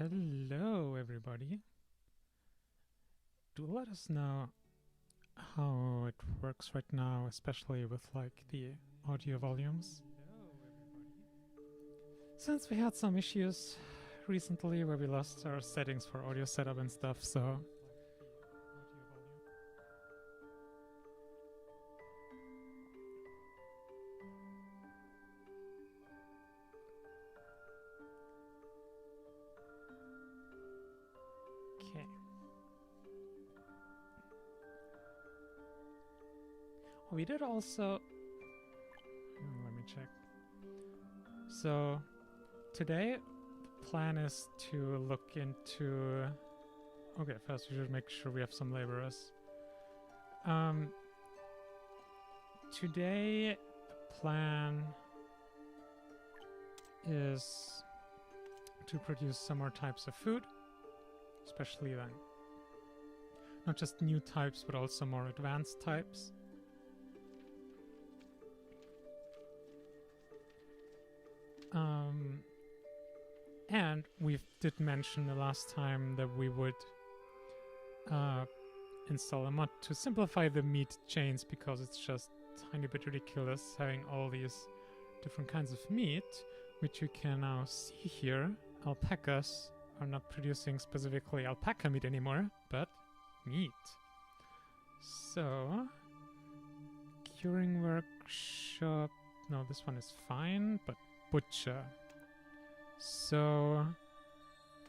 Hello, everybody. Do let us know how it works right now, especially with like the audio volumes. Since we had some issues recently where we lost our settings for audio setup and stuff, so okay. We did also. Let me check. So today, the plan is to look into. Okay, first we should make sure we have some laborers. Today, the plan is to produce some more types of food, especially then not just new types but also more advanced types. And we did mention the last time that we would install a mod to simplify the meat chains, because it's just a tiny bit ridiculous having all these different kinds of meat, which you can now see here. Alpacas are not producing specifically alpaca meat anymore, but meat. So, curing workshop. No, this one is fine, but butcher. So,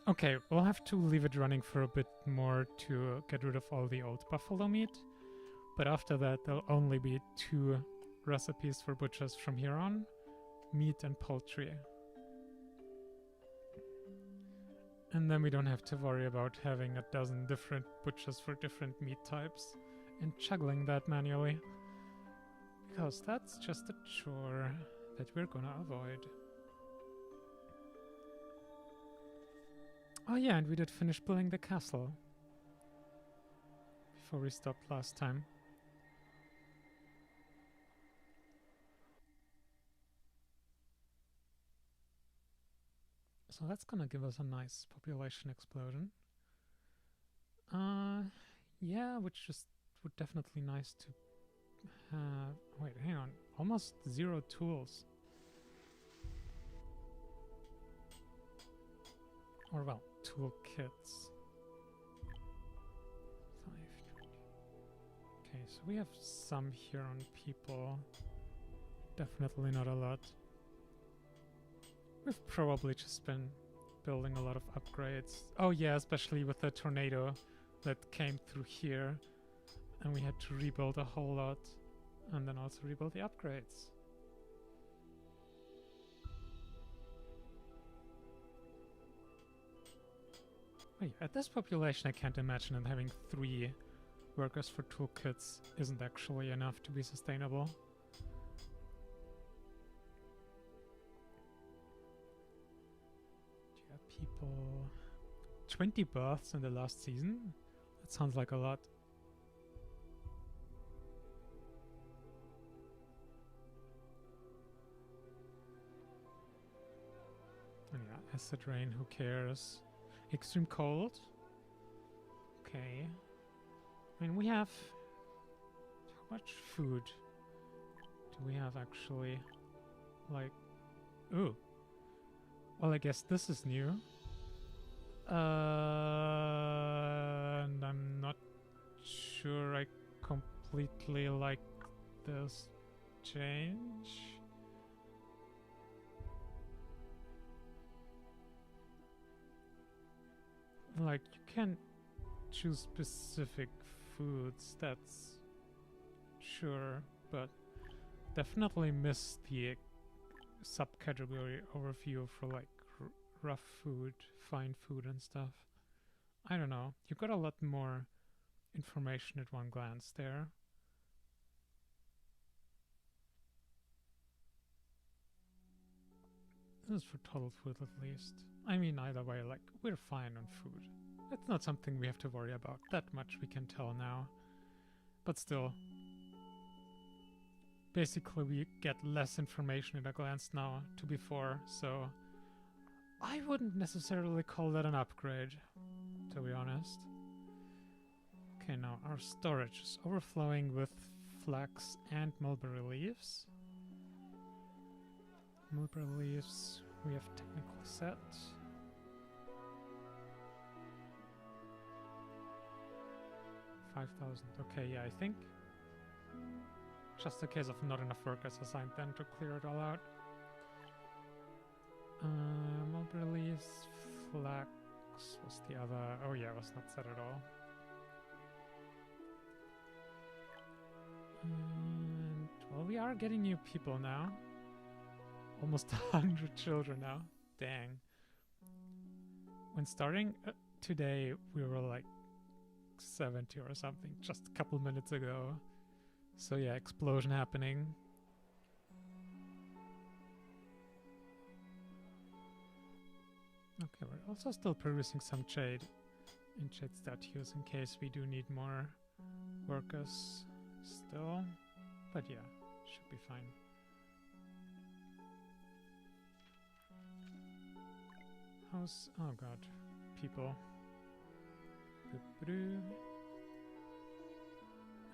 okay, we'll have to leave it running for a bit more to get rid of all the old buffalo meat. But after that, there'll only be 2 recipes for butchers from here on: meat and poultry. And then we don't have to worry about having a dozen different butchers for different meat types and juggling that manually, because that's just a chore that we're gonna avoid. Oh yeah, and we did finish building the castle before we stopped last time. So that's gonna give us a nice population explosion. Yeah, which just would definitely nice to have. Wait, hang on. Almost 0 tools. Or, well, toolkits. 5. Okay, so we have some here on people. Definitely not a lot. We've probably just been building a lot of upgrades. Oh yeah, especially with the tornado that came through here. And we had to rebuild a whole lot. And then also rebuild the upgrades. Wait, at this population I can't imagine that having 3 workers for toolkits isn't actually enough to be sustainable. Do you have people... 20 births in the last season? That sounds like a lot. And yeah, acid rain, who cares? Extreme cold? Okay. I mean, we have... How much food do we have actually? Like... Ooh. Well, I guess this is new. And I'm not sure I completely like this change. Like, you can choose specific foods, that's sure, but definitely miss the subcategory overview for like rough food, fine food and stuff. I don't know, you got a lot more information at one glance there. This is for total food at least. I mean, either way, like, we're fine on food. It's not something we have to worry about. That much we can tell now. But still. Basically, we get less information at a glance now to before, so I wouldn't necessarily call that an upgrade, to be honest. Okay, now our storage is overflowing with flax and mulberry leaves. Mulberry leaves, we have technical set. $5,000. Okay, yeah, I think just a case of not enough workers assigned then to clear it all out. Mulberry leaves, flax was the other. Oh yeah, it was not set at all. And well, we are getting new people now. Almost 100 children now. Dang. When starting today, we were like 70 or something just a couple minutes ago. So yeah, explosion happening. Okay, we're also still producing some jade and jade statues in case we do need more workers still. But yeah, should be fine. How's... oh god, people.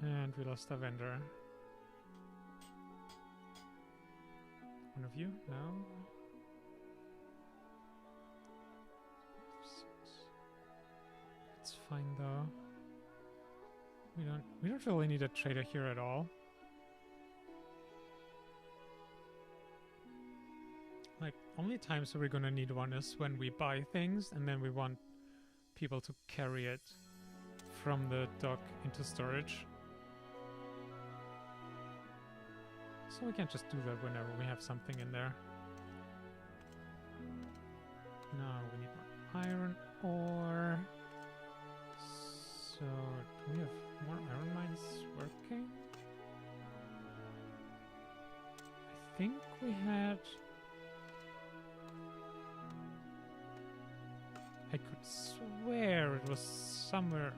And we lost a vendor. One of you? No? It's fine though. We don't really need a trader here at all. Like, only times we're gonna need one is when we buy things and then we want people to carry it from the dock into storage. So we can't just do that whenever we have something in there. Now we need more iron ore. So, do we have more iron mines working? I think we had... I could swear it was somewhere...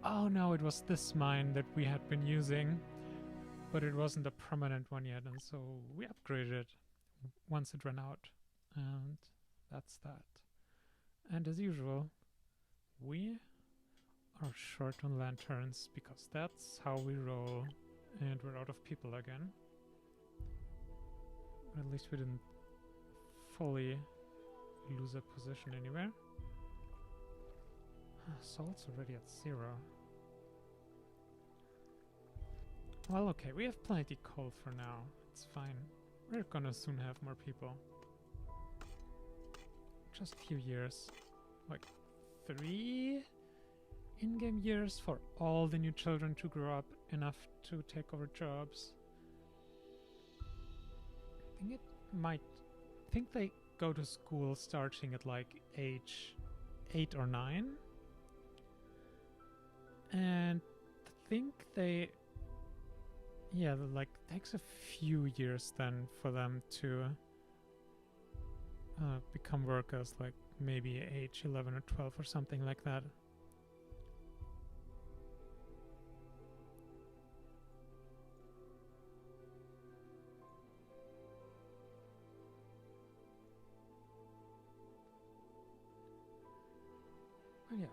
oh no, it was this mine that we had been using. But it wasn't a permanent one yet, and so we upgraded it once it ran out. And that's that. And as usual, we are short on lanterns, because that's how we roll. And we're out of people again. At least we didn't fully lose a position anywhere. Salt's already at 0. Well, okay, we have plenty coal for now. It's fine. We're gonna soon have more people. Just a few years. Like 3 in-game years for all the new children to grow up enough to take over jobs. I think it might... I think they go to school starting at like age 8 or 9. And I think they... yeah, like, takes a few years then for them to become workers, like maybe age 11 or 12 or something like that. But yeah,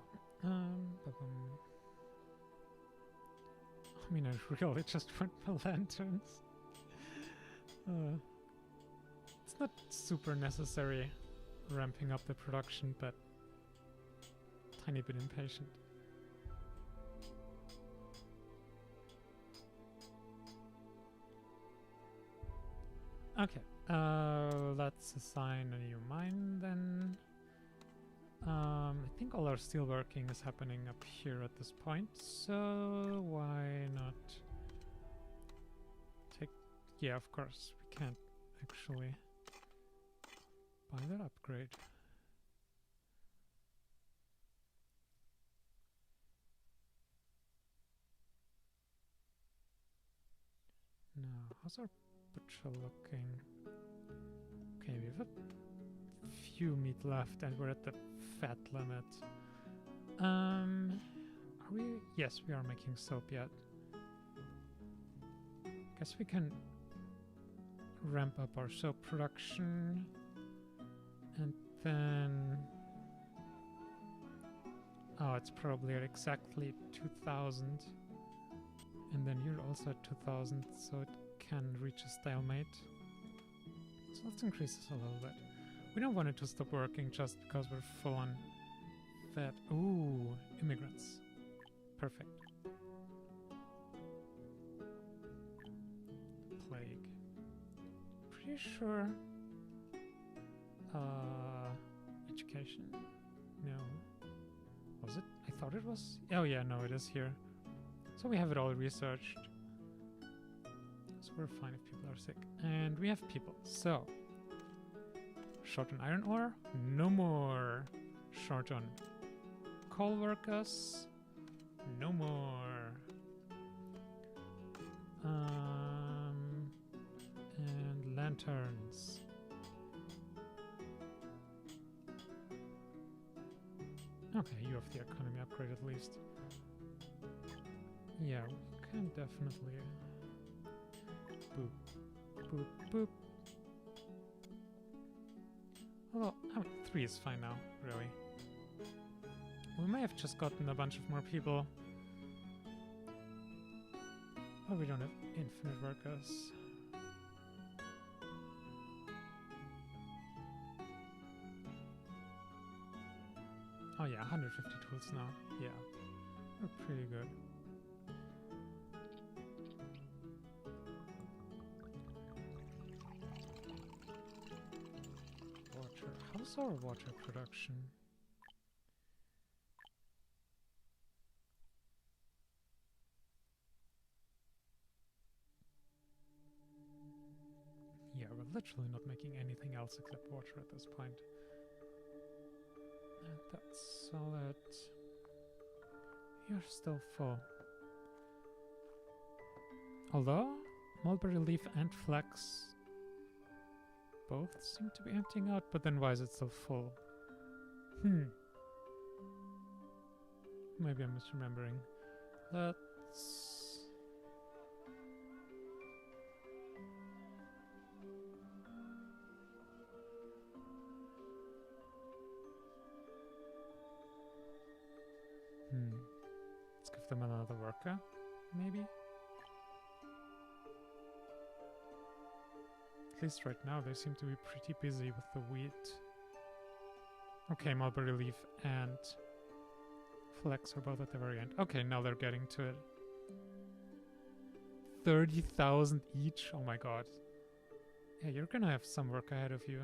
I mean, I really just want my lanterns. It's not super necessary ramping up the production, but tiny bit impatient. Okay, let's assign a new mine then. I think all our steelworking is happening up here at this point, so why not take... yeah, of course, we can't actually buy that upgrade. Now, how's our butcher looking? Okay, we have a few meat left and we're at the fat limit. Are we? Yes, we are making soap yet. Guess we can ramp up our soap production. And then... Oh, it's probably at exactly 2,000. And then you're also at 2,000, so it can reach a stalemate. So let's increase this a little bit. We don't want it to stop working just because we're full on fed. Ooh, immigrants. Perfect. Plague. Pretty sure. Education. No. Was it? I thought it was. Oh yeah, no, it is here. So we have it all researched. So we're fine if people are sick. And we have people. So short on iron ore? No more. Short on coal workers? No more. And lanterns. Okay, you have the economy upgrade at least. Yeah, we can definitely... Boop. Boop, boop. Although, 3 is fine now, really. We may have just gotten a bunch of more people. But we don't have infinite workers. Oh yeah, 150 tools now. Yeah, we're pretty good. Water. How's our water production? Yeah, we're literally not making anything else except water at this point. And that's solid. You're still full. Although, mulberry leaf and flax both seem to be emptying out, but then why is it still full? Maybe I'm misremembering. Let's... Let's give them another worker, maybe? At least right now they seem to be pretty busy with the wheat. Okay, mulberry leaf and flax are both at the very end. Okay, now they're getting to it. 30,000 each? Oh my god. Yeah, you're gonna have some work ahead of you.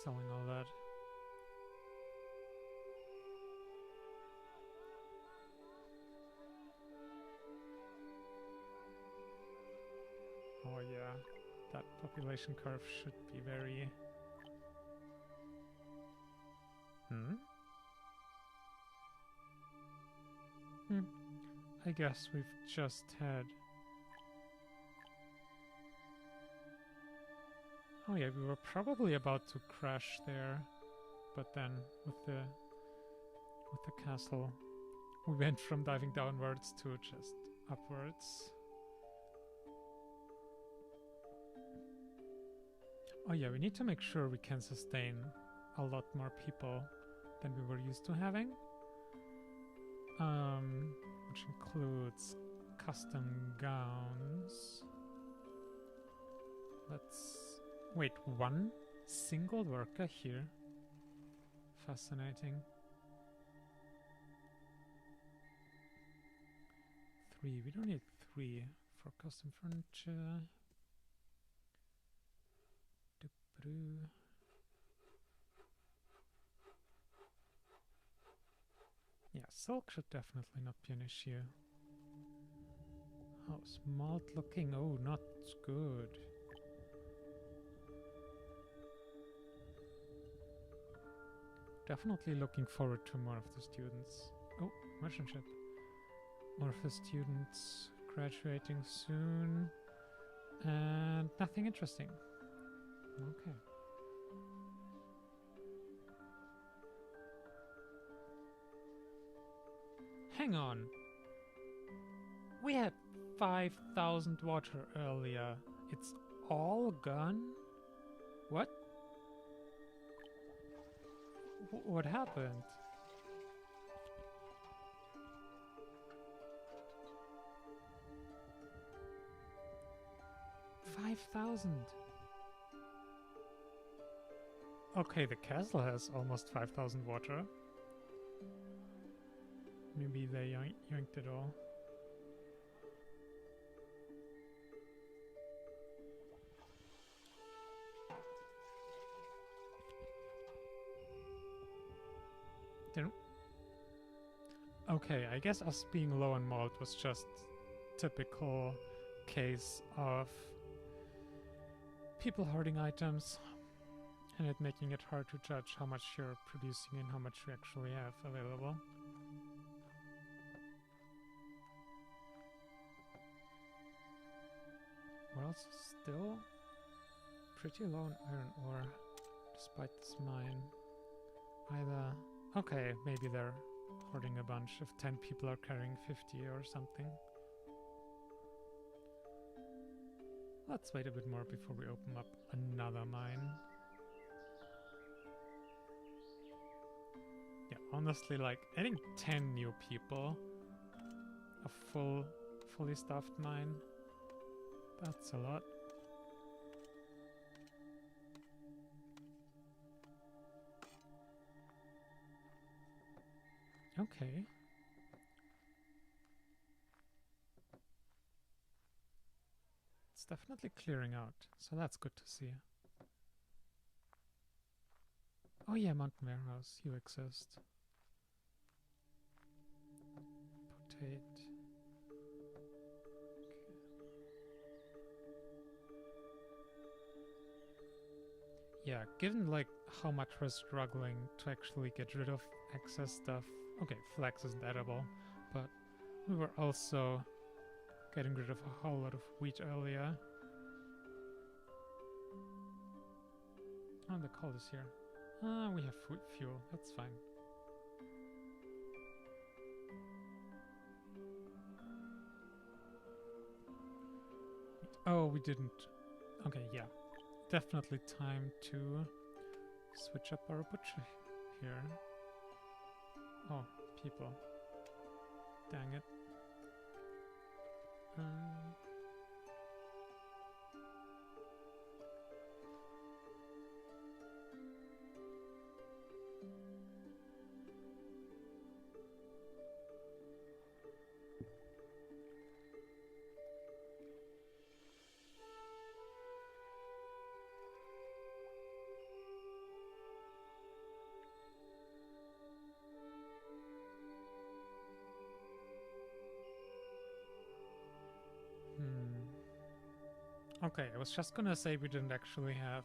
Selling all that. Oh yeah, that population curve should be very... I guess we've just had... Oh yeah, we were probably about to crash there, but then with the castle, we went from diving downwards to just upwards. Oh yeah, we need to make sure we can sustain a lot more people than we were used to having. Which includes custom gowns. Let's... Wait, one single worker here? Fascinating. 3, we don't need 3 for custom furniture. Yeah, silk should definitely not be an issue. Oh, smart looking. Oh, not good. Definitely looking forward to more of the students. Oh, merchant ship. More of the students graduating soon. And nothing interesting. Okay. Hang on. We had 5,000 water earlier. It's all gone? What? What happened? $5,000. Okay, the castle has almost 5,000 water. Maybe they yoinked it all. Okay, I guess us being low on malt was just typical case of people hoarding items and it making it hard to judge how much you're producing and how much you actually have available. We're also still pretty low on iron ore, despite this mine. Either... Okay, maybe they're hoarding a bunch if 10 people are carrying 50 or something. Let's wait a bit more before we open up another mine. Yeah, honestly, like, adding 10 new people, a fully staffed mine, that's a lot. Okay. It's definitely clearing out, so that's good to see. Oh yeah, Mountain Warehouse, you exist. Potato. Yeah, given like how much we're struggling to actually get rid of excess stuff. Okay, flax isn't edible, but we were also getting rid of a whole lot of wheat earlier. Oh, the coal is here. We have fuel, that's fine. Oh, we didn't. Okay, yeah. Definitely time to switch up our butcher here. Oh, people. Dang it. Okay, I was just gonna say we didn't actually have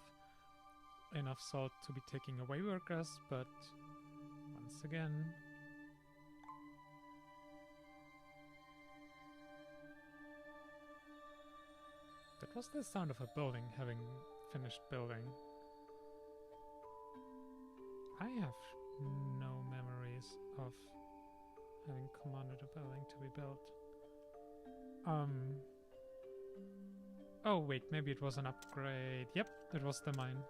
enough salt to be taking away workers, but once again... That was the sound of a building having finished building. I have no memories of having commanded a building to be built. Oh wait, maybe it was an upgrade. Yep, it was the mine.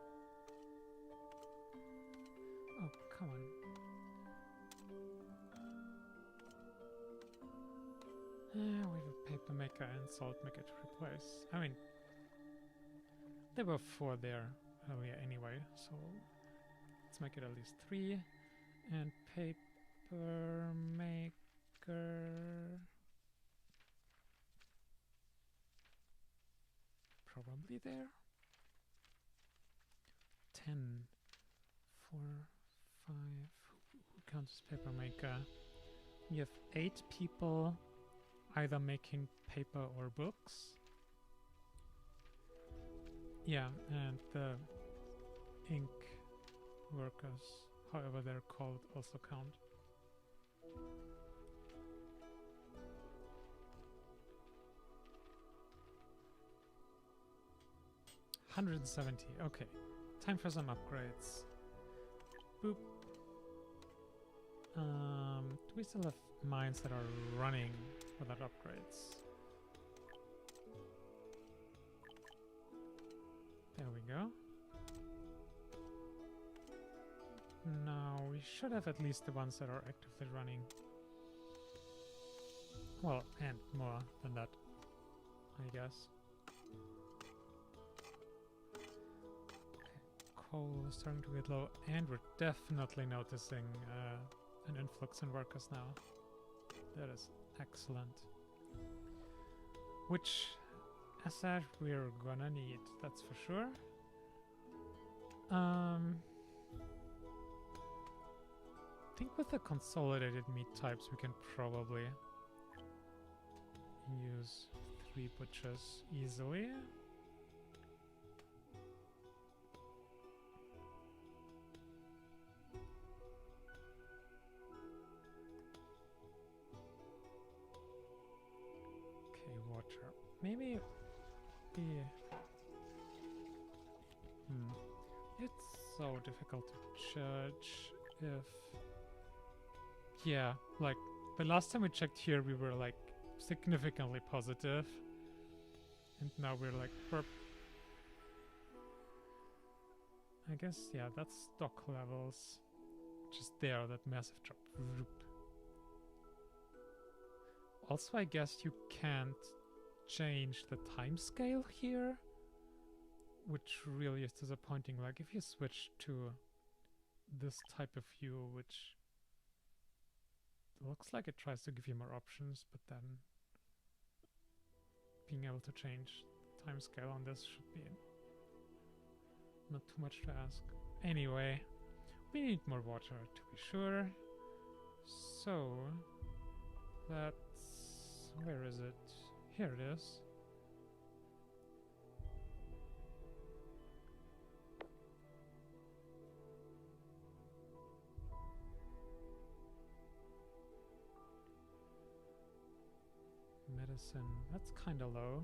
Oh, come on. We have a paper maker and salt maker to replace. I mean, there were 4 there earlier anyway, so let's make it at least 3. And paper maker... Probably there. 10, 4, 5. Who counts as paper maker? We have 8 people either making paper or books. Yeah, and the ink workers, however they're called, also count. $170. Okay, time for some upgrades. Boop. Do we still have mines that are running without upgrades? There we go. we should have at least the ones that are actively running. Well, and more than that, I guess. Coal is starting to get low, and we're definitely noticing an influx in workers now. That is excellent. Which, as said, we're gonna need, that's for sure. I think with the consolidated meat types we can probably use 3 butchers easily. Okay, water. Maybe the... It's so difficult to judge if... Yeah, like, the last time we checked here we were like significantly positive. And now we're like burp. I guess, yeah, that's stock levels. Just there, that massive drop. Also, I guess you can't change the time scale here, which really is disappointing. Like, if you switch to this type of view, which looks like it tries to give you more options, but then being able to change the time scale on this should be not too much to ask. Anyway, we need more water to be sure. So, that's... where is it? Here it is. Medicine, that's kind of low.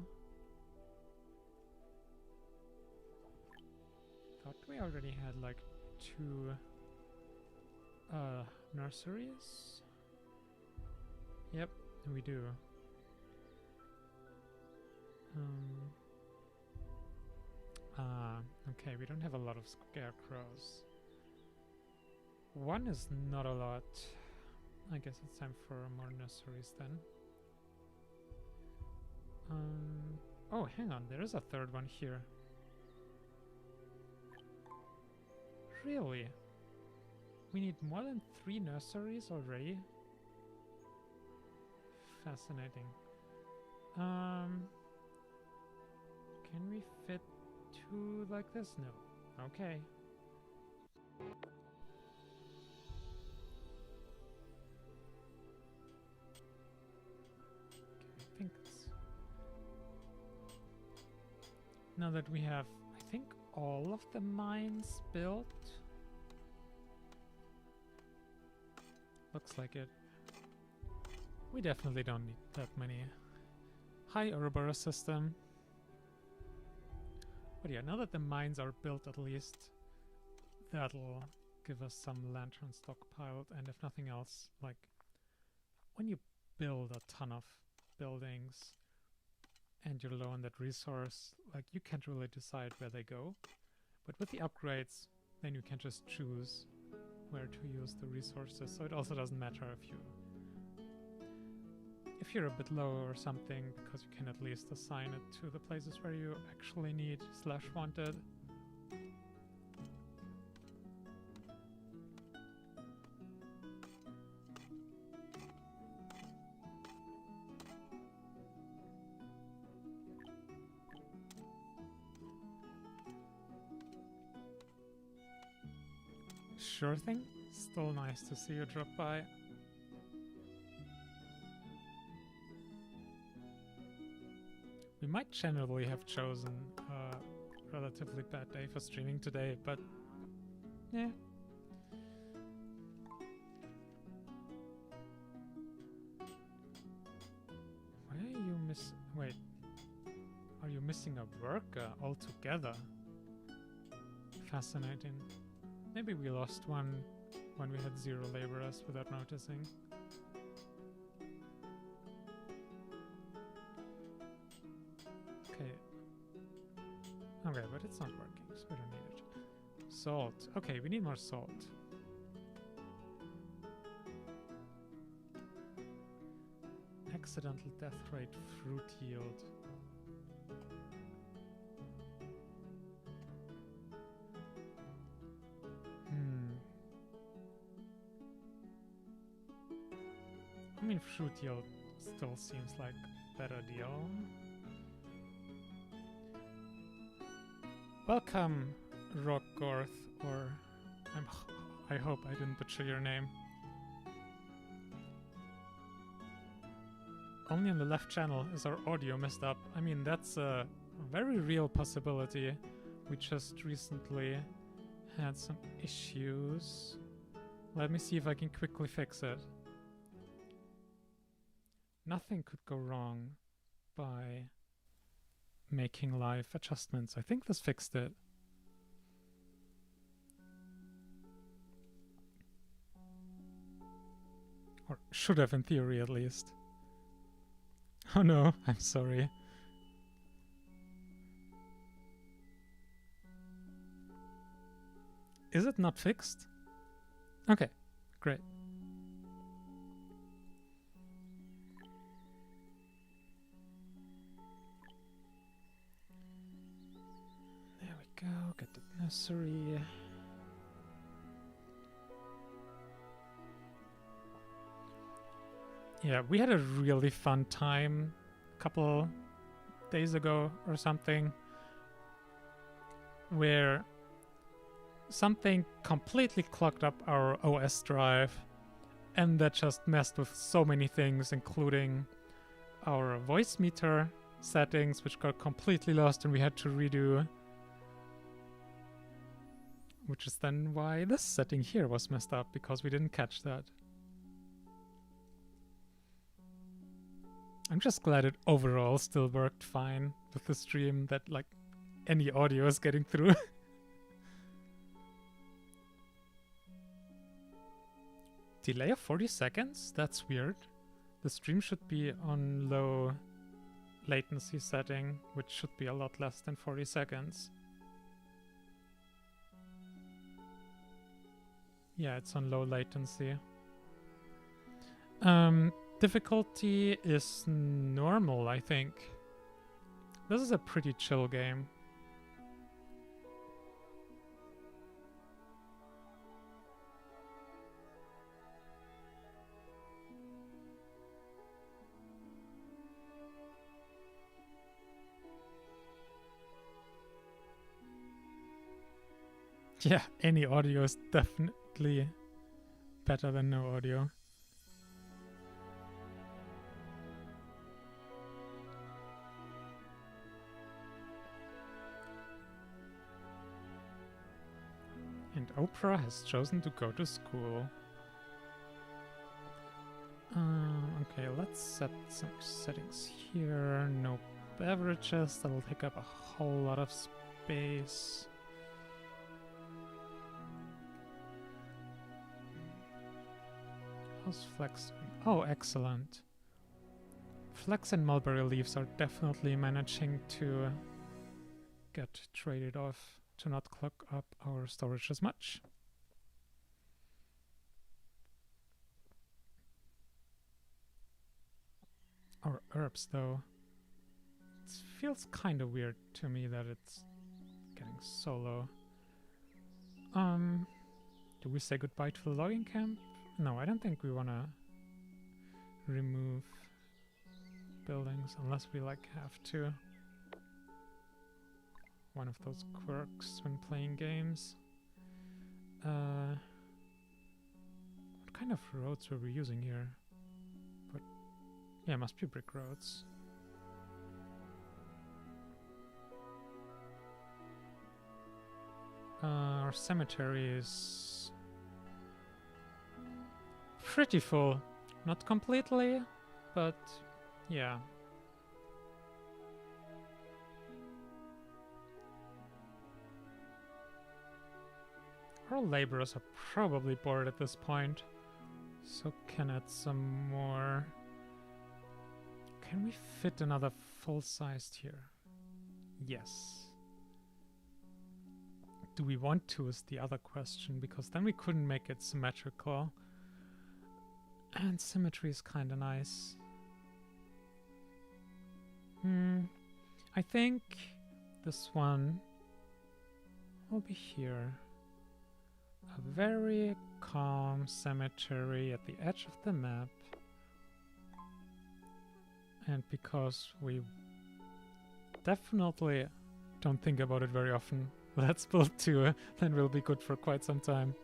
Thought we already had like 2 nurseries. Yep, we do. Okay, we don't have a lot of scarecrows. 1 is not a lot. I guess it's time for more nurseries then. Oh, hang on, there is a 3rd one here. Really? We need more than 3 nurseries already? Fascinating. Can we fit 2 like this? No. Okay. I think it's... Now that we have, I think, all of the mines built. Looks like it. We definitely don't need that many. Hi, Ouroboros system. But yeah, now that the mines are built at least, that'll give us some lantern stockpiled, and if nothing else, like, when you build a ton of buildings and you're low on that resource, like, you can't really decide where they go. But with the upgrades, then you can just choose where to use the resources, so it also doesn't matter if you're a bit low or something, because you can at least assign it to the places where you actually need / wanted. Sure thing. Still nice to see you drop by. We might generally have chosen a relatively bad day for streaming today, but yeah. Why are you wait. Are you missing a worker altogether? Fascinating. Maybe we lost one when we had 0 laborers without noticing. Okay. Okay, but it's not working, so we don't need it. Salt. Okay, we need more salt. accidental death rate fruit yield. I mean, fruit yield still seems like a better deal. Welcome, Rockgorth, or I hope I didn't butcher your name. Only on the left channel is our audio messed up. I mean, that's a very real possibility. We just recently had some issues. Let me see if I can quickly fix it. Nothing could go wrong by making live adjustments. I think this fixed it. Or should have in theory at least. Oh no, I'm sorry. Is it not fixed? Okay, great. There we go, get the nursery. Yeah, we had a really fun time a couple days ago or something where something completely clogged up our OS drive and that just messed with so many things, including our voice meter settings, which got completely lost and we had to redo. Which is then why this setting here was messed up, because we didn't catch that. I'm just glad it overall still worked fine with the stream, that like any audio is getting through. Delay of 40 seconds? That's weird. The stream should be on low latency setting, which should be a lot less than 40 seconds. Yeah, it's on low latency. Difficulty is normal, I think. This is a pretty chill game. Yeah, any audio is definitely better than no audio. And Oprah has chosen to go to school. Okay, let's set some settings here. No beverages, that'll take up a whole lot of space. How's Flex doing? Oh, excellent. Flex and mulberry leaves are definitely managing to get traded off to not clog up our storage as much. Our herbs, though. It feels kind of weird to me that it's getting so low. Do we say goodbye to the logging camp? No, I don't think we want to remove buildings unless we like have to. One of those quirks when playing games. What kind of roads were we using here? But yeah, must be brick roads. Our cemetery is pretty full. Not completely, but yeah. Our laborers are probably bored at this point, so can add some more. Can we fit another full-sized here? Yes. Do we want to is the other question, because then we couldn't make it symmetrical. And symmetry is kinda nice. I think this one will be here. A very calm cemetery at the edge of the map. And because we definitely don't think about it very often, let's build two, then we'll be good for quite some time.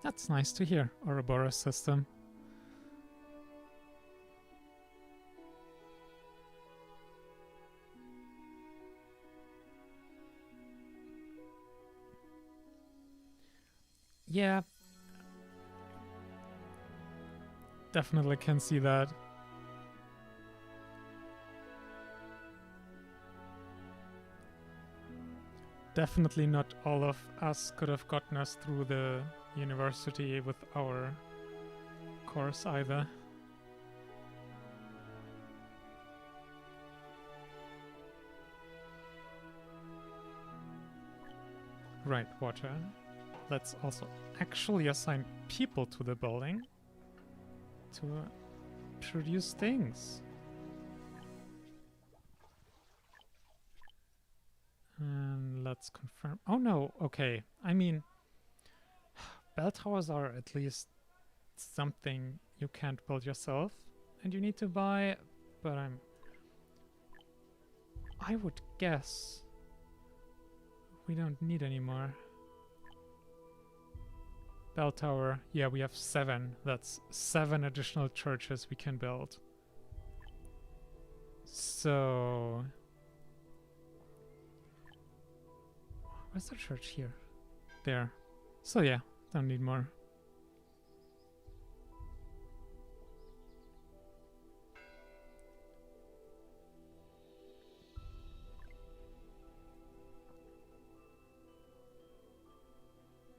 That's nice to hear, Ouroboros system. Yeah. Definitely can see that. Definitely not all of us could have gotten us through the university with our course either. Right, water. Let's also actually assign people to the building to produce things. And let's confirm. Oh no, okay. I mean, bell towers are at least something you can't build yourself and you need to buy, but I would guess we don't need any more. Bell tower, yeah, we have 7. That's 7 additional churches we can build. So where's the church here? There. So yeah, don't need more.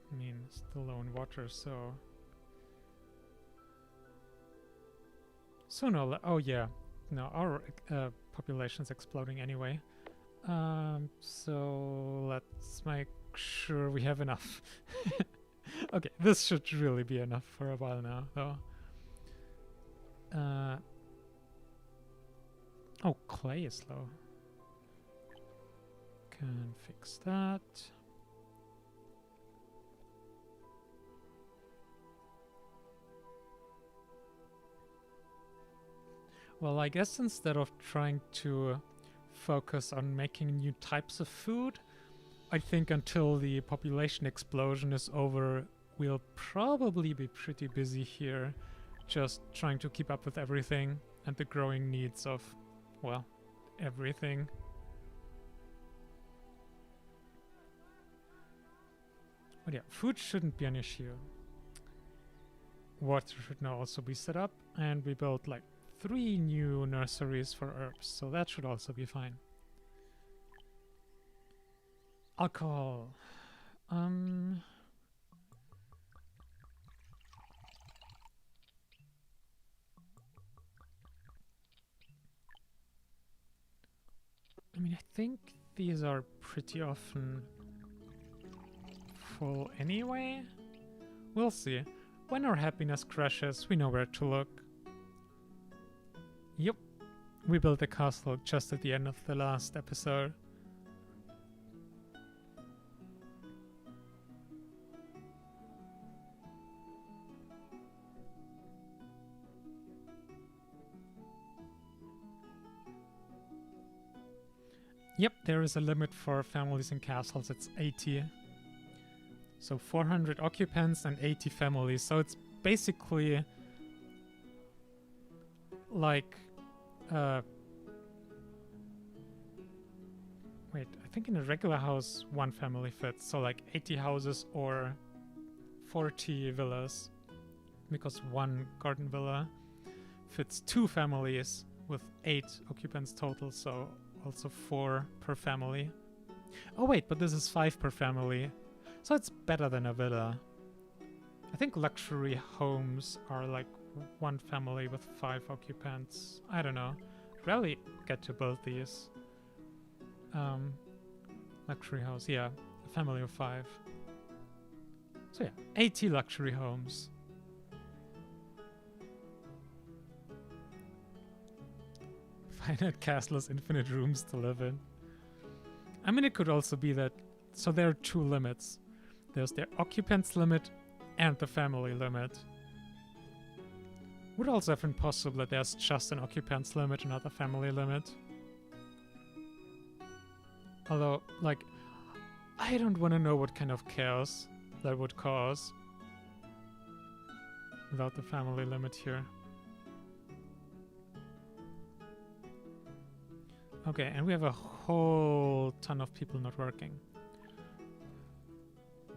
I mean, still low in water, so... Sooner or later... Oh yeah, no, our population's exploding anyway. So let's make sure we have enough. Okay, this should really be enough for a while now, though. Oh, clay is low. Can fix that. Well, I guess instead of trying to focus on making new types of food, I think until the population explosion is over, we'll probably be pretty busy here, just trying to keep up with everything and the growing needs of, well, everything. But yeah, food shouldn't be an issue. Water should now also be set up, and we built like 3 new nurseries for herbs, so that should also be fine. Alcohol. I mean, I think these are pretty often full anyway. We'll see. When our happiness crashes, we know where to look. Yep, we built a castle just at the end of the last episode. Yep, there is a limit for families and castles, it's 80. So 400 occupants and 80 families, so it's basically like wait, I think in a regular house 1 family fits, so like 80 houses or 40 villas, because 1 garden villa fits 2 families with 8 occupants total, so also 4 per family. Oh wait, but this is 5 per family, so it's better than a villa. I think luxury homes are like 1 family with 5 occupants. I don't know. Rarely get to build these. Luxury house, yeah. A family of 5. So yeah, 80 luxury homes. Finite castles, infinite rooms to live in. I mean, it could also be that... So there are 2 limits. There's the occupants limit and the family limit. Would also have been possible that there's just an occupants limit and not a family limit. Although, like, I don't want to know what kind of chaos that would cause without the family limit here. Okay, and we have a whole ton of people not working.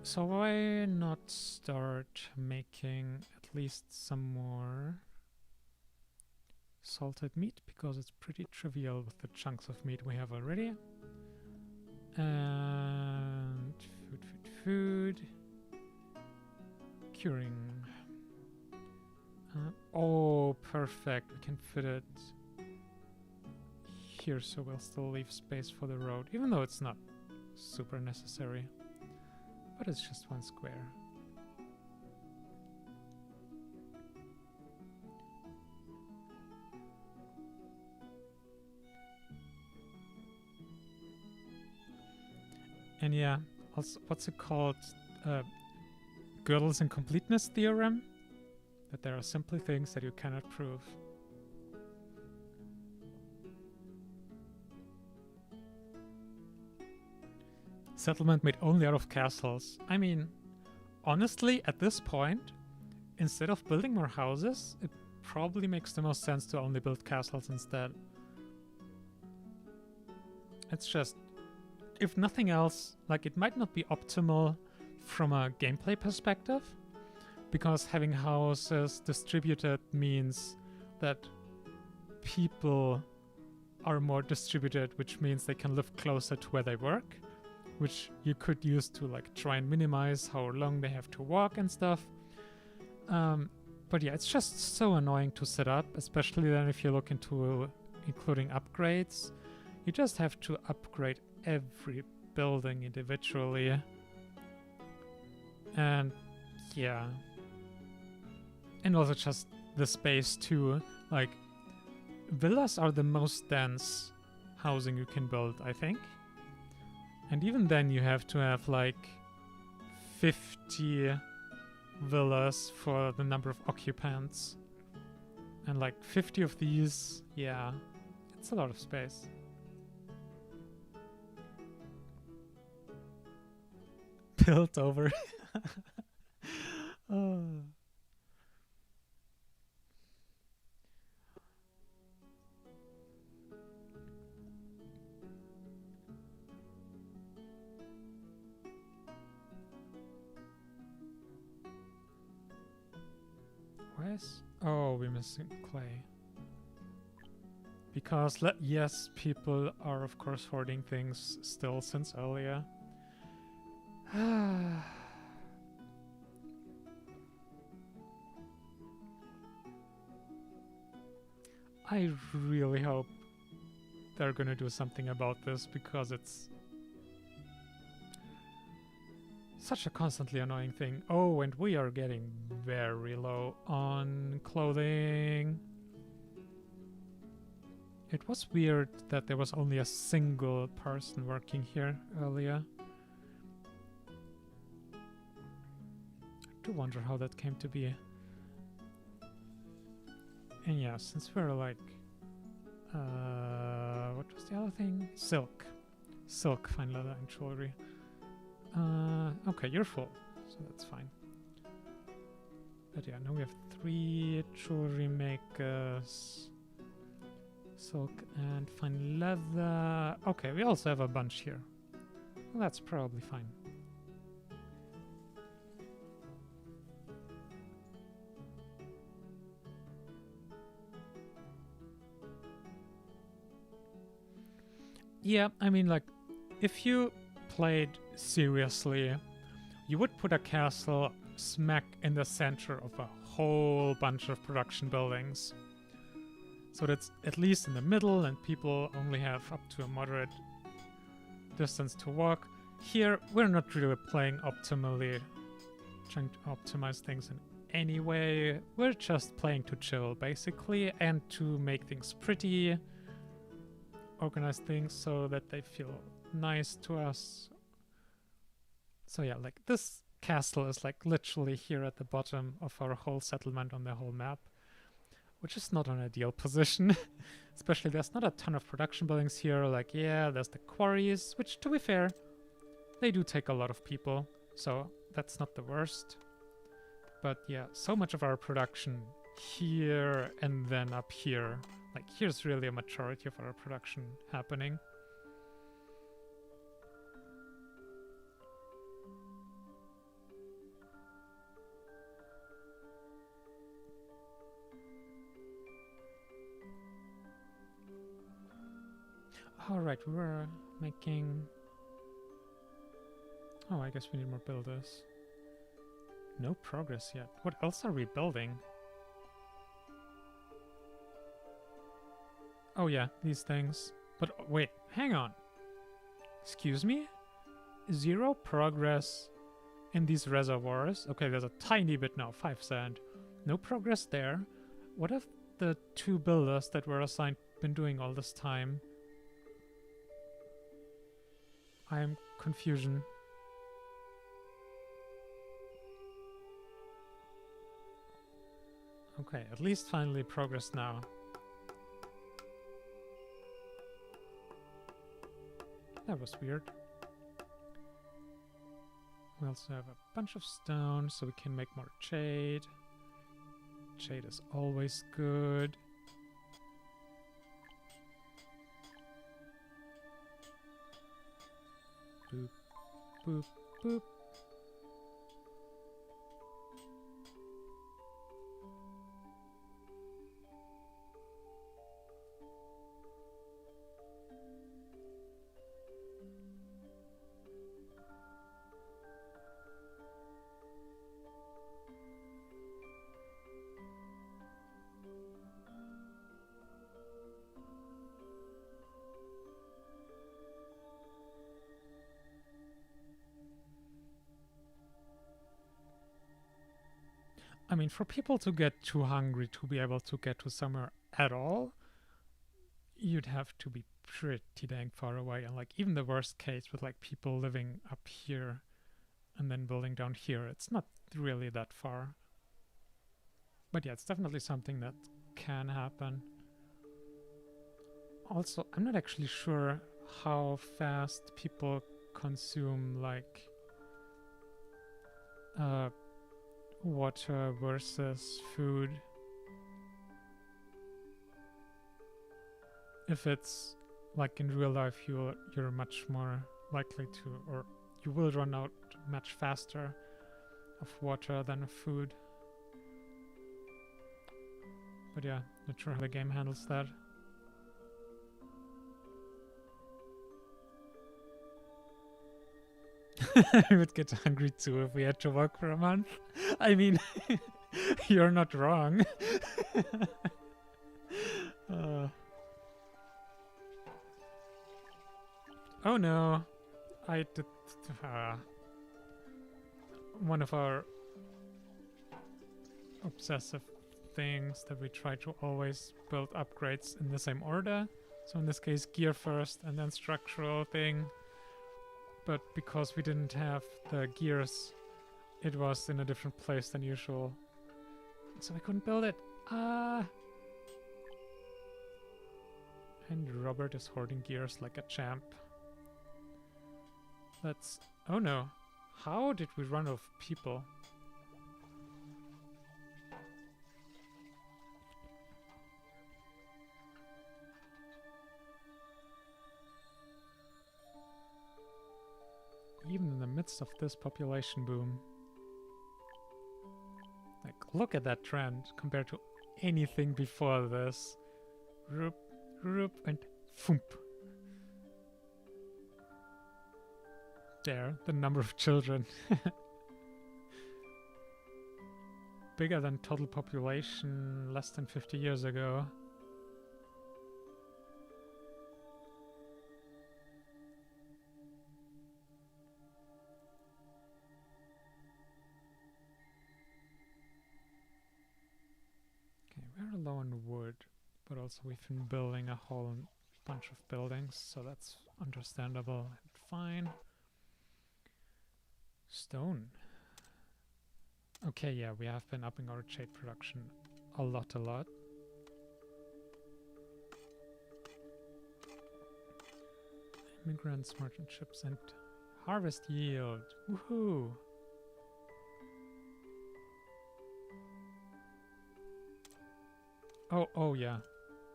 So why not start making at least some more salted meat, because it's pretty trivial with the chunks of meat we have already. And food. Curing. Oh, perfect. We can fit it here, so we'll still leave space for the road, even though it's not super necessary. But it's just 1 square. And yeah, also, what's it called? Gödel's incompleteness theorem? That there are simply things that you cannot prove. Settlement made only out of castles. I mean, honestly, at this point, instead of building more houses, it probably makes the most sense to only build castles instead. It's just, if nothing else, like, it might not be optimal from a gameplay perspective, because having houses distributed means that people are more distributed, which means they can live closer to where they work, which you could use to, like, try and minimize how long they have to walk and stuff. But yeah, it's just so annoying to set up, especially then if you look into including upgrades. You just have to upgrade every building individually. And yeah. And also just the space too. Like, villas are the most dense housing you can build, I think. And even then you have to have like 50 villas for the number of occupants. And like 50 of these, yeah, it's a lot of space. Built over. Oh. Oh, we're missing clay. Because, yes, people are of course hoarding things still since earlier. I really hope they're gonna do something about this, because it's such a constantly annoying thing. Oh, and we are getting very low on clothing. It was weird that there was only a single person working here earlier. I do wonder how that came to be. And yeah, since we're like... what was the other thing? Silk. Silk, fine leather and jewelry. Okay, you're full, so that's fine. But yeah, now we have 3 jewelry makers. Silk and fine leather. Okay, we also have a bunch here. Well, that's probably fine. Yeah, I mean, like, if you played seriously, you would put a castle smack in the center of a whole bunch of production buildings. So that's at least in the middle, and people only have up to a moderate distance to walk. Here, we're not really playing optimally, trying to optimize things in any way. We're just playing to chill, basically, and to make things pretty, organize things so that they feel nice to us. So yeah, like this castle is like literally here at the bottom of our whole settlement on the whole map, which is not an ideal position. Especially there's not a ton of production buildings here. Like, yeah, there's the quarries, which to be fair, they do take a lot of people, so that's not the worst. But yeah, so much of our production here and then up here. Like, here's really a majority of our production happening. Alright, we were making... Oh, I guess we need more builders. No progress yet. What else are we building? Oh yeah, these things. But wait, hang on. Excuse me? 0 progress in these reservoirs. Okay, there's a tiny bit now, 5 sand. No progress there. What have the 2 builders that were assigned been doing all this time? I am confusion. Okay, at least finally progress now. That was weird. We also have a bunch of stone, so we can make more jade. Jade is always good. Boop, boop, boop. I mean, for people to get too hungry to be able to get to somewhere at all, you'd have to be pretty dang far away. And like even the worst case with like people living up here and then building down here, it's not really that far. But yeah, it's definitely something that can happen. Also, I'm not actually sure how fast people consume like water versus food. If it's like in real life, you're much more likely to, or you will run out much faster of water than of food. But yeah, not sure how the game handles that. I would get hungry too if we had to work for a month. I mean, you're not wrong. Oh no, I did one of our obsessive things that we try to always build upgrades in the same order. So in this case, gear first and then structural thing. But because we didn't have the gears, it was in a different place than usual. So we couldn't build it. And Robert is hoarding gears like a champ. Let's... Oh no. How did we run out of people? Even in the midst of this population boom. Like, look at that trend compared to anything before this. Roop, roop, and foomp. There, the number of children. Bigger than total population less than 50 years ago. on wood, but also we've been building a whole bunch of buildings, so that's understandable and fine. Stone. Okay, yeah, we have been upping our jade production a lot. Immigrants, merchant ships, and harvest yield. Woohoo! Oh yeah.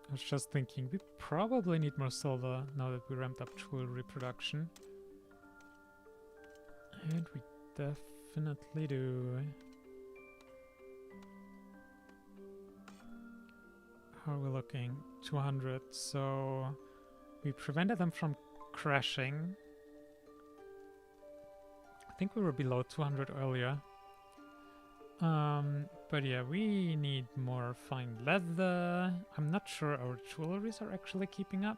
I was just thinking, we probably need more silver now that we ramped up jewelry production. And we definitely do. How are we looking? 200, so we prevented them from crashing. I think we were below 200 earlier. But yeah, we need more fine leather. I'm not sure our jewelries are actually keeping up.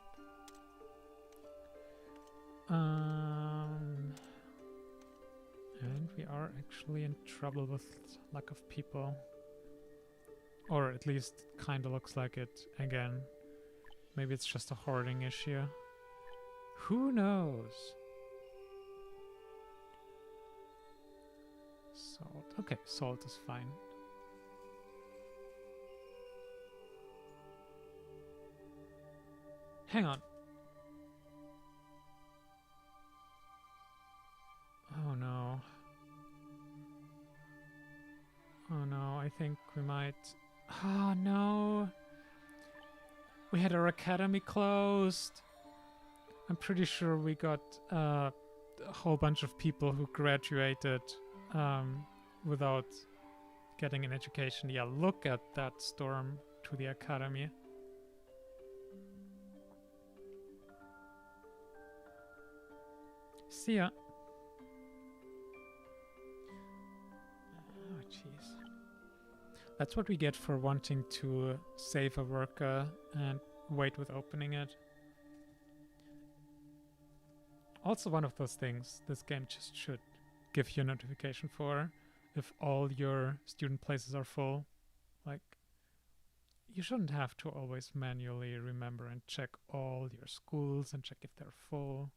And we are actually in trouble with lack of people. Or at least kinda looks like it again. Maybe it's just a hoarding issue. Who knows? Salt. Okay, salt is fine. Hang on. Oh no. Oh no, I think we might... Oh no! We had our academy closed! I'm pretty sure we got a whole bunch of people who graduated without getting an education. Yeah, look at that storm to the academy. See ya. Oh, jeez. That's what we get for wanting to save a worker and wait with opening it. Also one of those things this game just should give you a notification for if all your student places are full. Like, you shouldn't have to always manually remember and check all your schools and check if they're full.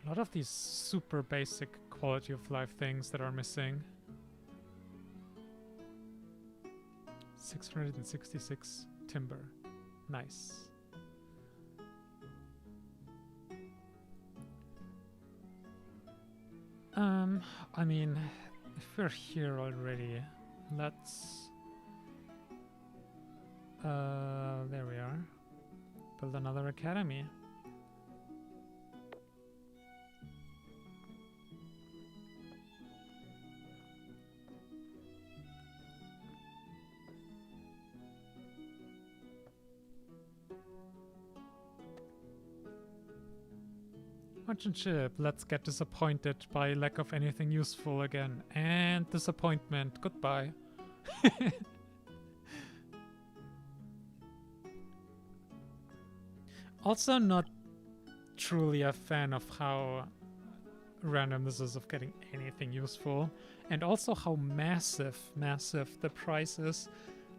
A lot of these super basic quality of life things that are missing. 666 timber. Nice. I mean, if we're here already, let's... there we are. Build another academy. Merchant ship, let's get disappointed by lack of anything useful again. And disappointment, goodbye. Also not truly a fan of how random this is of getting anything useful. And also how massive the price is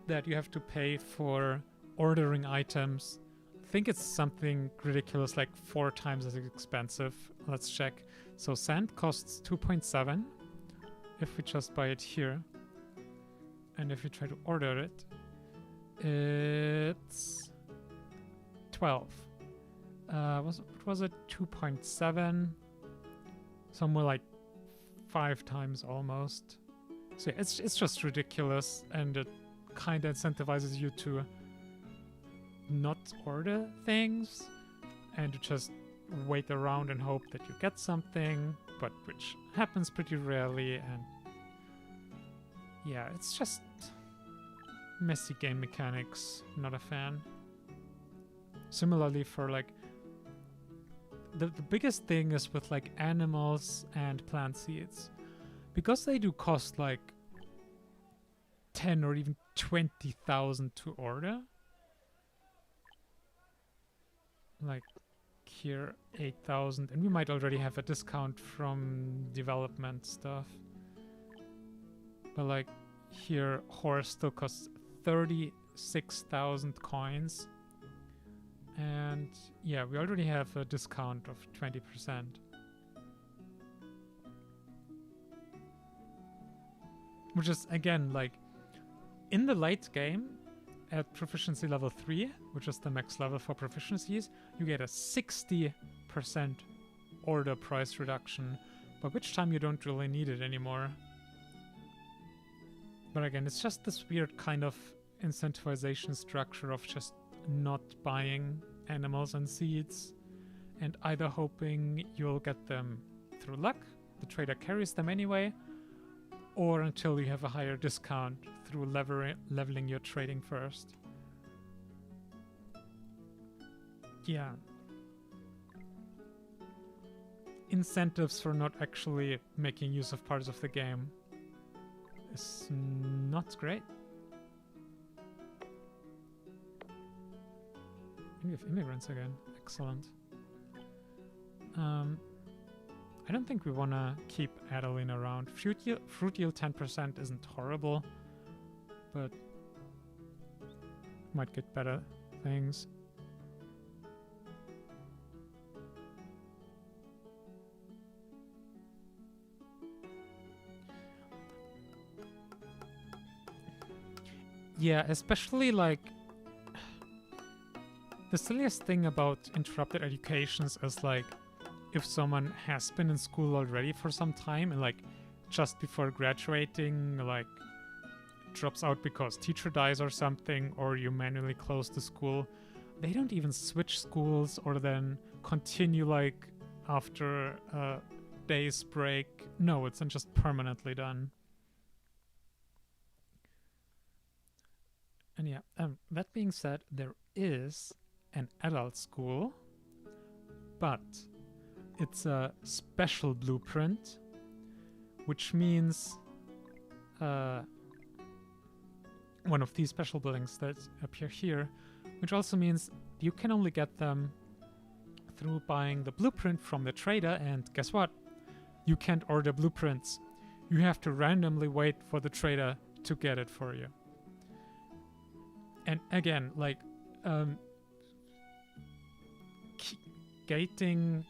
that you have to pay for ordering items. I think it's something ridiculous, like 4 times as expensive. Let's check. So sand costs 2.7 if we just buy it here. And if we try to order it, it's 12. What was it? 2.7. Somewhere like 5 times almost. So yeah, it's just ridiculous, and it kind of incentivizes you to not order things and to just wait around and hope that you get something, but which happens pretty rarely. And yeah, it's just messy game mechanics. Not a fan. Similarly for like the biggest thing is with like animals and plant seeds, because they do cost like 10 or even 20,000 to order. Like here 8,000, and we might already have a discount from development stuff, but like here horse still costs 36,000 coins. And yeah, we already have a discount of 20%. Which is, again, like, in the late game, at proficiency level 3, which is the max level for proficiencies, you get a 60% order price reduction, by which time you don't really need it anymore. But again, it's just this weird kind of incentivization structure of just not buying animals and seeds, and either hoping you'll get them through luck, the trader carries them anyway, or until you have a higher discount through leveling your trading first. Yeah. Incentives for not actually making use of parts of the game is not great. And we have immigrants again. Excellent. I don't think we want to keep Adeline around. Fruit yield 10% isn't horrible, but might get better things. Yeah, especially like the silliest thing about interrupted educations is like if someone has been in school already for some time and like just before graduating like drops out because teacher dies or something, or you manually close the school, they don't even switch schools or then continue like after a day's break. No, it's just permanently done. And yeah, that being said, there is an adult school, but it's a special blueprint, which means one of these special buildings that appear here, which also means you can only get them through buying the blueprint from the trader, and guess what? You can't order blueprints. You have to randomly wait for the trader to get it for you. And again, like, gating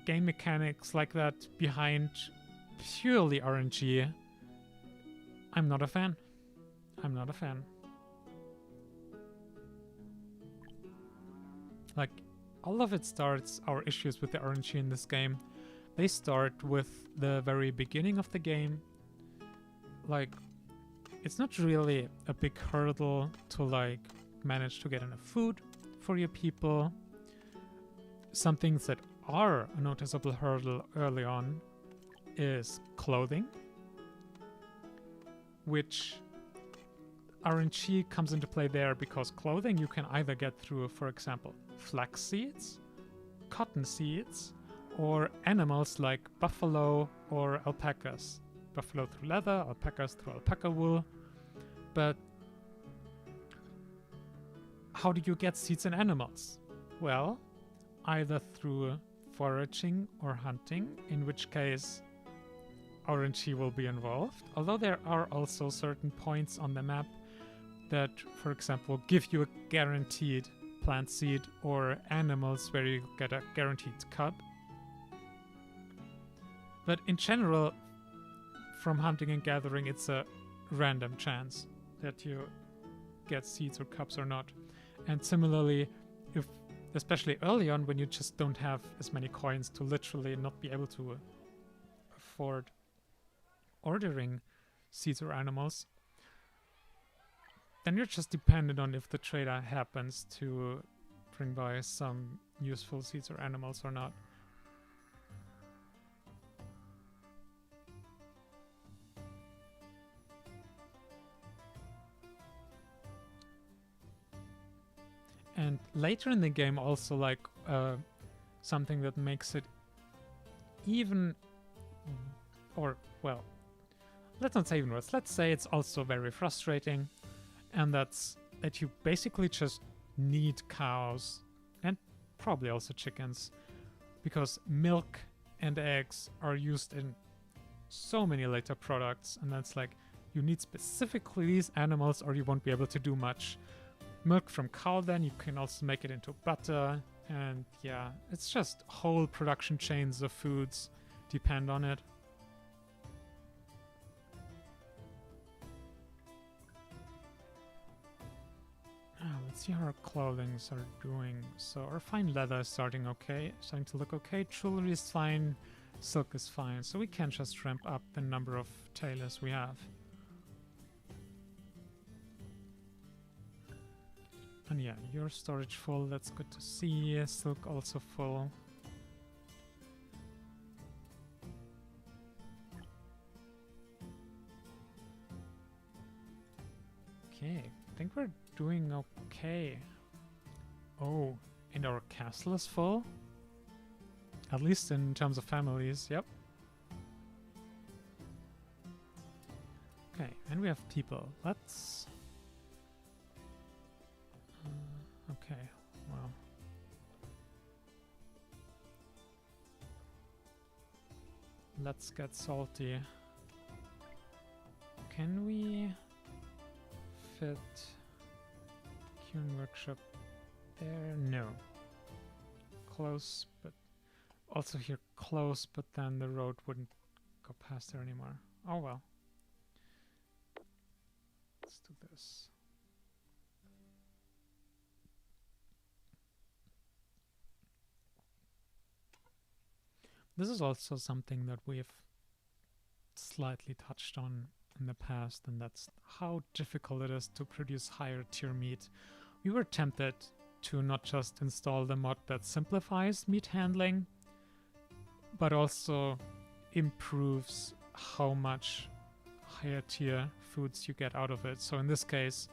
game mechanics like that behind purely RNG, I'm not a fan. I'm not a fan. Like, all of it starts, our issues with the RNG in this game, they start with the very beginning of the game. Like, it's not really a big hurdle to like manage to get enough food for your people. Some things that are a noticeable hurdle early on is clothing, which RNG comes into play there because clothing you can either get through, for example, flax seeds, cotton seeds, or animals like buffalo or alpacas. Buffalo through leather, alpacas through alpaca wool. But how do you get seeds and animals? Well, either through foraging or hunting, in which case RNG will be involved. Although there are also certain points on the map that, for example, give you a guaranteed plant seed, or animals where you get a guaranteed cut. But in general, from hunting and gathering, it's a random chance that you get seeds or cups or not. And similarly, if especially early on when you just don't have as many coins to literally not be able to afford ordering seeds or animals, then you're just dependent on if the trader happens to bring by some useful seeds or animals or not. And later in the game also, like, something that makes it even, or, well, let's not say even worse, let's say it's also very frustrating, and that's that you basically just need cows, and probably also chickens, because milk and eggs are used in so many later products, and that's like, you need specifically these animals or you won't be able to do much. Milk from cow, then you can also make it into butter. And yeah, it's just whole production chains of foods depend on it. Let's see how our clothings are doing. So our fine leather is starting to look okay. Jewelry is fine. Silk is fine. So we can just ramp up the number of tailors we have. And yeah, your storage full. That's good to see. Silk also full. Okay, I think we're doing okay. Oh, and our castle is full? At least in terms of families, yep. Okay, and we have people. Let's... okay, well. Let's get salty. Can we fit Curing workshop there? No. Close, but also here close, but then the road wouldn't go past there anymore. Oh well. Let's do this. This is also something that we've slightly touched on in the past, and that's how difficult it is to produce higher tier meat. We were tempted to not just install the mod that simplifies meat handling, but also improves how much higher tier foods you get out of it. So in this case,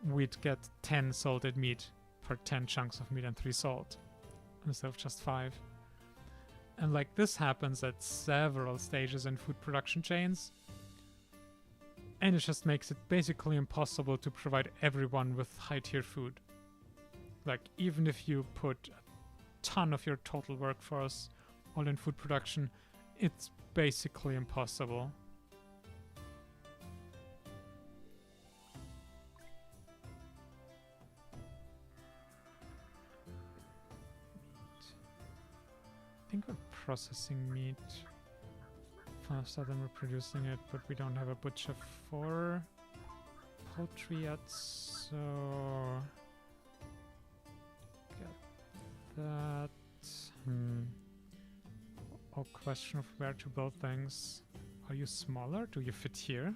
we'd get 10 salted meat per 10 chunks of meat and 3 salt, instead of just 5. And like this happens at several stages in food production chains. And it just makes it basically impossible to provide everyone with high tier food. Like, even if you put a ton of your total workforce all in food production, it's basically impossible. I think we're processing meat faster than we're producing it, but we don't have a butcher for poultry yet, so get that. Oh, question of where to build things. Are you smaller? Do you fit here?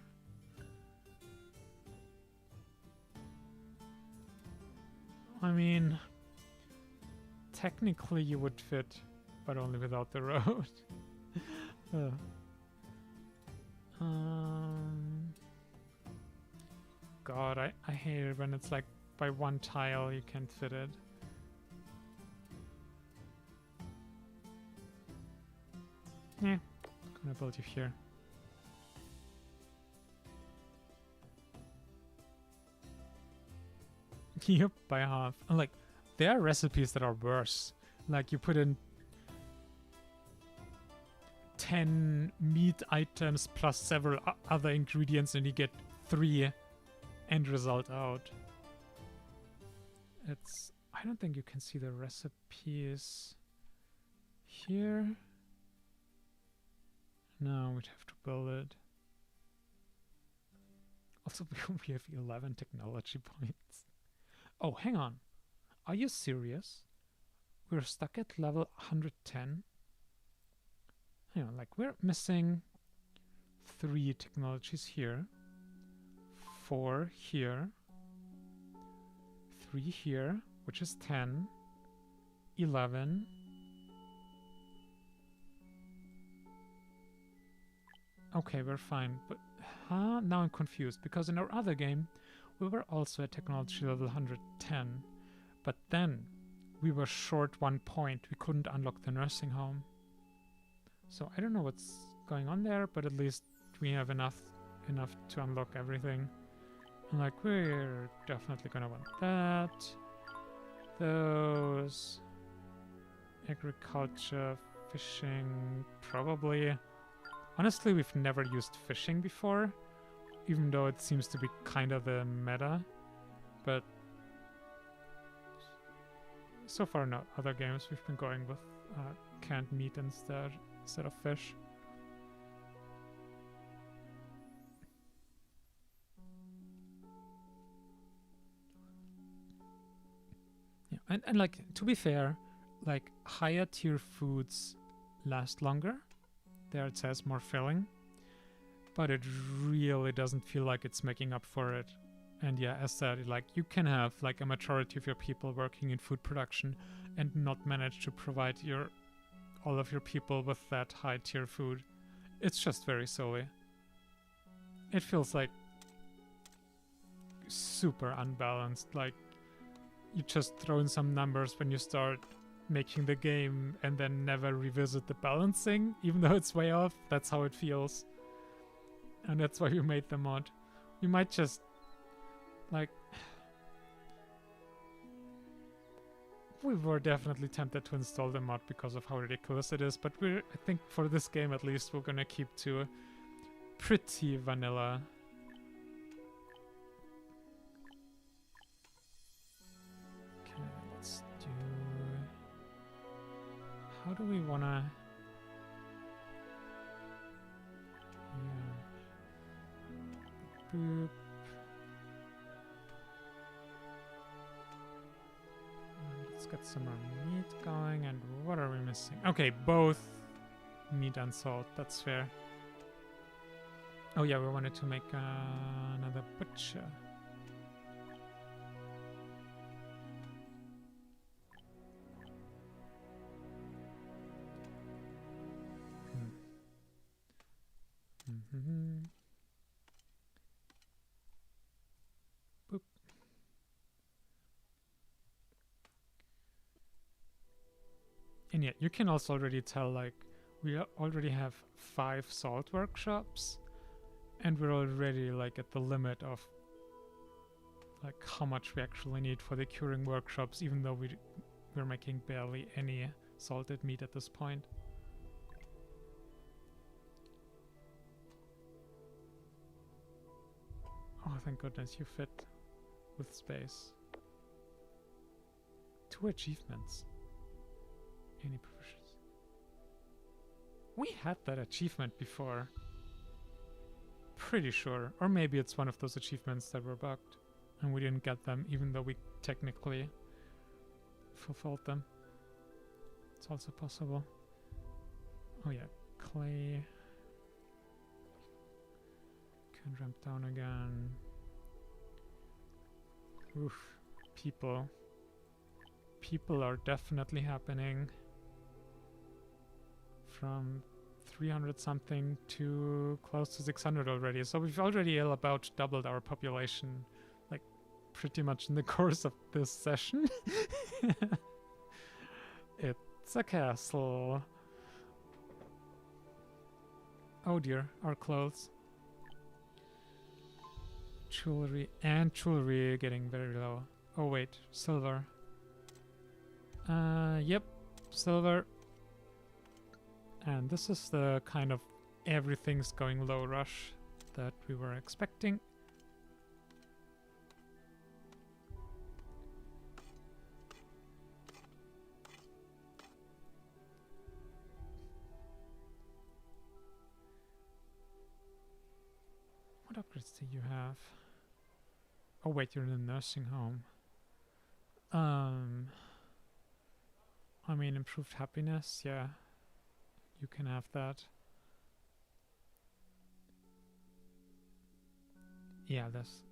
I mean, technically you would fit, but only without the road. God, I hate it when it's like by one tile you can't fit it. Yeah, gonna build you here. Yep, by half. And like, there are recipes that are worse. Like, you put in 10 meat items plus several other ingredients and you get 3 end result out. It's... I don't think you can see the recipes here. No, we'd have to build it. Also, we have 11 technology points. Oh, hang on. Are you serious? We're stuck at level 110? Hang on, like, we're missing 3 technologies here, 4 here, 3 here, which is 10, 11. Okay, we're fine, but now I'm confused, because in our other game, we were also at technology level 110, but then we were short 1 point. We couldn't unlock the nursing home. So I don't know what's going on there, but at least we have enough to unlock everything. And like, we're definitely gonna want that. Those. Agriculture, fishing, probably. Honestly, we've never used fishing before. even though it seems to be kind of the meta. But so far, no. Other games we've been going with canned meat instead of fish. Yeah, and like, to be fair, like higher tier foods last longer. There it says more filling, but it really doesn't feel like it's making up for it. And yeah, as said, like you can have like a majority of your people working in food production and not manage to provide all of your people with that high tier food. It's just very silly. It feels like super unbalanced. Like you just throw in some numbers when you start making the game and then never revisit the balancing, even though it's way off. That's how it feels. And that's why we made the mod. We might just like, we were definitely tempted to install the mod because of how ridiculous it is, but I think for this game at least, we're gonna keep to pretty vanilla. Okay, let's do... How do we wanna... Yeah. Boop. Let's get some more meat going. And what are we missing? Okay, both meat and salt. That's fair. Oh yeah, we wanted to make another butcher. Boop. And yeah, you can also already tell, like, we already have 5 salt workshops, and we're already, like, at the limit of, like, how much we actually need for the curing workshops, even though we're making barely any salted meat at this point. Oh, thank goodness you fit with space. 2 achievements. Any provisions? We had that achievement before. Pretty sure. Or maybe it's one of those achievements that were bugged and we didn't get them even though we technically fulfilled them. It's also possible. Oh yeah, clay. Can ramp down again. Oof. People. People are definitely happening. From 300 something to close to 600 already. So we've already about doubled our population, like pretty much in the course of this session. It's a castle. Oh dear, our clothes. Jewelry getting very low. Oh wait, silver. Yep, silver. And this is the kind of everything's going low rush that we were expecting. What upgrades do you have? Oh wait, you're in a nursing home. I mean, improved happiness, yeah. You can have that. Yeah, there's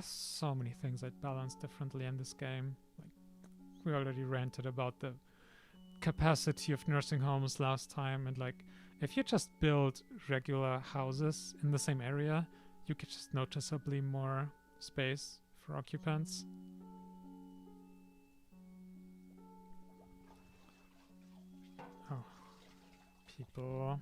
so many things that balance differently in this game. Like, we already ranted about the capacity of nursing homes last time, and like, if you just build regular houses in the same area, you get just noticeably more space for occupants. Oh. People.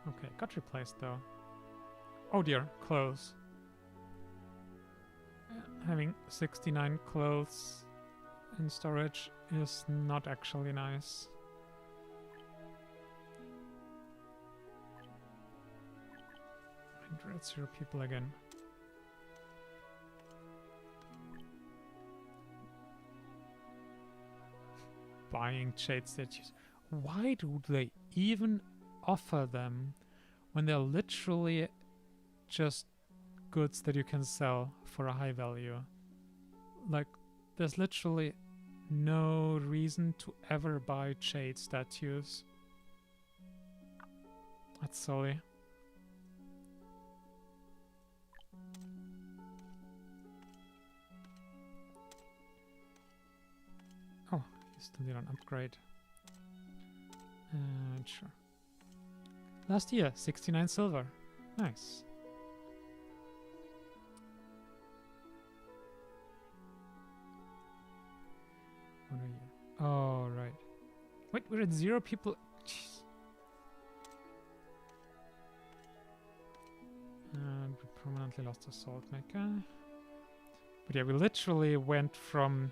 Okay, got replaced though. Oh dear, clothes. Having 69 clothes in storage is not actually nice. we're at 0 people again. Buying jade statues. Why do they even offer them when they're literally just goods that you can sell for a high value? Like, there's literally no reason to ever buy jade statues. That's silly. Oh, you still need an upgrade. Sure. Last year, 69 silver. Nice. What are you? Oh, right. Wait, we're at 0 people. Jeez. And we permanently lost a salt maker. But yeah, we literally went from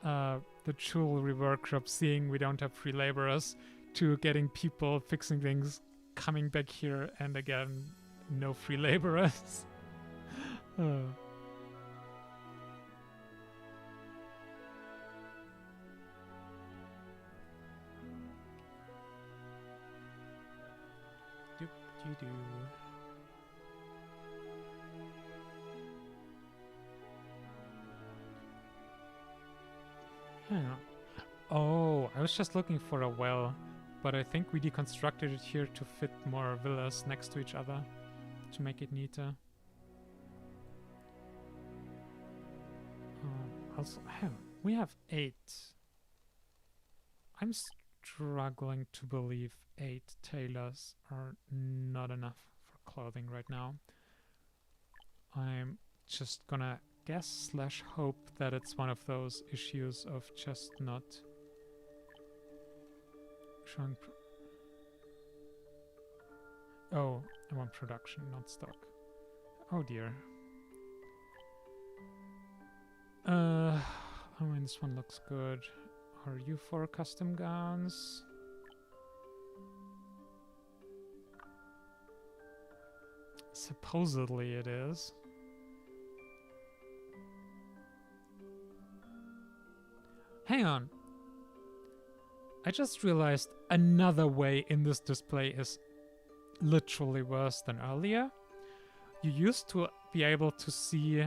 the jewelry workshop seeing we don't have free laborers to getting people fixing things, coming back here, and again, no free laborers. Oh. Doop-dee-doo. Yeah. Oh, I was just looking for a well, but I think we deconstructed it here to fit more villas next to each other to make it neater. Also, hell, we have 8. I'm struggling to believe 8 tailors are not enough for clothing right now. I'm just gonna guess / hope that it's one of those issues of just not showing. Oh, I want production, not stock. Oh dear. I mean, this one looks good. Are you for custom gowns? Supposedly it is. Hang on. I just realized another way in this display is literally worse than earlier. You used to be able to see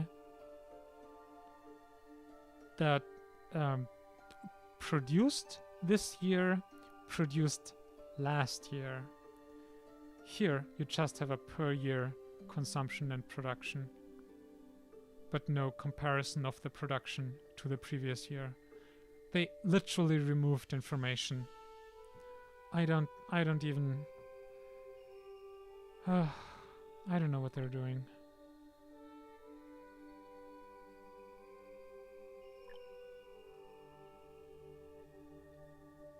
that produced this year, produced last year. Here, you just have a per year consumption and production, but no comparison of the production to the previous year. They literally removed information. I don't even... I don't know what they're doing.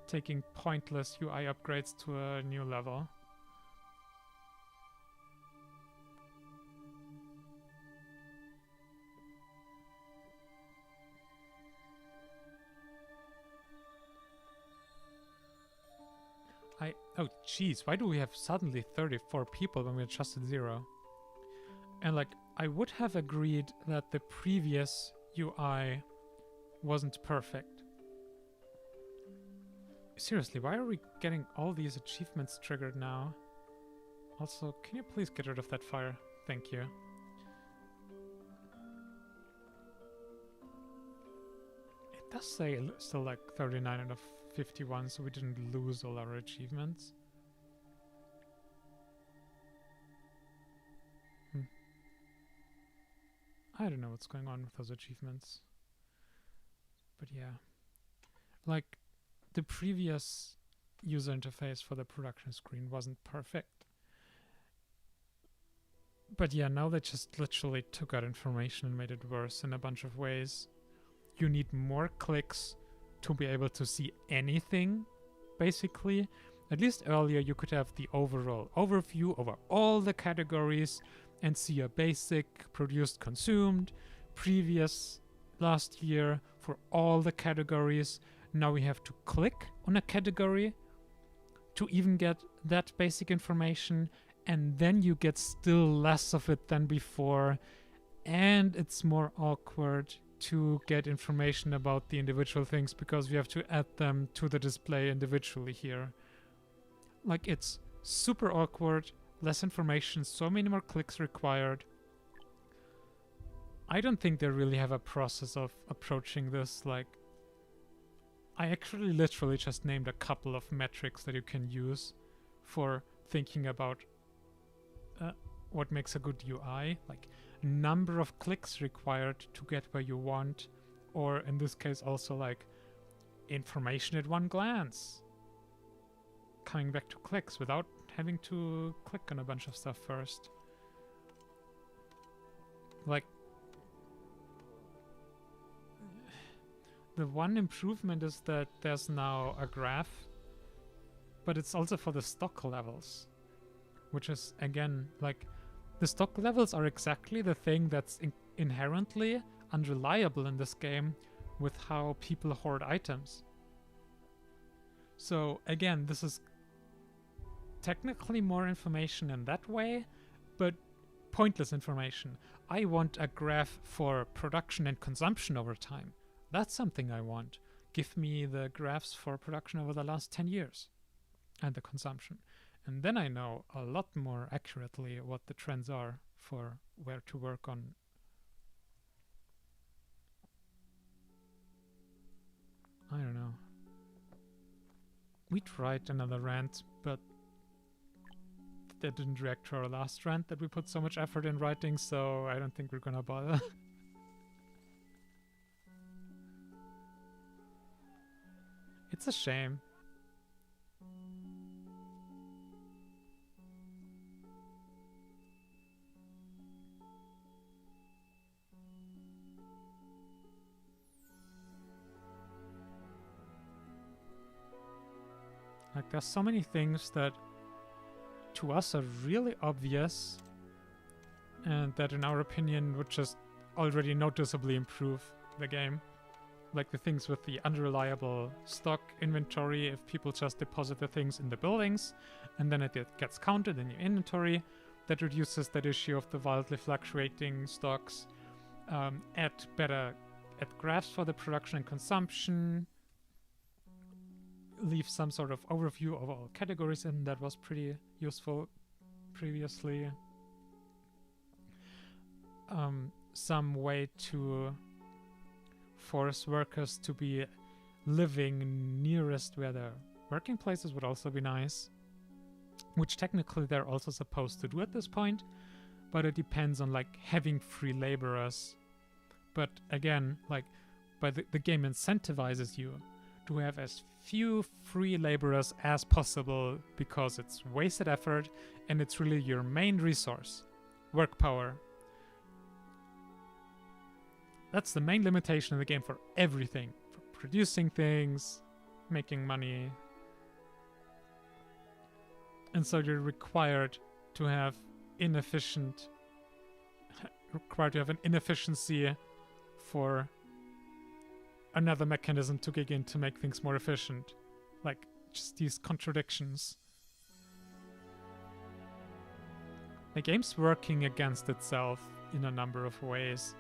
Taking pointless UI upgrades to a new level. Oh jeez, why do we have suddenly 34 people when we're just at 0? And like, I would have agreed that the previous UI wasn't perfect. Seriously, why are we getting all these achievements triggered now? Also, can you please get rid of that fire? Thank you. It does say still like 39 out of 51, so we didn't lose all our achievements. I don't know what's going on with those achievements. But yeah. Like, the previous user interface for the production screen wasn't perfect. But yeah, now they just literally took out information and made it worse in a bunch of ways. You need more clicks to be able to see anything, basically. At least earlier you could have the overall overview over all the categories and see a basic produced consumed previous last year for all the categories. Now we have to click on a category to even get that basic information, and then you get still less of it than before, and it's more awkward to get information about the individual things because we have to add them to the display individually here. Like, it's super awkward, less information, so many more clicks required. I don't think they really have a process of approaching this. Like, I actually literally just named a couple of metrics that you can use for thinking about what makes a good UI, like number of clicks required to get where you want, or in this case also like information at one glance. Coming back to clicks without having to click on a bunch of stuff first. Like, the one improvement is that there's now a graph, but it's also for the stock levels, which is, again, like, the stock levels are exactly the thing that's inherently unreliable in this game with how people hoard items. So, again, this is technically more information in that way, but pointless information. I want a graph for production and consumption over time. That's something I want. Give me the graphs for production over the last 10 years and the consumption. And then I know a lot more accurately what the trends are for where to work on. I don't know. We tried another rant, but that didn't react to our last rant that we put so much effort in writing, so I don't think we're gonna bother. It's a shame. Like, there's so many things that to us are really obvious and that in our opinion would just already noticeably improve the game. Like the things with the unreliable stock inventory, if people just deposit the things in the buildings and then it gets counted in your inventory, that reduces that issue of the wildly fluctuating stocks. Add graphs for the production and consumption. Leave some sort of overview of all categories in. That was pretty useful previously. Some way to force workers to be living nearest where their working places would also be nice, which technically they're also supposed to do at this point, but it depends on like having free laborers. But again, like, the game incentivizes you to have as few free laborers as possible because it's wasted effort and it's really your main resource, work power. That's the main limitation of the game for everything, for producing things, making money. And so you're required to have an inefficiency for another mechanism to kick in to make things more efficient. Like, just these contradictions. The game's working against itself in a number of ways.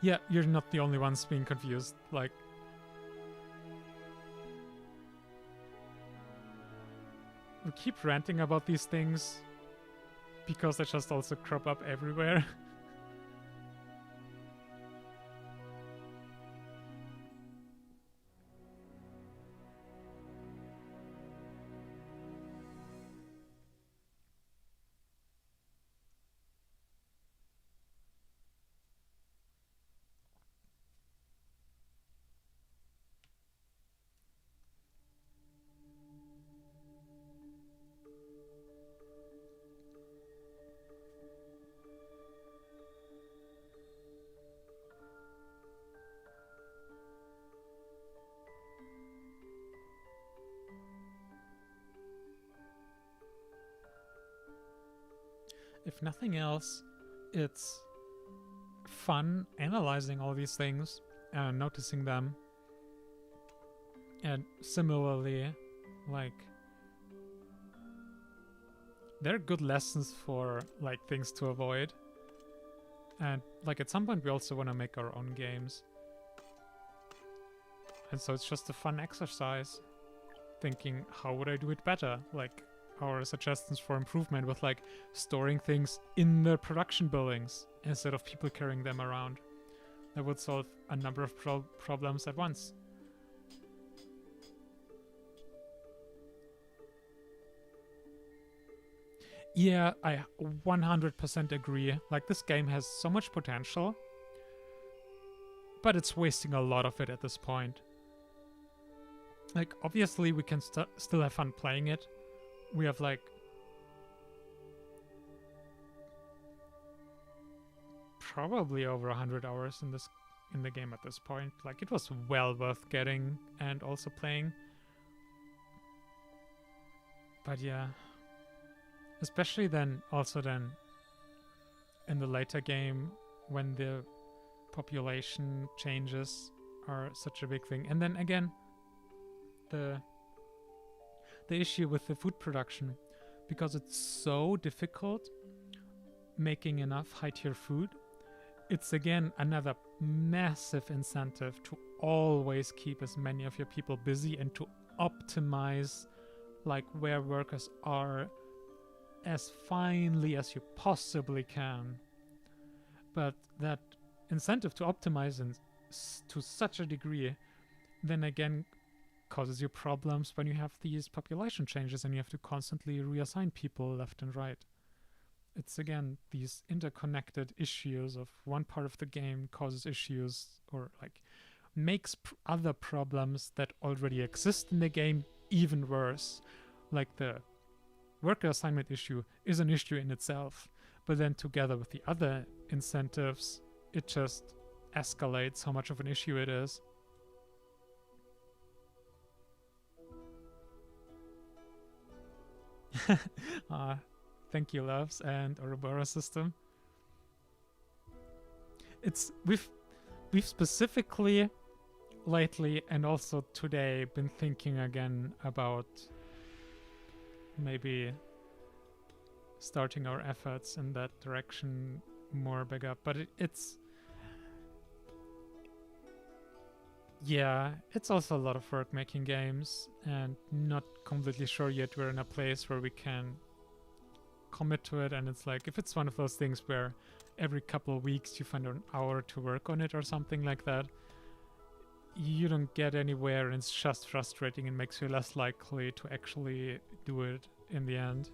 Yeah, you're not the only ones being confused. Like, we keep ranting about these things because they just also crop up everywhere. If nothing else, it's fun analyzing all these things and noticing them. And similarly, like, there are good lessons for like things to avoid. And like at some point we also want to make our own games. And so it's just a fun exercise. Thinking, how would I do it better? Like, our suggestions for improvement with like storing things in the production buildings instead of people carrying them around. That would solve a number of problems at once. Yeah, I 100% agree. Like, this game has so much potential, but it's wasting a lot of it at this point. Like, obviously we can still have fun playing it. We have like probably over 100 hours in the game at this point. Like, it was well worth getting and also playing. But yeah, especially then in the later game when the population changes are such a big thing. And then again, the issue with the food production, because it's so difficult making enough high-tier food, it's again another massive incentive to always keep as many of your people busy and to optimize like where workers are as finely as you possibly can. But that incentive to optimize to such a degree then again causes you problems when you have these population changes and you have to constantly reassign people left and right. It's again these interconnected issues of one part of the game causes issues or like makes other problems that already exist in the game even worse. Like the worker assignment issue is an issue in itself, but then together with the other incentives, it just escalates how much of an issue it is. Thank you, loves, and Ouroboros system. It's we've specifically lately and also today been thinking again about maybe starting our efforts in that direction more big up, but it's yeah, it's also a lot of work making games and not completely sure yet we're in a place where we can commit to it. And it's like, if it's one of those things where every couple of weeks you find an hour to work on it or something like that, you don't get anywhere and it's just frustrating and makes you less likely to actually do it in the end.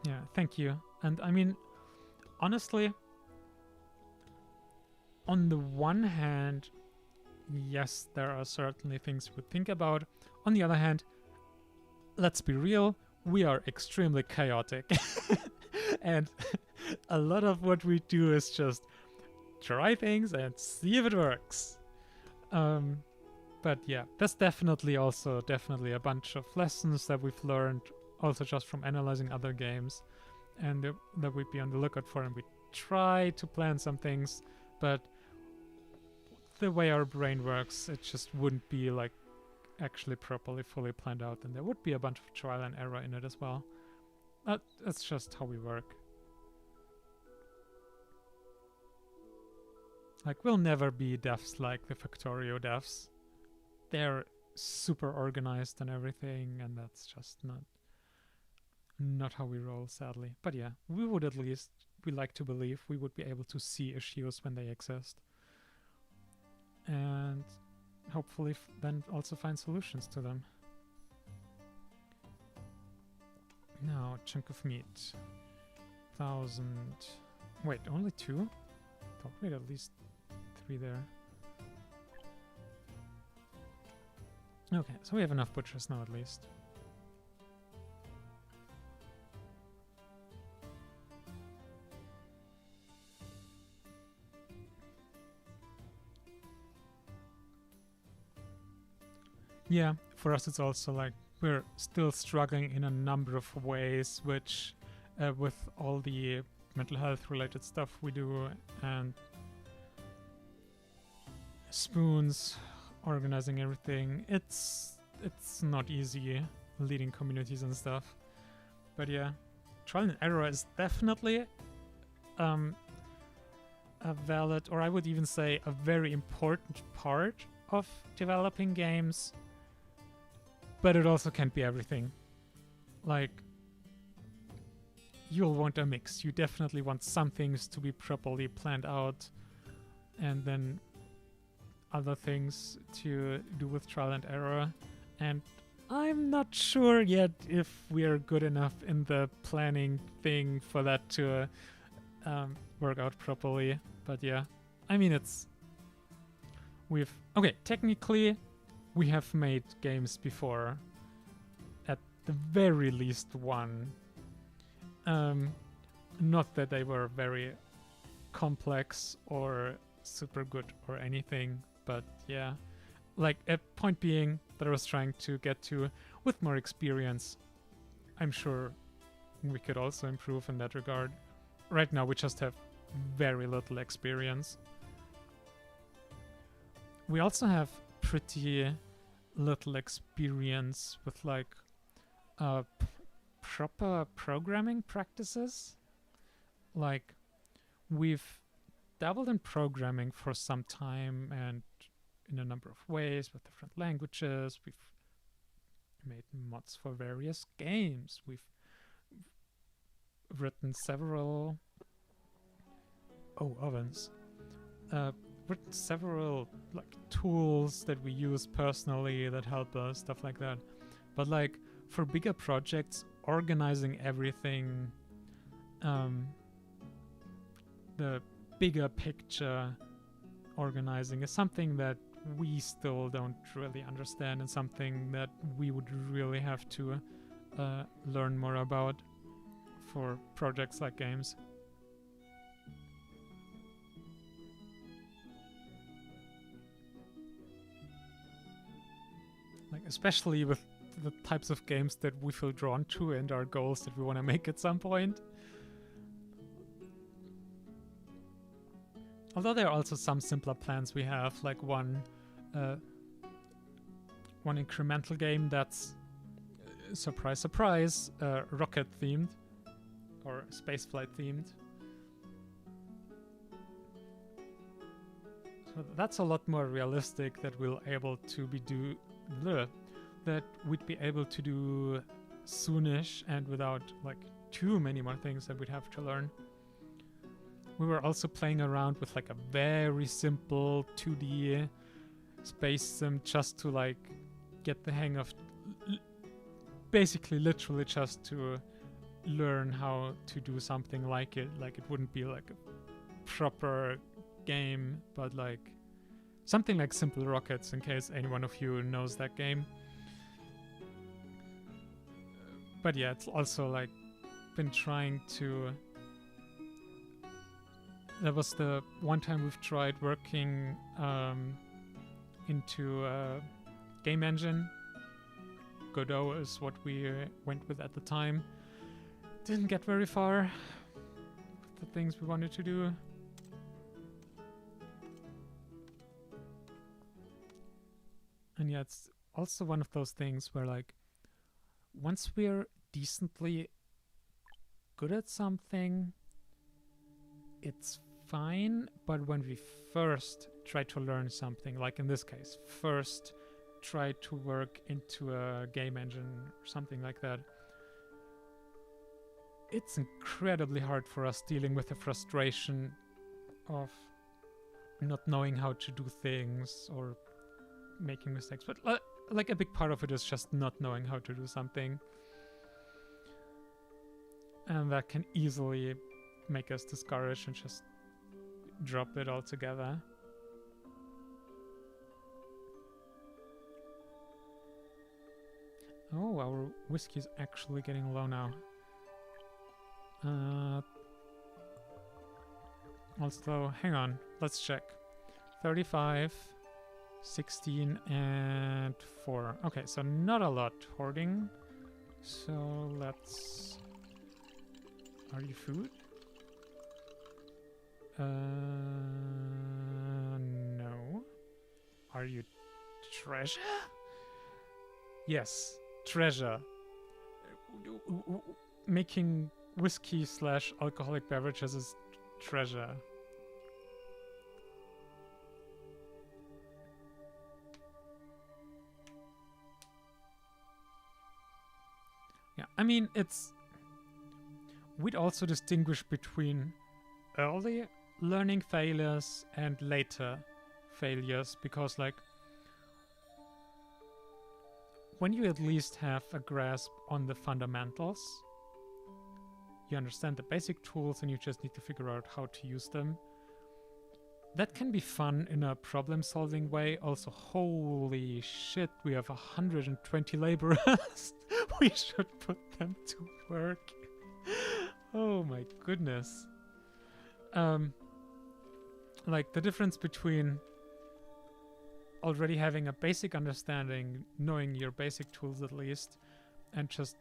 Yeah, thank you. And I mean, honestly, on the one hand, yes, there are certainly things we think about. On the other hand, let's be real, we are extremely chaotic. And a lot of what we do is just try things and see if it works. But yeah, there's definitely a bunch of lessons that we've learned also just from analyzing other games and that we'd be on the lookout for, and we try to plan some things, but the way our brain works, it just wouldn't be like actually properly fully planned out, and there would be a bunch of trial and error in it as well. That's just how we work. Like, we'll never be devs like the Factorio devs. They're super organized and everything, and that's just not how we roll, sadly. But yeah, we like to believe we would be able to see issues when they exist. And hopefully then also find solutions to them. Now, chunk of meat. 1,000. Wait, only 2? Thought we had at least 3 there. Okay, so we have enough butchers now at least. Yeah, for us it's also like we're still struggling in a number of ways, which with all the mental health related stuff we do, and Spoons organizing everything. It's not easy leading communities and stuff. But yeah, trial and error is definitely a valid, or I would even say a very important part of developing games. But it also can't be everything. Like, you'll want a mix. You definitely want some things to be properly planned out, and then other things to do with trial and error. And I'm not sure yet if we are good enough in the planning thing for that to work out properly. But yeah, I mean, okay, technically we have made games before, at the very least one. Not that they were very complex or super good or anything, but yeah, like, a point being that I was trying to get to, with more experience, I'm sure we could also improve in that regard. Right now we just have very little experience. We also have pretty little experience with like proper programming practices. Like, we've dabbled in programming for some time and in a number of ways with different languages. We've made mods for various games. We've written several ovens. Written several like tools that we use personally that help us, stuff like that. But like, for bigger projects, organizing everything, the bigger picture organizing is something that we still don't really understand, and something that we would really have to learn more about for projects like games. Like, especially with the types of games that we feel drawn to and our goals that we want to make at some point. Although there are also some simpler plans we have, like one incremental game that's, surprise, surprise, rocket themed or spaceflight themed. So that's a lot more realistic that we'll able to be that we'd be able to do soonish, and without like too many more things that we'd have to learn. We were also playing around with like a very simple 2D space sim just to like get the hang of basically literally just to learn how to do something like it. Like, it wouldn't be like a proper game, but like something like Simple Rockets, in case any one of you knows that game. But yeah, it's also like been trying to... That was the one time we've tried working into a game engine. Godot is what we went with at the time. Didn't get very far with the things we wanted to do. And yeah, it's also one of those things where like, once we're decently good at something, it's fine. But when we first try to learn something, like in this case, first try to work into a game engine or something like that, it's incredibly hard for us dealing with the frustration of not knowing how to do things or making mistakes. But like, a big part of it is just not knowing how to do something. And that can easily make us discouraged and just drop it altogether. Oh, our whiskey's actually getting low now. Also, hang on, let's check. 35, 16, and 4. Okay, so not a lot hoarding. So let's Are you food? No. Are you treasure? Yes, treasure. Making whiskey / alcoholic beverages is treasure. Yeah, I mean, we'd also distinguish between early learning failures and later failures, because like when you at least have a grasp on the fundamentals, you understand the basic tools and you just need to figure out how to use them. That can be fun in a problem-solving way. Also, holy shit, we have 120 laborers. We should put them to work. Oh my goodness. Like the difference between already having a basic understanding, knowing your basic tools at least, and just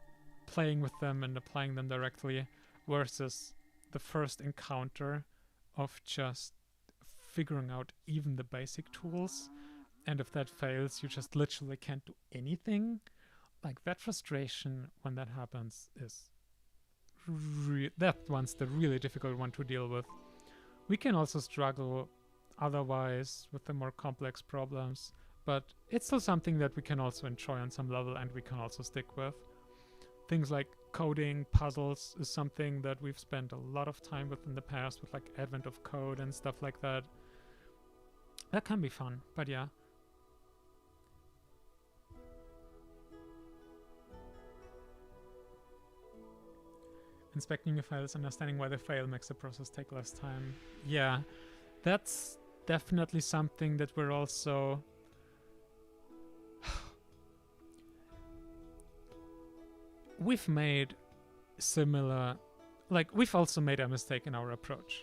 playing with them and applying them directly, versus the first encounter of just figuring out even the basic tools, and if that fails you just literally can't do anything. Like that frustration when that happens is that one's the really difficult one to deal with. We can also struggle otherwise with the more complex problems, but it's still something that we can also enjoy on some level and we can also stick with. Things like coding, puzzles is something that we've spent a lot of time with in the past, with like advent of code and stuff like that. That can be fun, but yeah. Inspecting your files, understanding why they fail makes the process take less time. Yeah, that's definitely something that we're also... we've made similar... like, we've also made a mistake in our approach.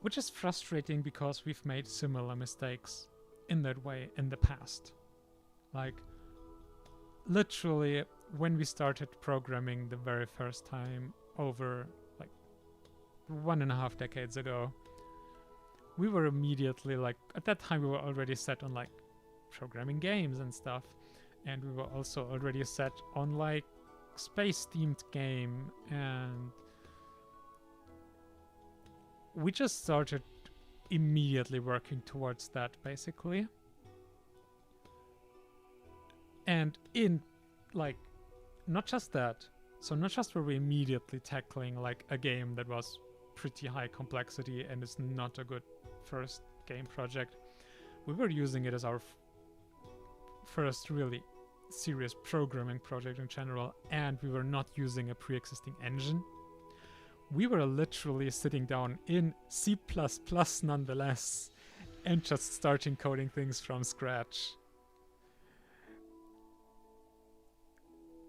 Which is frustrating because we've made similar mistakes in that way in the past. Like, literally, when we started programming the very first time over like 1.5 decades ago, we were immediately like, at that time we were already set on like programming games and stuff, and we were also already set on like space themed game, and we just started immediately working towards that basically. And in like, not just that, so not just were we immediately tackling like a game that was pretty high complexity and is not a good first game project, we were using it as our first really serious programming project in general, and we were not using a pre-existing engine. We were literally sitting down in C++ nonetheless and just starting coding things from scratch.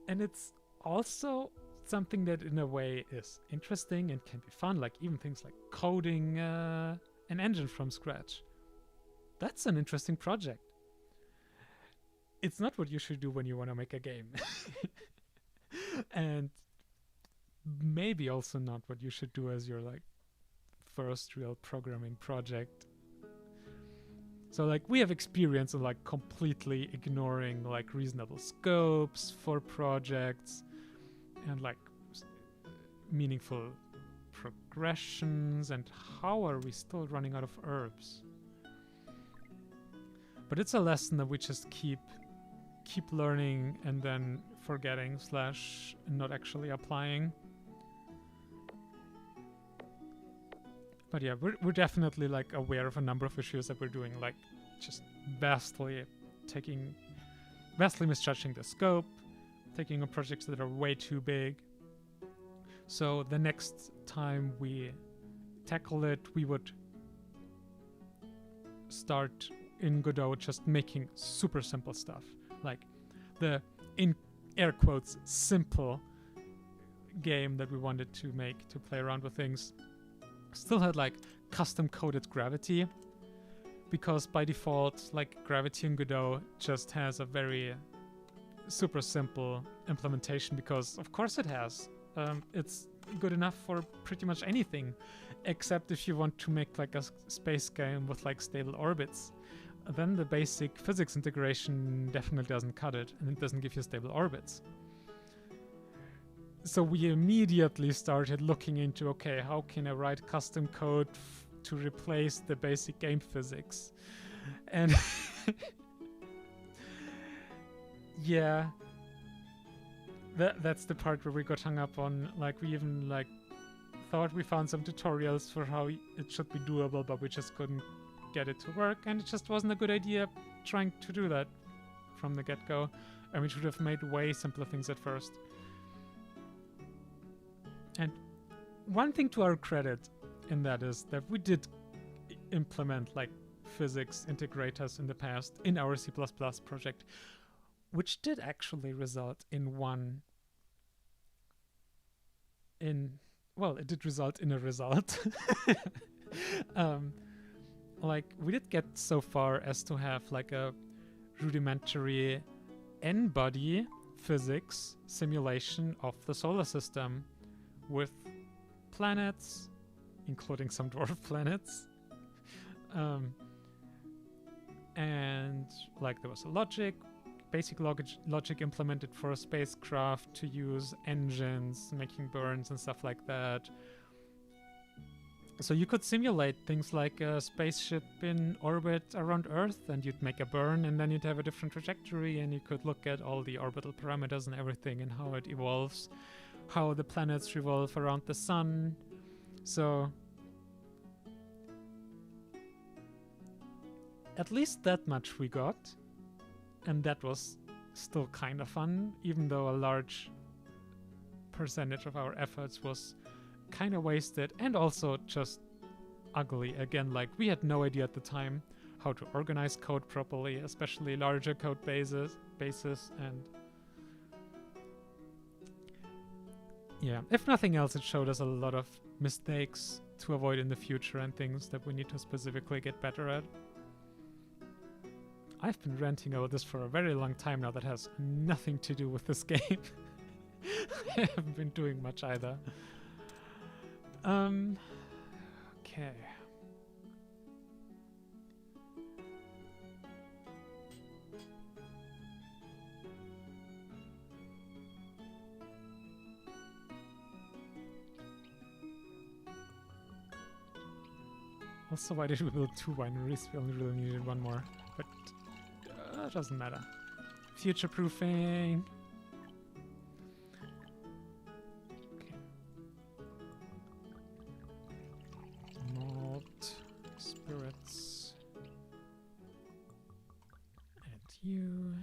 And it's also something that in a way is interesting and can be fun, like even things like coding an engine from scratch. That's an interesting project. It's not what you should do when you want to make a game. And maybe also not what you should do as your like first real programming project. So like we have experience of like completely ignoring like reasonable scopes for projects and like meaningful progressions, and how are we still running out of herbs? But it's a lesson that we just keep learning and then forgetting / not actually applying. But yeah, we're definitely like aware of a number of issues that we're doing, like just vastly misjudging the scope, taking on projects that are way too big. So the next time we tackle it, we would start in Godot just making super simple stuff. Like the, in air quotes, simple game that we wanted to make to play around with things still had like custom coded gravity, because by default like gravity in Godot just has a very super simple implementation, because of course it has. It's good enough for pretty much anything, except if you want to make like a space game with like stable orbits. Then the basic physics integration definitely doesn't cut it, and it doesn't give you stable orbits. So we immediately started looking into, okay, how can I write custom code to replace the basic game physics? And yeah, that's the part where we got hung up on. Like, we even like thought we found some tutorials for how it should be doable, but we just couldn't get it to work, and it just wasn't a good idea trying to do that from the get-go, and we should have made way simpler things at first. And one thing to our credit in that is that we did implement like physics integrators in the past in our C++ project, which did actually result in it did result in a result. Like, we did get so far as to have like a rudimentary n-body physics simulation of the solar system with planets, including some dwarf planets. And like, there was a basic logic implemented for a spacecraft to use engines, making burns and stuff like that. So you could simulate things like a spaceship in orbit around Earth, and you'd make a burn, and then you'd have a different trajectory, and you could look at all the orbital parameters and everything and how it evolves, how the planets revolve around the sun. So at least that much we got, and that was still kind of fun, even though a large percentage of our efforts was kind of wasted and also just ugly. Again, like, we had no idea at the time how to organize code properly, especially larger code bases, and yeah, if nothing else, it showed us a lot of mistakes to avoid in the future and things that we need to specifically get better at. I've been ranting about this for a very long time now that has nothing to do with this game. I haven't been doing much either. Okay. Also, why did we build 2 wineries? We only really needed 1 more, but it doesn't matter. Future-proofing. Spirits. And you.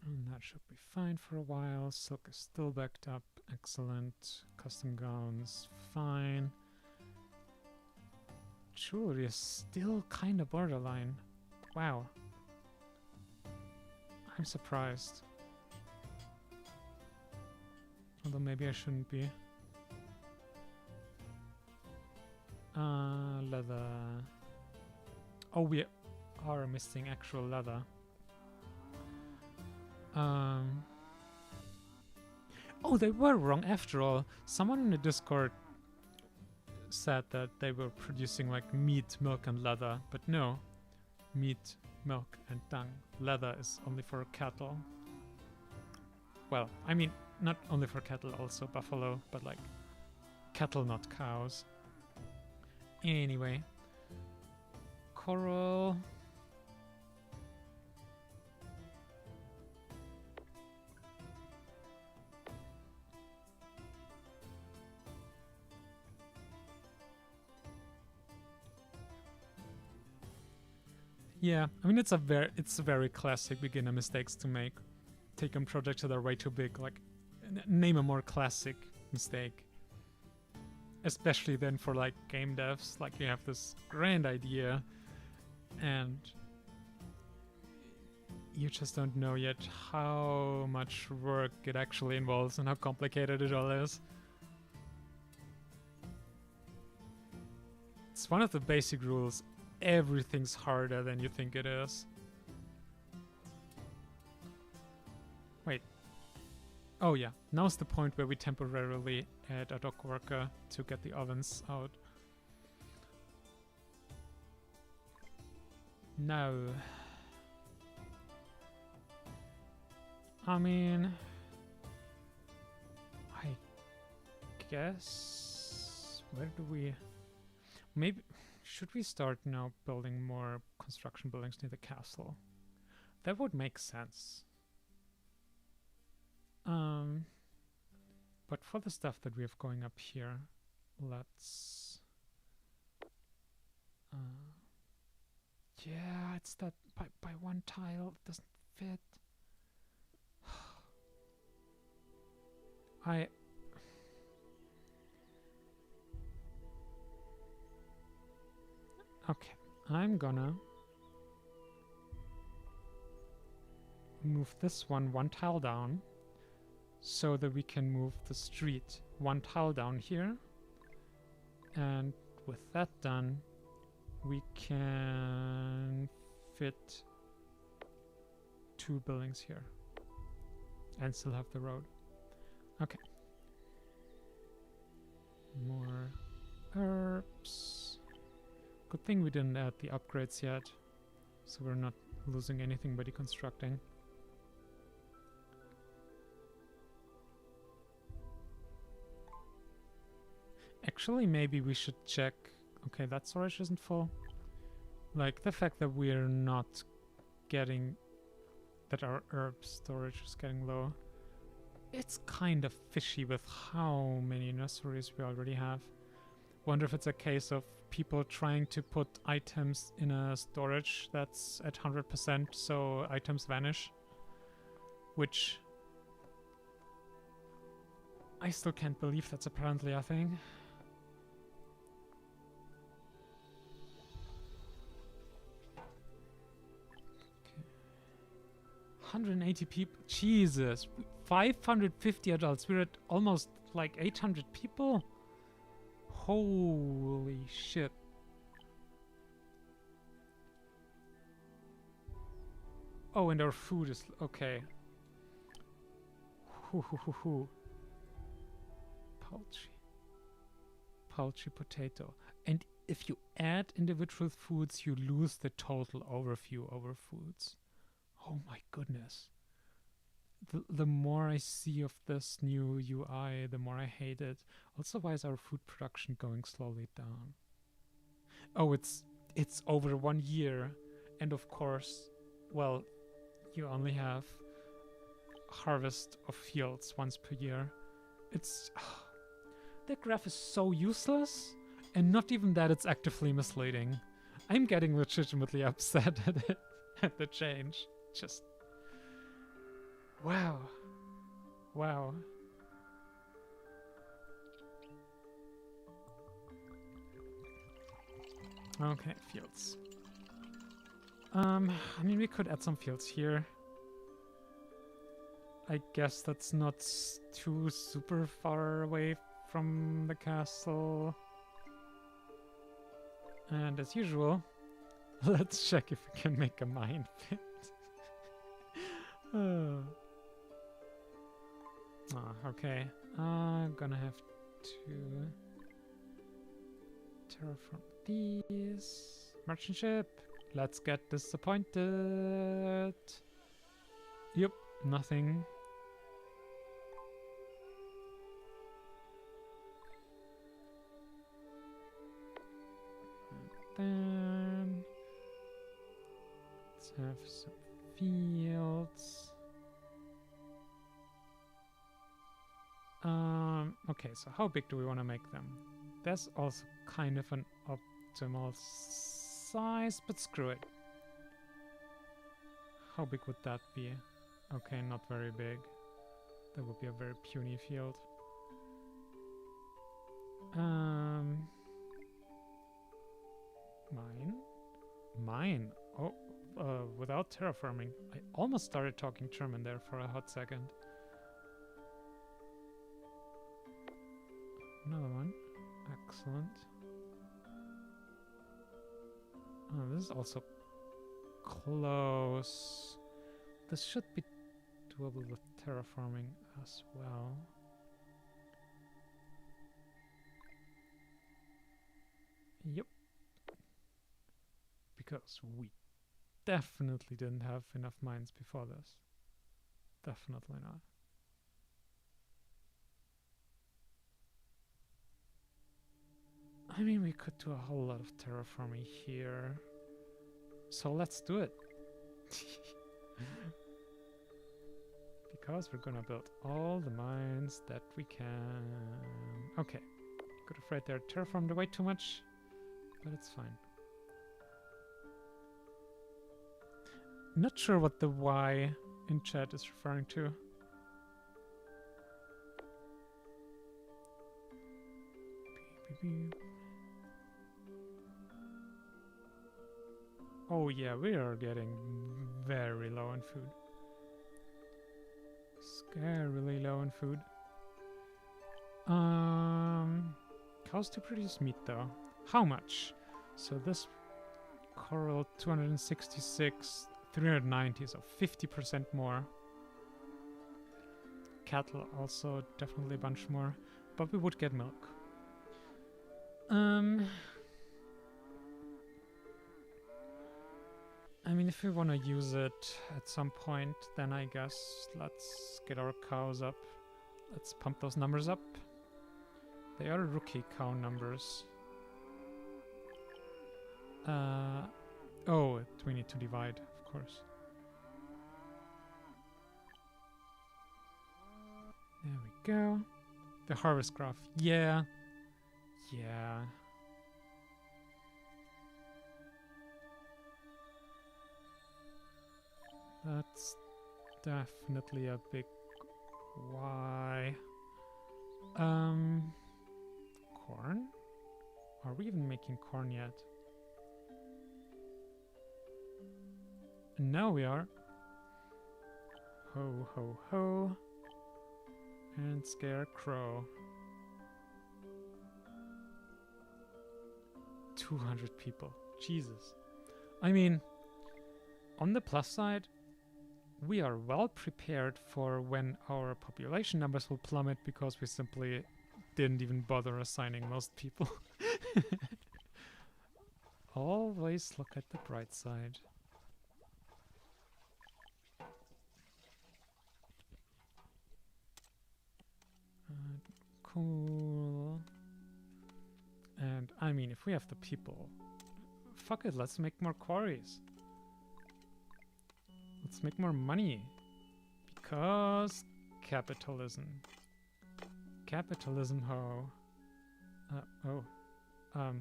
And that should be fine for a while. Silk is still backed up. Excellent. Custom gowns, fine. Jewelry is still kind of borderline. Wow. I'm surprised. Although maybe I shouldn't be. Leather. Oh, we are missing actual leather. Oh, they were wrong after all. Someone in the Discord said that they were producing like meat, milk, and leather, but no. Meat, milk, and dung. Leather is only for cattle. Well, I mean, not only for cattle, also buffalo, but like cattle, not cows. Anyway, coral. Yeah, I mean, it's a very classic beginner mistakes to make. Take on projects that are way too big, like name a more classic mistake. Especially then for like game devs, like you have this grand idea and you just don't know yet how much work it actually involves and how complicated it all is. It's one of the basic rules. Everything's harder than you think it is. Oh yeah, now's the point where we temporarily add a dock worker to get the ovens out. No. I mean, I guess, where do we... Maybe, should we start now building more construction buildings near the castle? That would make sense. But for the stuff that we have going up here, let's... yeah, it's that by one tile, it doesn't fit. Okay, I'm gonna move this one tile down so that we can move the street one tile down here. And with that done, we can fit 2 buildings here and still have the road. Okay. More herbs. Good thing we didn't add the upgrades yet, so we're not losing anything by deconstructing. Actually, maybe we should check... Okay, that storage isn't full. Like, the fact that we're not getting... that our herb storage is getting low. It's kind of fishy with how many nurseries we already have. Wonder if it's a case of people trying to put items in a storage that's at 100% so items vanish. Which... I still can't believe that's apparently a thing. 180 people. Jesus. 550 adults. We're at almost like 800 people. Holy shit. Oh, and our food is... Okay. Poultry. Poultry potato. And if you add individual foods, you lose the total overview over foods. Oh my goodness. The more I see of this new UI, the more I hate it. Also, why is our food production going slowly down? Oh, it's over 1 year. And of course, well, you only have harvest of fields once per year. It's... that graph is so useless. And not even that, it's actively misleading. I'm getting legitimately upset at it, at the change. Just... wow. Wow. Okay, fields. I mean, we could add some fields here. I guess that's not too super far away from the castle. And as usual, let's check if we can make a mine fit. Okay. I'm gonna have to terraform these. Merchant ship. Let's get disappointed. Yep, nothing. And then let's have some fields. Okay, so how big do we want to make them? That's also kind of an optimal size, but screw it. How big would that be? Okay, not very big. That would be a very puny field. Mine? Mine? Oh, without terraforming. I almost started talking German there for a hot second. Another one. Excellent. Oh, this is also close. This should be doable with terraforming. as well. Yep. Because we definitely didn't have enough mines before this. Definitely not. I mean, we could do a whole lot of terraforming here. So let's do it. Because we're gonna build all the mines that we can. Okay. Could have right there terraformed away too much, but it's fine. Not sure what the Y in chat is referring to. Oh yeah, we are getting very low on food. Scarily low on food. Cows to produce meat though. How much? So this coral 266, 390, so 50% more. Cattle also definitely a bunch more, but we would get milk. I mean, if we want to use it at some point, then I guess let's get our cows up. Let's pump those numbers up. They are rookie cow numbers. Oh, we need to divide, of course. There we go. The harvest graph. Yeah. Yeah. That's definitely a big why. Corn? Are we even making corn yet? Now we are. Ho ho ho. And scarecrow. 200 people. Jesus. I mean, on the plus side, we are well prepared for when our population numbers will plummet because we simply didn't even bother assigning most people. Always look at the bright side. Cool. And I mean, if we have the people, fuck it, let's make more quarries. Let's make more money. Because capitalism. Capitalism, ho. A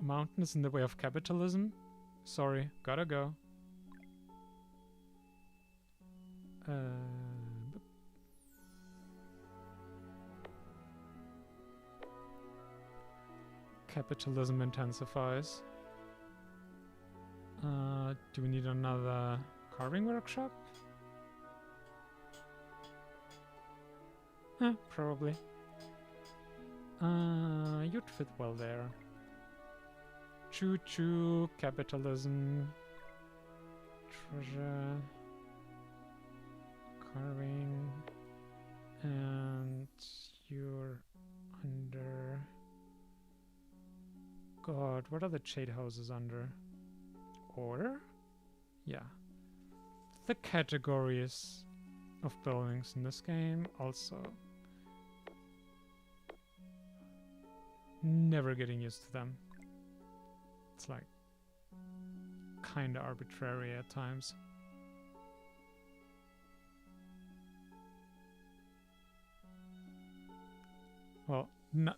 mountain is in the way of capitalism? Sorry, gotta go. Capitalism intensifies. Do we need another carving workshop? Probably. You'd fit well there. Choo-choo, capitalism. Treasure. Carving. And you're under... God, what are the shade houses under? Order? Yeah. The categories of buildings in this game also never getting used to them. It's like kinda arbitrary at times. Well,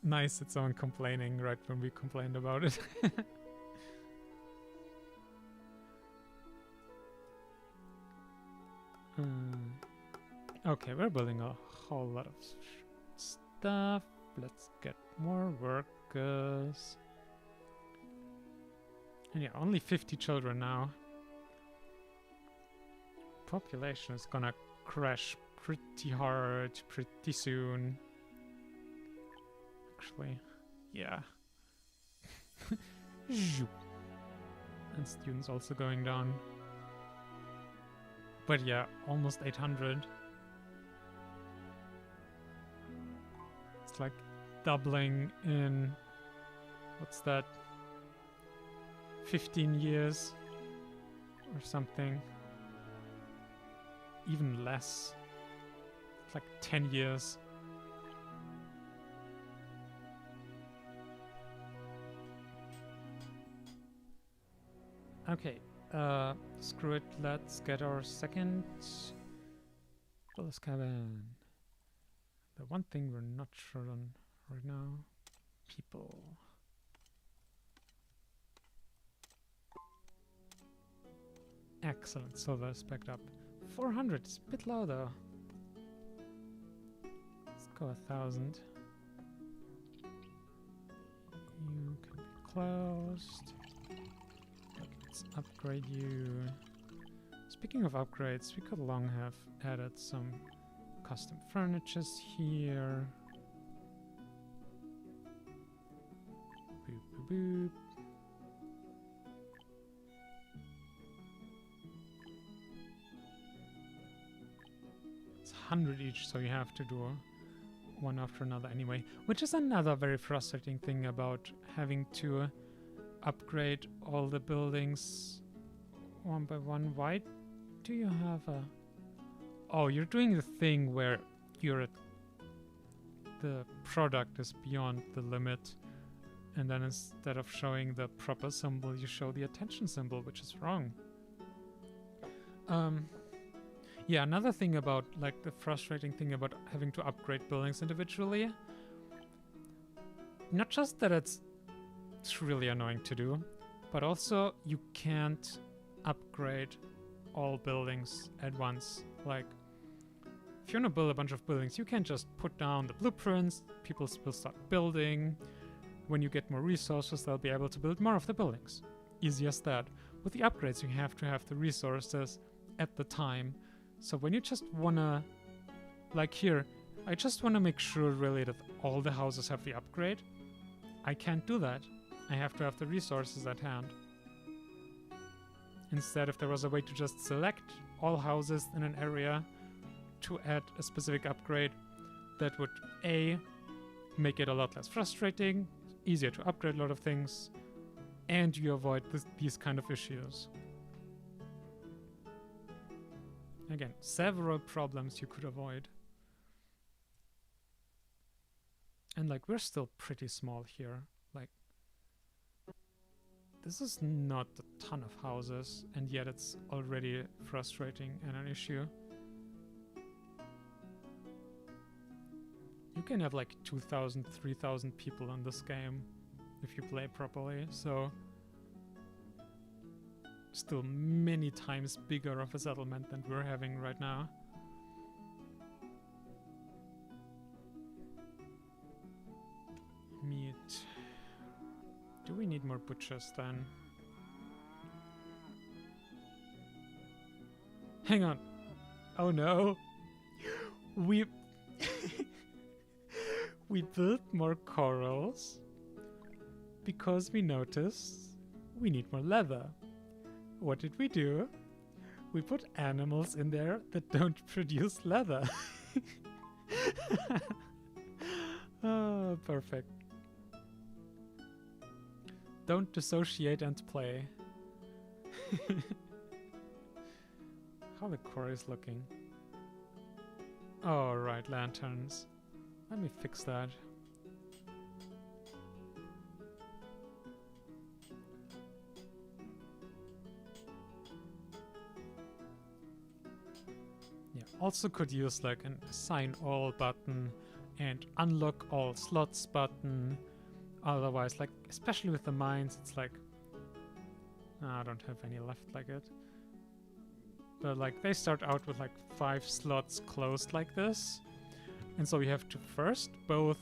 nice it's someone complaining right when we complained about it. Okay, we're building a whole lot of stuff. Let's get more workers. And yeah, only 50 children now. Population is gonna crash pretty hard pretty soon. Actually, yeah. And students also going down. But yeah, almost 800. It's like doubling in, what's that, 15 years or something. Even less. It's like 10 years. Okay, screw it, let's get our second Willis cabin. The one thing we're not sure on right now, people. Excellent, silver is backed up. 400 is a bit low though. Let's go 1,000. You can be closed. Let's upgrade you. Speaking of upgrades, we could long have added some custom furnitures here. Boop, boop, boop. It's 100 each, so you have to do one after another anyway. Which is another very frustrating thing about having to upgrade all the buildings one by one. Why do you have a... Oh, you're doing the thing where you're at... the product is beyond the limit, and then instead of showing the proper symbol, you show the attention symbol, which is wrong. Yeah, another thing about, like, the frustrating thing about having to upgrade buildings individually, not just that it's really annoying to do, but also you can't upgrade all buildings at once. Like, if you want to build a bunch of buildings, you can't just put down the blueprints, people will start building. When you get more resources, they'll be able to build more of the buildings. Easy as that. With the upgrades, you have to have the resources at the time. So when you just wanna, like here, I just wanna make sure really that all the houses have the upgrade. I can't do that. I have to have the resources at hand. Instead, if there was a way to just select all houses in an area to add a specific upgrade, that would A, make it a lot less frustrating, easier to upgrade a lot of things, and you avoid these kind of issues. Again, several problems you could avoid. And like, we're still pretty small here. Like, this is not a ton of houses, and yet it's already frustrating and an issue. You can have like 2,000, 3,000 people in this game if you play properly, so still many times bigger of a settlement than we're having right now. Meat. Do we need more butchers then? Hang on. Oh no. We we built more corals because we noticed we need more leather. What did we do? We put animals in there that don't produce leather. Oh, perfect. Don't dissociate and play. How the core is looking. Oh, right, lanterns. Let me fix that. Yeah, also could use like an assign all button and unlock all slots button. Otherwise, like, especially with the mines, it's like... I don't have any left like it. But like, they start out with like 5 slots closed like this. And so you have to first both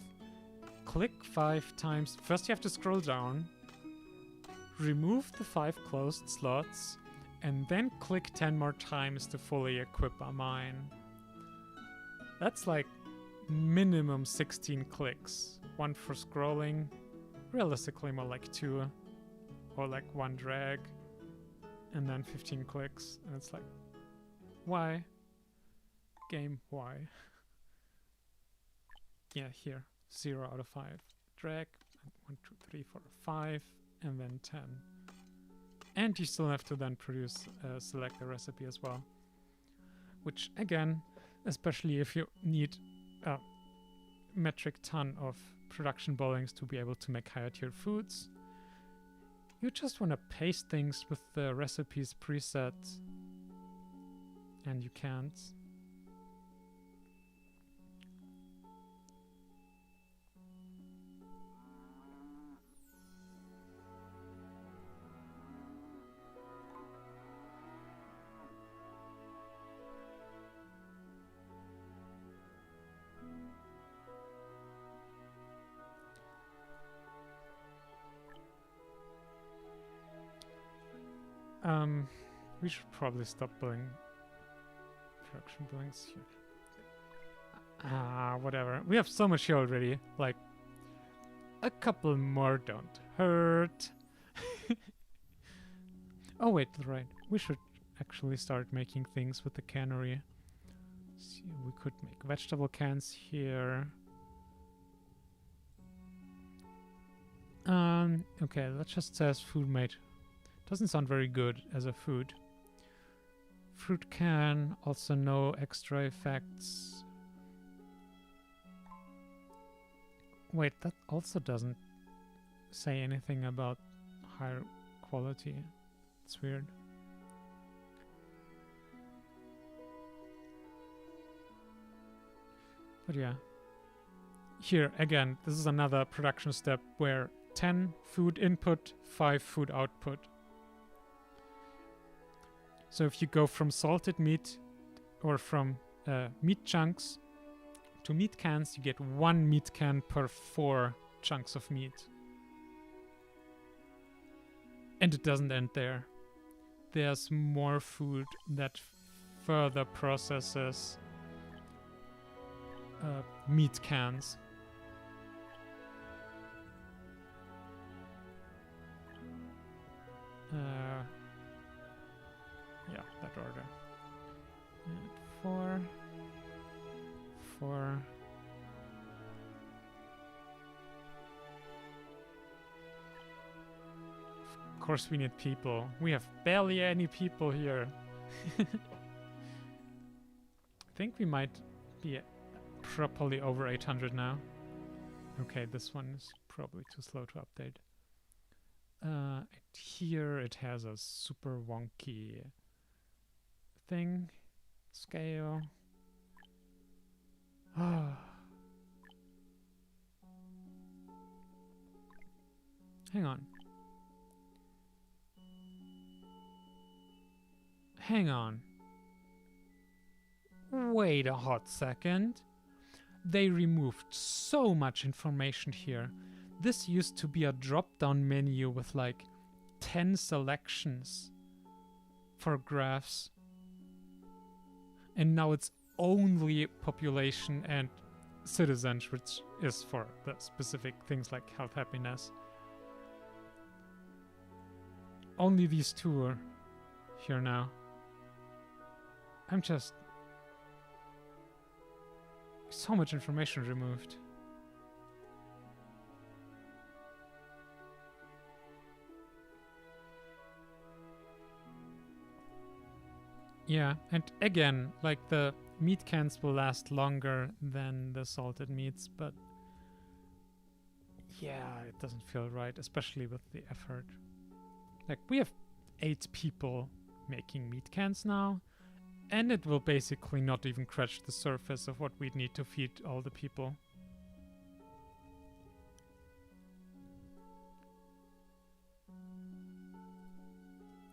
click 5 times. First you have to scroll down, remove the 5 closed slots, and then click 10 more times to fully equip a mine. That's like minimum 16 clicks. 1 for scrolling, realistically more like 2, or like 1 drag, and then 15 clicks. And it's like, Why? Game, why? Yeah, here. 0 out of 5. Drag. 1, 2, 3, 4, 5. And then 10. And you still have to then produce, select the recipe as well. Which, again, especially if you need a metric ton of production bowlings to be able to make higher tier foods, you just want to paste things with the recipes preset, and you can't. We should probably stop building production buildings here. Whatever. We have so much here already. Like, a couple more don't hurt. Oh wait, right. We should actually start making things with the cannery. See, we could make vegetable cans here. Okay, that just says food made. Doesn't sound very good as a food. Fruit can, also no extra effects. Wait, that also doesn't say anything about higher quality. It's weird. But yeah. Here, again, this is another production step where 10 food input, 5 food output. So if you go from salted meat or from meat chunks to meat cans, you get 1 meat can per 4 chunks of meat. And it doesn't end there. There's more food that further processes meat cans. Yeah, that order. And 4. 4. Of course we need people. We have barely any people here. I think we might be properly over 800 now. Okay, this one is probably too slow to update. And here it has a super wonky thing. Scale. Hang on. Hang on. Wait a hot second. They removed so much information here. This used to be a drop-down menu with like 10 selections for graphs. And now it's only population and citizens, which is for the specific things like health, happiness. Only these two are here now. I'm just... so much information removed. Yeah, and again, like the meat cans will last longer than the salted meats, but yeah, it doesn't feel right, especially with the effort. Like, we have 8 people making meat cans now, and it will basically not even scratch the surface of what we'd need to feed all the people.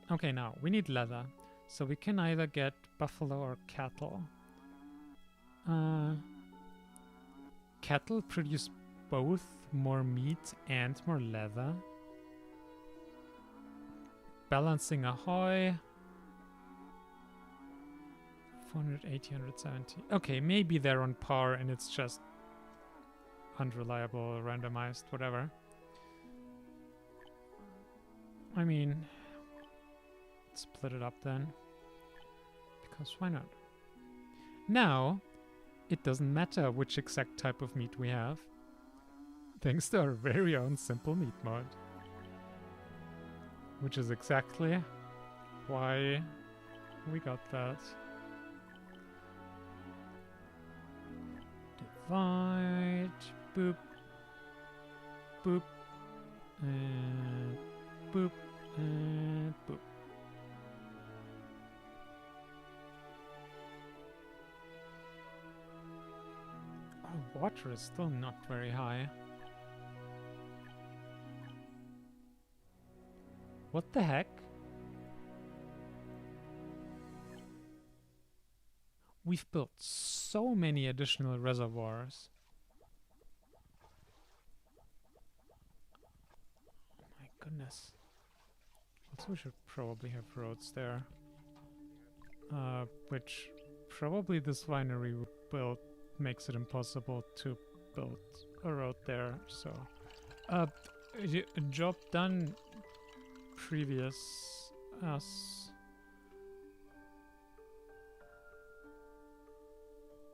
Okay, now, we need leather. So we can either get buffalo or cattle. Cattle produce both more meat and more leather. Balancing ahoy. 480, 170. Okay, maybe they're on par and it's just unreliable, randomized, whatever. I mean, split it up then. Because why not? Now, it doesn't matter which exact type of meat we have, thanks to our very own simple meat mod. Which is exactly why we got that. Divide, boop, boop, and boop, and boop. Oh, water is still not very high. What the heck? We've built so many additional reservoirs. Oh my goodness. Also, we should probably have roads there. Which probably this winery we built makes it impossible to build a road there. So, job done. Previous us.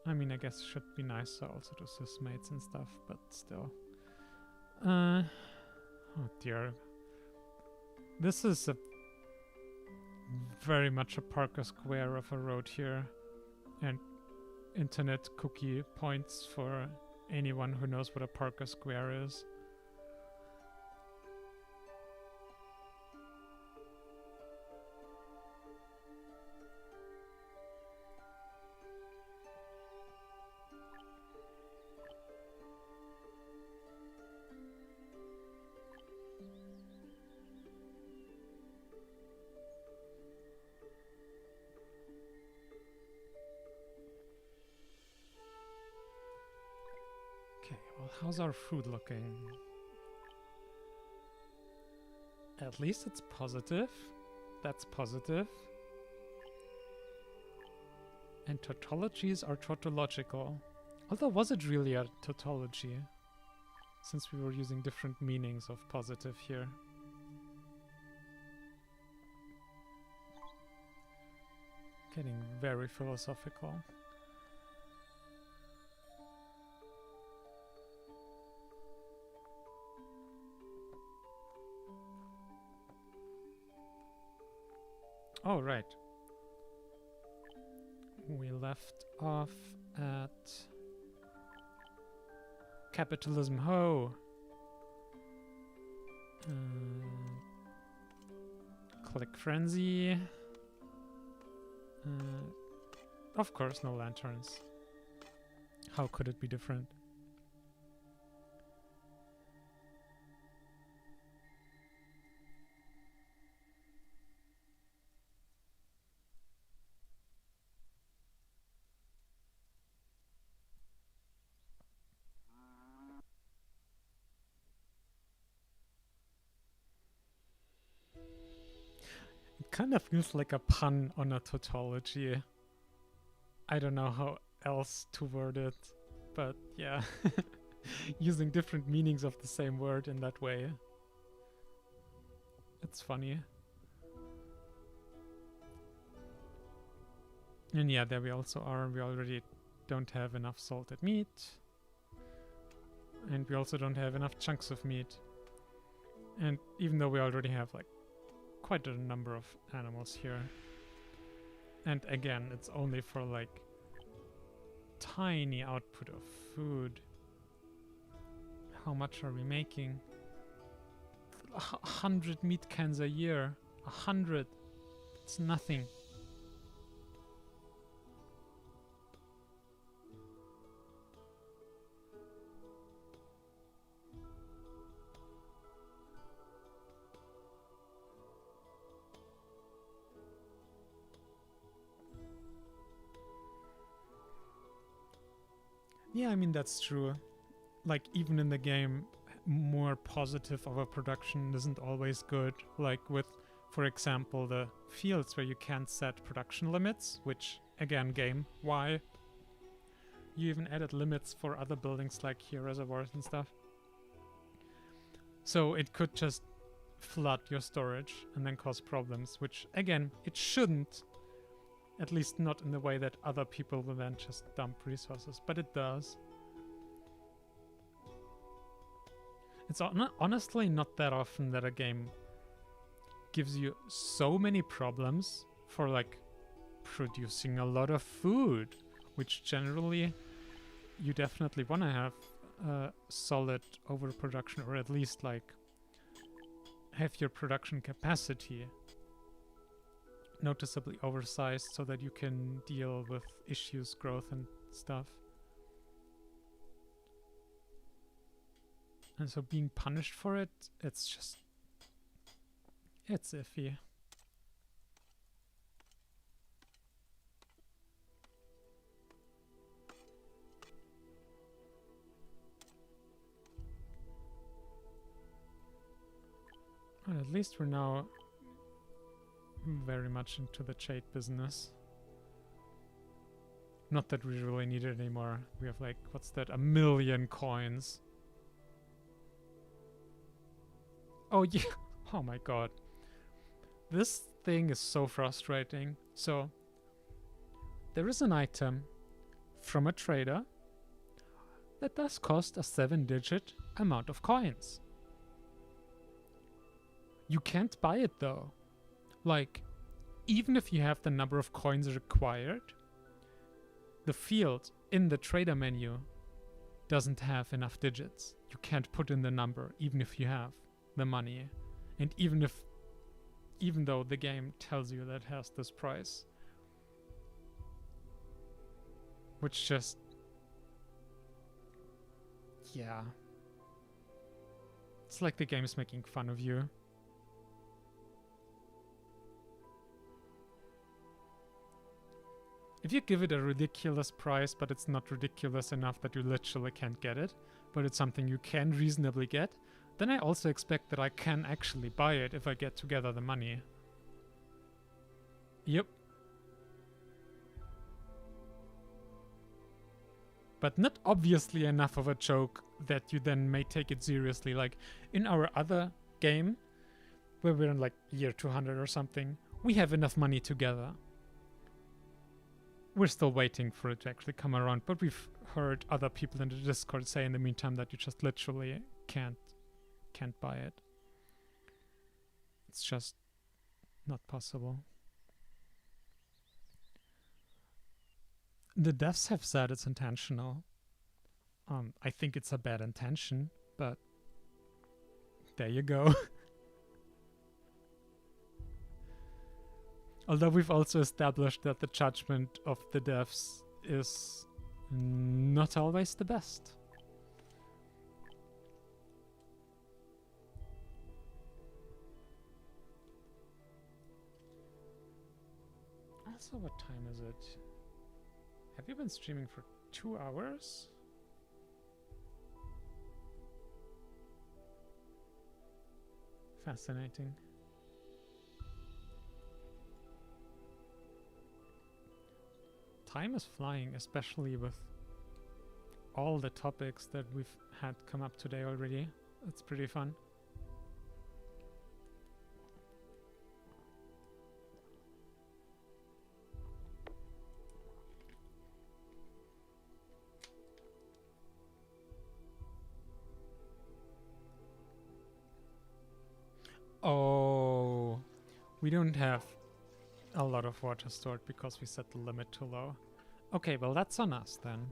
I mean, I guess it should be nicer also to sysmates and stuff, but still. Oh dear. This is a very much a Parker Square of a road here. And internet cookie points for anyone who knows what a Parker Square is. How's our food looking? At least it's positive. That's positive. And tautologies are tautological. Although, was it really a tautology? Since we were using different meanings of positive here. Getting very philosophical. Oh, right. We left off at capitalism ho. Click frenzy. Of course, no lanterns. How could it be different? Kind of feels like a pun on a tautology. I don't know how else to word it, but yeah. Using different meanings of the same word in that way. It's funny. And yeah, there we also are. We already don't have enough salted meat. And we also don't have enough chunks of meat. And even though we already have like quite a number of animals here. And again, it's only for like tiny output of food. How much are we making? 100 meat cans a year. 100. It's nothing. Yeah, I mean, that's true. Like, even in the game, more positive overproduction isn't always good. Like with, for example, the fields where you can't set production limits, which, again, game, why? You even added limits for other buildings like here, reservoirs and stuff. So it could just flood your storage and then cause problems, which, again, it shouldn't. At least not in the way that other people will then just dump resources, but it does. It's honestly not that often that a game gives you so many problems for like producing a lot of food, which generally you definitely want to have solid overproduction, or at least like have your production capacity noticeably oversized so that you can deal with issues, growth and stuff. And so being punished for it, it's iffy. Well, at least we're now very much into the trade business. Not that we really need it anymore. We have like, what's that, 1 million coins. Oh yeah, oh my god. This thing is so frustrating. So, there is an item from a trader that does cost a 7-digit amount of coins. You can't buy it though. Like, even if you have the number of coins required, the field in the trader menu doesn't have enough digits. You can't put in the number, even if you have the money. And even though the game tells you that it has this price. Which just... yeah. It's like the game's making fun of you. If you give it a ridiculous price, but it's not ridiculous enough that you literally can't get it, but it's something you can reasonably get, then I also expect that I can actually buy it if I get together the money. Yep. But not obviously enough of a joke that you then may take it seriously. Like in our other game, where we're in like year 200 or something, we have enough money together. We're still waiting for it to actually come around, but we've heard other people in the Discord say in the meantime that you just literally can't buy it. It's just not possible. The devs have said it's intentional. I think it's a bad intention, but there you go. Although we've also established that the judgment of the devs is not always the best. Also, what time is it? Have you been streaming for 2 hours? Fascinating. Time is flying, especially with all the topics that we've had come up today already. It's pretty fun. Oh, we don't have a lot of water stored because we set the limit too low. Okay, well that's on us then.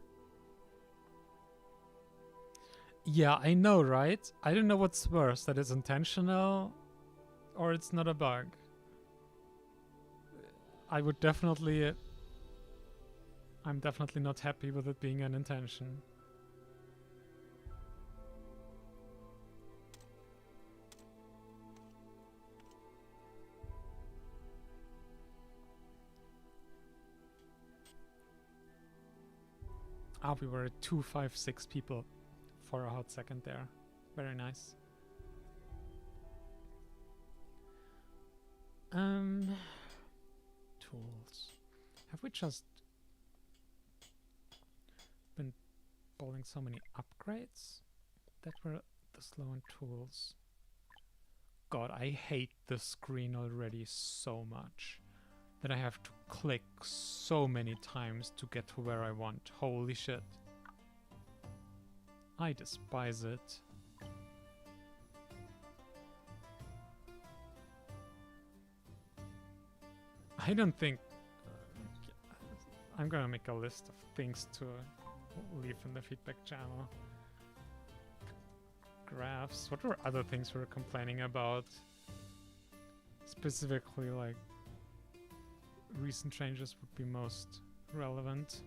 Yeah, I know, right? I don't know what's worse, that it's intentional or it's not a bug. I'm definitely not happy with it being an intention. Ah, we were at 256 people for a hot second there. Very nice. Tools. Have we just been bowling so many upgrades that were the slow on tools? God, I hate this screen already so much. that I have to click so many times to get to where I want. Holy shit. I despise it. I don't think... I'm gonna make a list of things to leave in the feedback channel. Graphs. What were other things we were complaining about? Specifically, like, recent changes would be most relevant.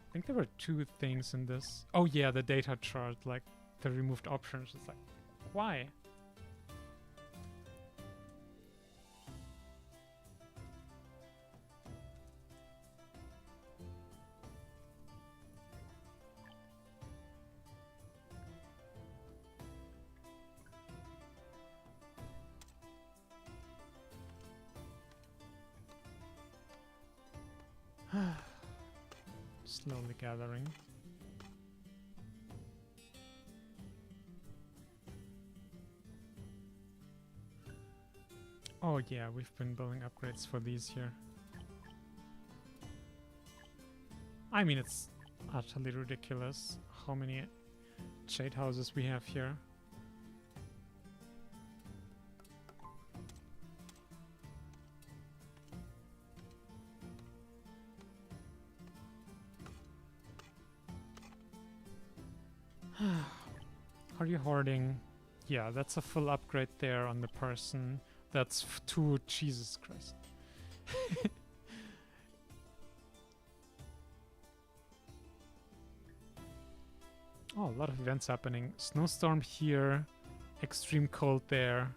I think there were two things in this. Oh yeah, the data chart, like the removed options. It's like, why? Slowly gathering. Oh yeah, we've been building upgrades for these here. I mean, it's utterly ridiculous how many shade houses we have here. Are you hoarding? Yeah, that's a full upgrade there on the person. That's two. Jesus Christ. Oh, a lot of events happening. Snowstorm here. Extreme cold there.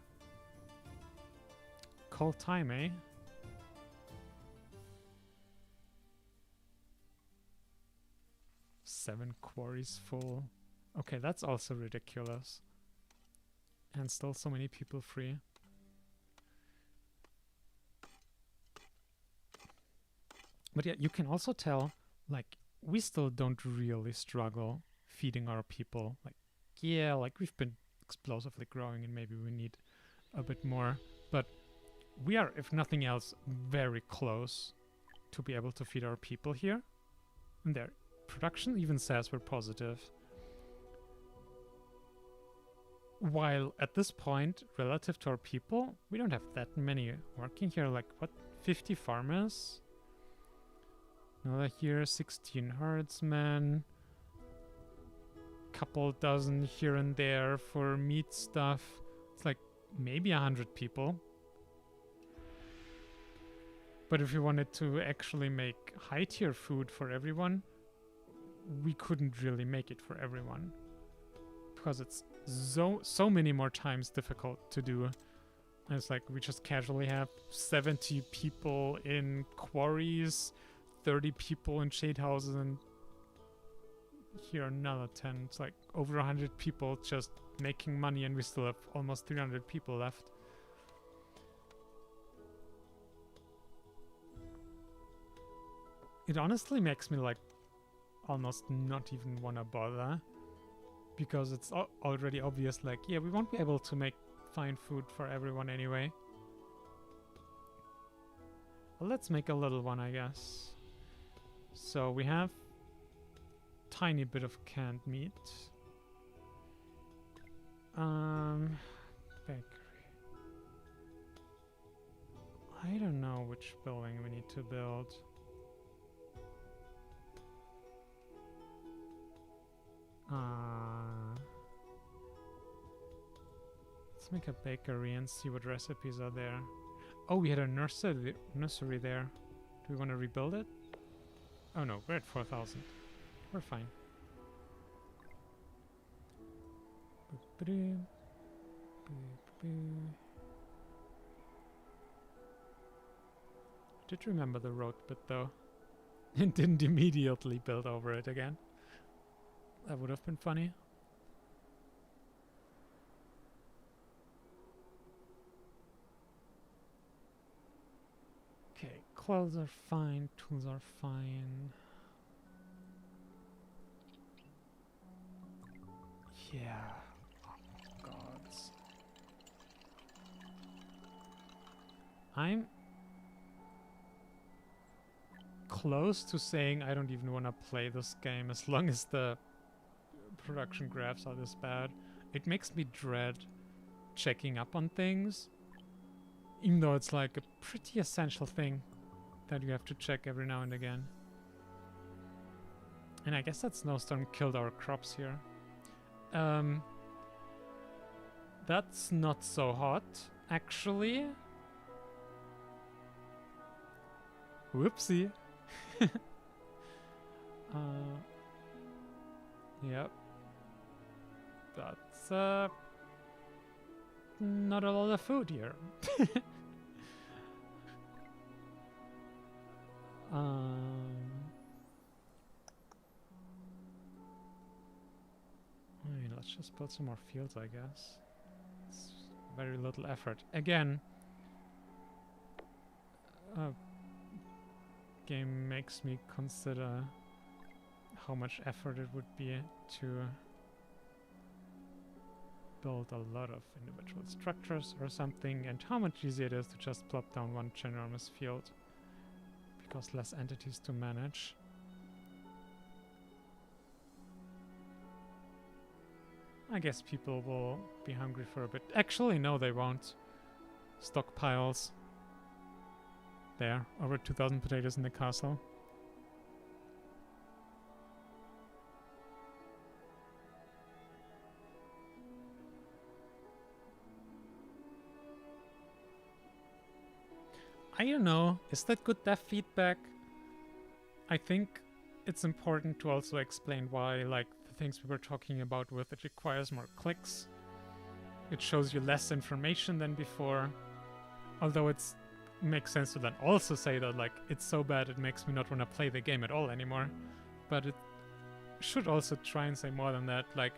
Cold time, eh? Seven quarries full. Okay, that's also ridiculous. And still so many people free. But yeah, you can also tell, like, we still don't really struggle feeding our people. Like, yeah, like we've been explosively growing and maybe we need a bit more. But we are, if nothing else, very close to be able to feed our people here. And their production even says we're positive. While at this point, relative to our people, we don't have that many working here. Like, what, 50 farmers? Another here, 16 herdsmen. Couple dozen here and there for meat stuff. It's like maybe 100 people. But if we wanted to actually make high tier food for everyone, we couldn't really make it for everyone. Because it's so many more times difficult to do. And it's like we just casually have 70 people in quarries, 30 people in shade houses, and here another 10. It's like over 100 people just making money, and we still have almost 300 people left. It honestly makes me like almost not even wanna bother. Because it's already obvious, like, yeah, we won't be able to make fine food for everyone anyway. Well, let's make a little one, I guess. So we have tiny bit of canned meat. Bakery. I don't know which building we need to build. Let's make a bakery and see what recipes are there. Oh, we had a nursery there. Do we want to rebuild it? Oh no, we're at 4,000. We're fine. Did remember the road bit though. And didn't immediately build over it again. That would have been funny. Okay, clothes are fine, tools are fine. Yeah. Oh, gods. I'm close to saying I don't even want to play this game as long as the production graphs are this bad. It makes me dread checking up on things, even though it's like a pretty essential thing that you have to check every now and again. And I guess that snowstorm killed our crops here. That's not so hot, actually. Whoopsie. Yep. That's not a lot of food here. I mean, let's just build some more fields, I guess. It's very little effort. Again, game makes me consider how much effort it would be to build a lot of individual structures or something, and how much easier it is to just plop down one ginormous field because less entities to manage. I guess people will be hungry for a bit. Actually, no, they won't. Stockpiles. There, over 2,000 potatoes in the castle. I don't know. Is that good dev feedback? I think it's important to also explain why, like, the things we were talking about with it requires more clicks. It shows you less information than before. Although it makes sense to then also say that, like, it's so bad it makes me not want to play the game at all anymore. But it should also try and say more than that. Like,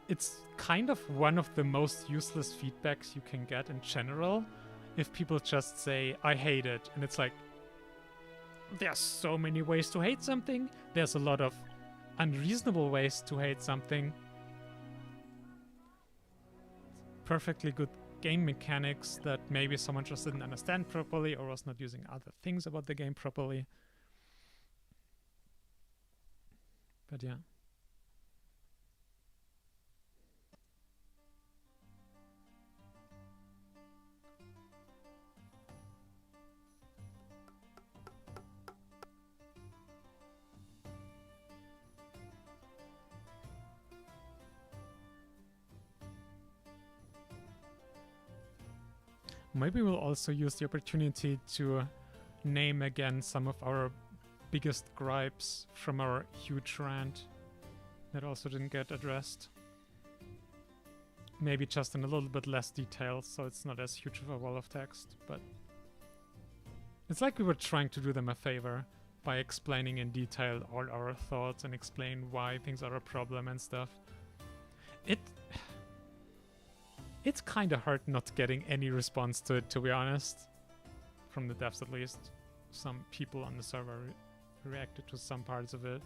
it's kind of one of the most useless feedbacks you can get in general. If people just say, I hate it, and it's like, there's so many ways to hate something. There's a lot of unreasonable ways to hate something. Perfectly good game mechanics that maybe someone just didn't understand properly or was not using other things about the game properly. But yeah. Maybe we'll also use the opportunity to name again some of our biggest gripes from our huge rant that also didn't get addressed. Maybe just in a little bit less detail, so it's not as huge of a wall of text, but it's like we were trying to do them a favor by explaining in detail all our thoughts and explain why things are a problem and stuff. It's kind of hard not getting any response to it, to be honest. From the devs, at least. Some people on the server reacted to some parts of it.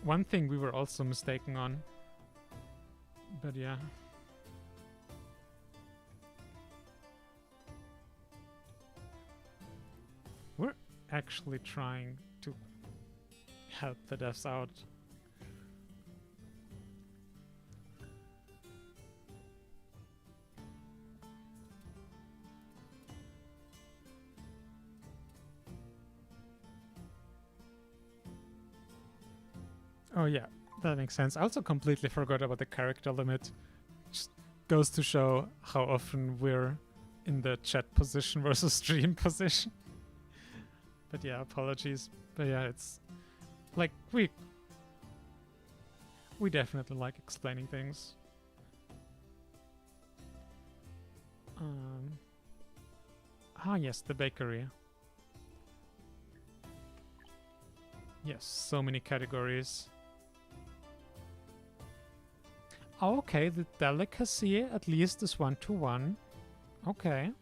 One thing we were also mistaken on. But yeah. We're actually trying to help the devs out. Oh yeah, that makes sense. I also completely forgot about the character limit. Just goes to show how often we're in the chat position versus stream position. But yeah, apologies. But yeah, it's like we definitely like explaining things. Ah yes, the bakery. Yes, so many categories. Oh, okay, the delicacy at least is 1-to-1. Okay.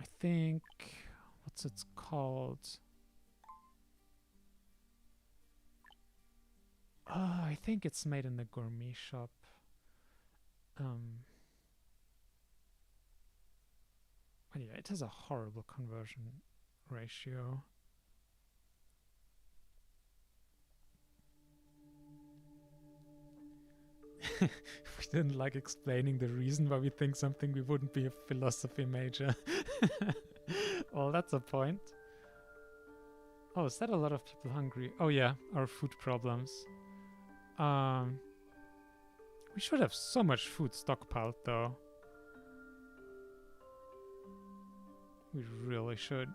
I think... what's it called? Oh, I think it's made in the gourmet shop. But yeah, it has a horrible conversion ratio. We didn't like explaining the reason why we think something, we wouldn't be a philosophy major. Well, that's a point. Oh, is that a lot of people hungry? Oh yeah, our food problems. We should have so much food stockpiled though. We really should.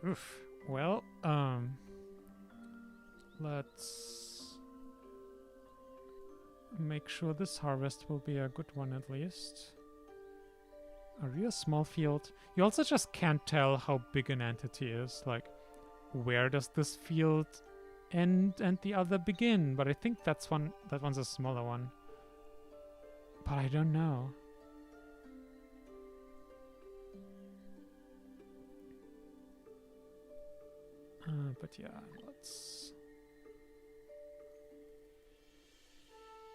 Oof. Well, let's make sure this harvest will be a good one at least. A real small field. You also just can't tell how big an entity is. Like, where does this field end and the other begin? But I think that one's a smaller one. But I don't know. But yeah, let's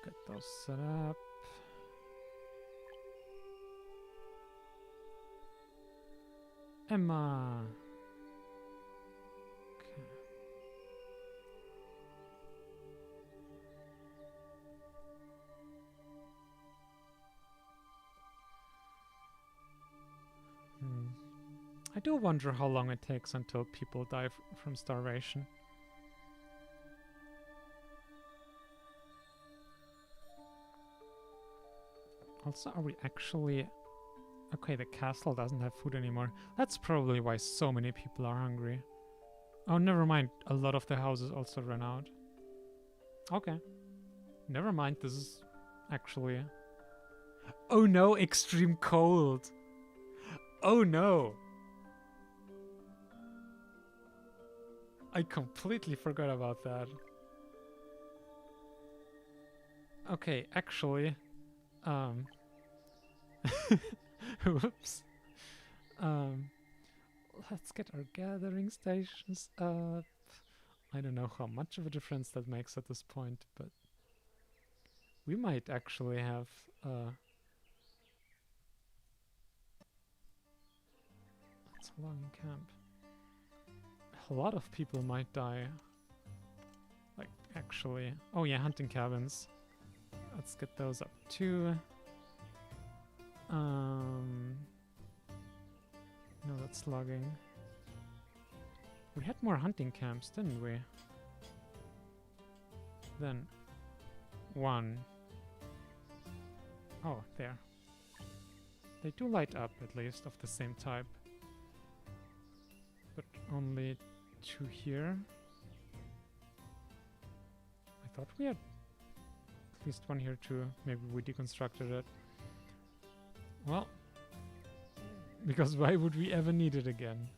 get those set up. Emma. Okay. I do wonder how long it takes until people die from starvation. Also, are we actually... Okay, the castle doesn't have food anymore. That's probably why so many people are hungry. Oh, never mind. A lot of the houses also ran out. Okay. Never mind, this is actually... Oh no, extreme cold! Oh no! I completely forgot about that. Okay, actually... Whoops. Let's get our gathering stations up. I don't know how much of a difference that makes at this point, but we might actually have that's a long camp. A lot of people might die. Like, actually. Oh yeah, hunting cabins. Let's get those up too. No, that's logging. We had more hunting camps, didn't we? Then one. Oh, there. They do light up, at least, of the same type. But only 2 here. I thought we had at least 1 here too. Maybe we deconstructed it. Well, because why would we ever need it again?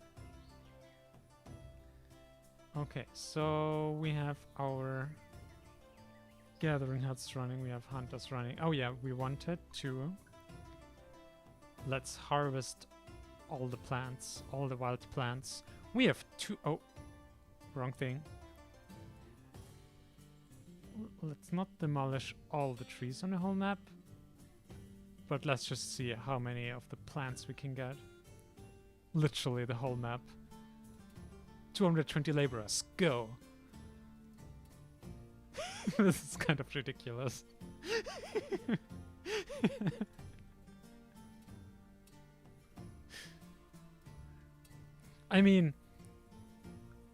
Okay, so we have our gathering huts running, we have hunters running. Oh yeah, we wanted to... Let's harvest all the plants, all the wild plants. We have 2... Oh, wrong thing. Let's not demolish all the trees on the whole map. But let's just see how many of the plants we can get. Literally the whole map. 220 laborers. Go! This is kind of ridiculous. I mean,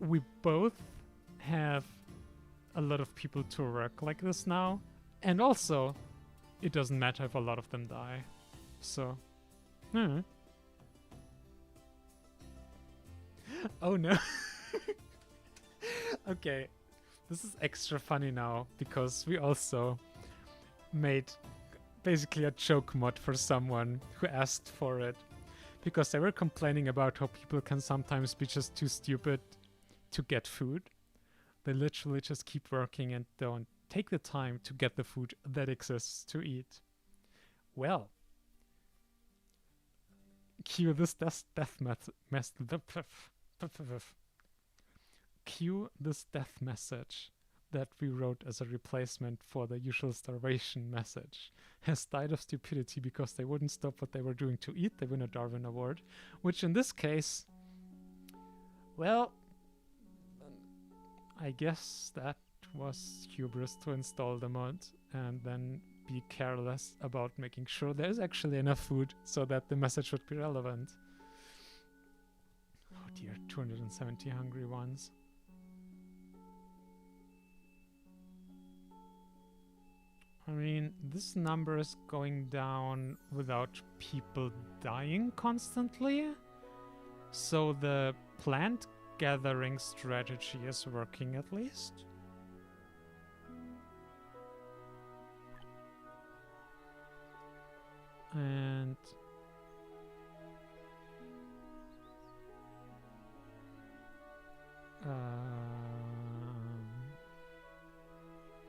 we both have a lot of people to work like this now. And also... It doesn't matter if a lot of them die. So... Oh no. Okay. This is extra funny now, because we also made basically a joke mod for someone who asked for it. Because they were complaining about how people can sometimes be just too stupid to get food. They literally just keep working and don't take the time to get the food that exists to eat. Well, cue this death message. that we wrote as a replacement for the usual starvation message. Has died of stupidity because they wouldn't stop what they were doing to eat. They win a Darwin Award. Which in this case, well, I guess that was hubris to install the mod and then be careless about making sure there's actually enough food so that the message would be relevant. Oh dear, 270 hungry ones. I mean, this number is going down without people dying constantly. So the plant gathering strategy is working at least. And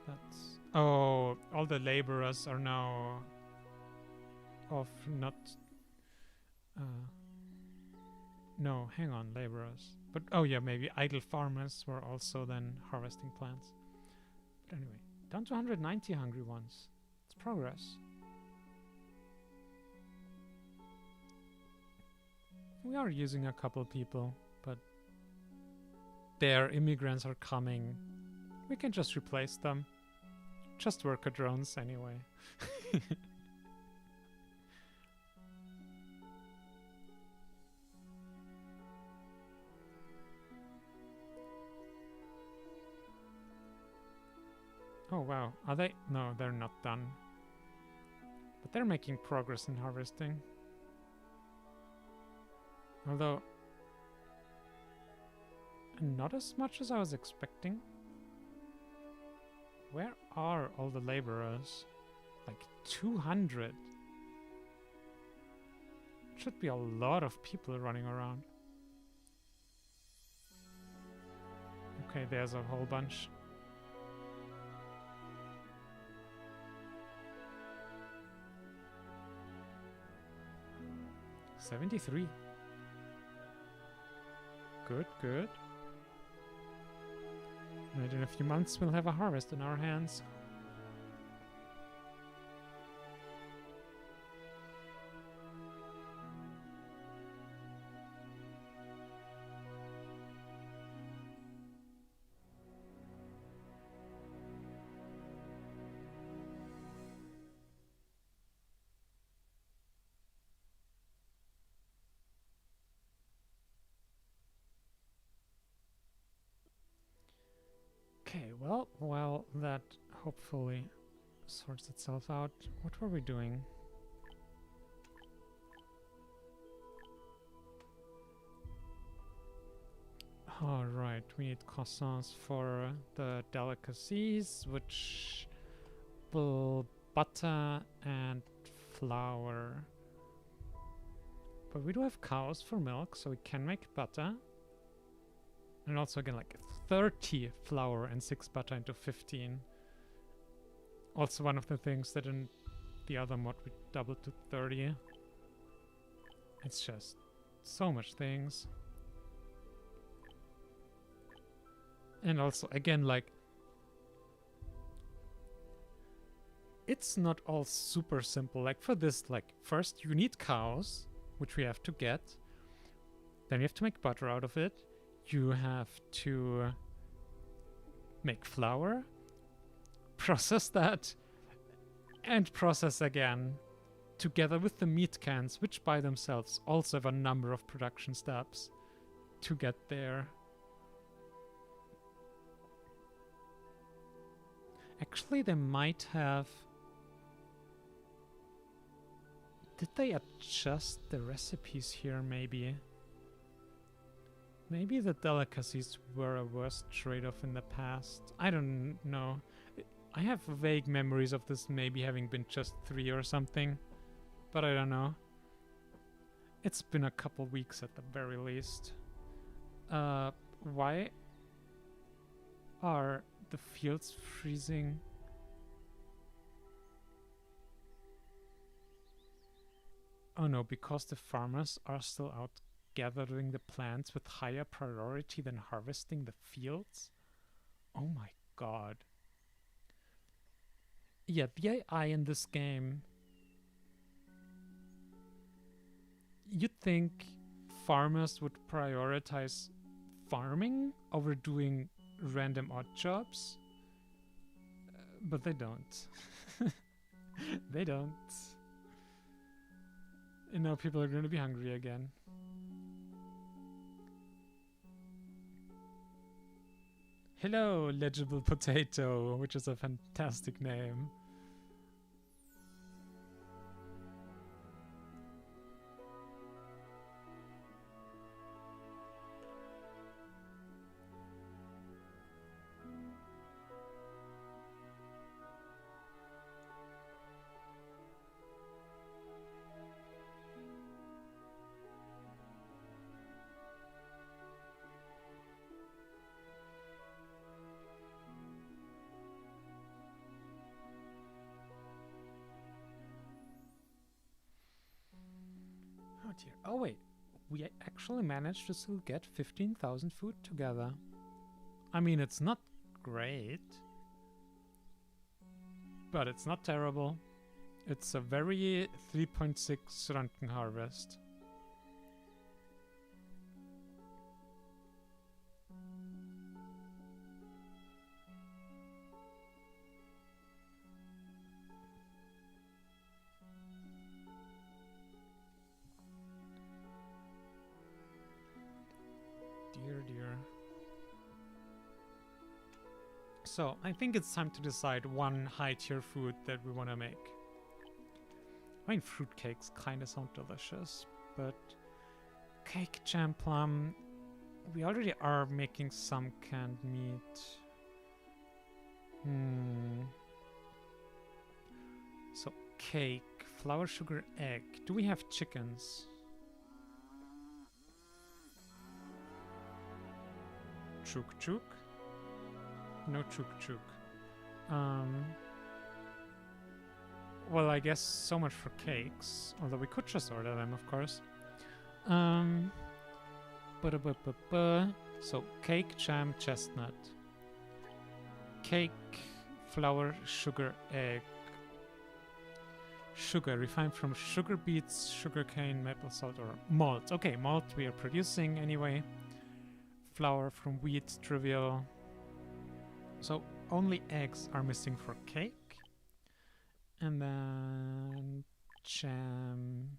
that's... Oh, all the laborers are now off, not... no, hang on, laborers. But, oh yeah, maybe idle farmers were also then harvesting plants. But anyway, down to 190 hungry ones. It's progress. We are using a couple people, but their immigrants are coming. We can just replace them. Just worker drones anyway. Oh wow, are they? No, they're not done. But they're making progress in harvesting. Although, not as much as I was expecting. Where are all the laborers? Like 200. Should be a lot of people running around. Okay, there's a whole bunch. $73. Good, good. And in a few months we'll have a harvest in our hands. Okay, well, while that hopefully sorts itself out, what were we doing? Alright, we need croissants for the delicacies, which will butter and flour. But we do have cows for milk, so we can make butter. And also again, like 30 flour and 6 butter into 15. Also one of the things that in the other mod we doubled to 30. It's just so much things. And also, again, like, it's not all super simple. Like for this, like, first you need cows, which we have to get. Then you have to make butter out of it. You have to make flour, process that, and process again, together with the meat cans, which by themselves also have a number of production steps to get there. Actually, they might have... Did they adjust the recipes here, maybe? Maybe the delicacies were a worse trade-off in the past. I don't know. I have vague memories of this maybe having been just 3 or something. But I don't know. It's been a couple weeks at the very least. Why are the fields freezing? Oh no, because the farmers are still out gathering the plants with higher priority than harvesting the fields? Oh my god. Yeah, the AI in this game, you'd think farmers would prioritize farming over doing random odd jobs, but they don't. They don't. And now people are going to be hungry again. Hello, Legible Potato, which is a fantastic name. Dear. Oh wait, we actually managed to still get 15,000 food together. I mean, it's not great, but it's not terrible. It's a very 3.6 Röntgen harvest. Dear. So, I think it's time to decide one high-tier food that we want to make. I mean, fruitcakes kind of sound delicious, but cake, jam, plum... We already are making some canned meat. So, cake, flour, sugar, egg. Do we have chickens? Chook chook? No chook chook. Well, I guess so much for cakes. Although we could just order them, of course. So, cake, jam, chestnut. Cake, flour, sugar, egg. Sugar, refined from sugar beets, sugarcane, maple salt, or malt. Okay, malt we are producing anyway. Flour from wheat, trivial. So only eggs are missing for cake. And then jam.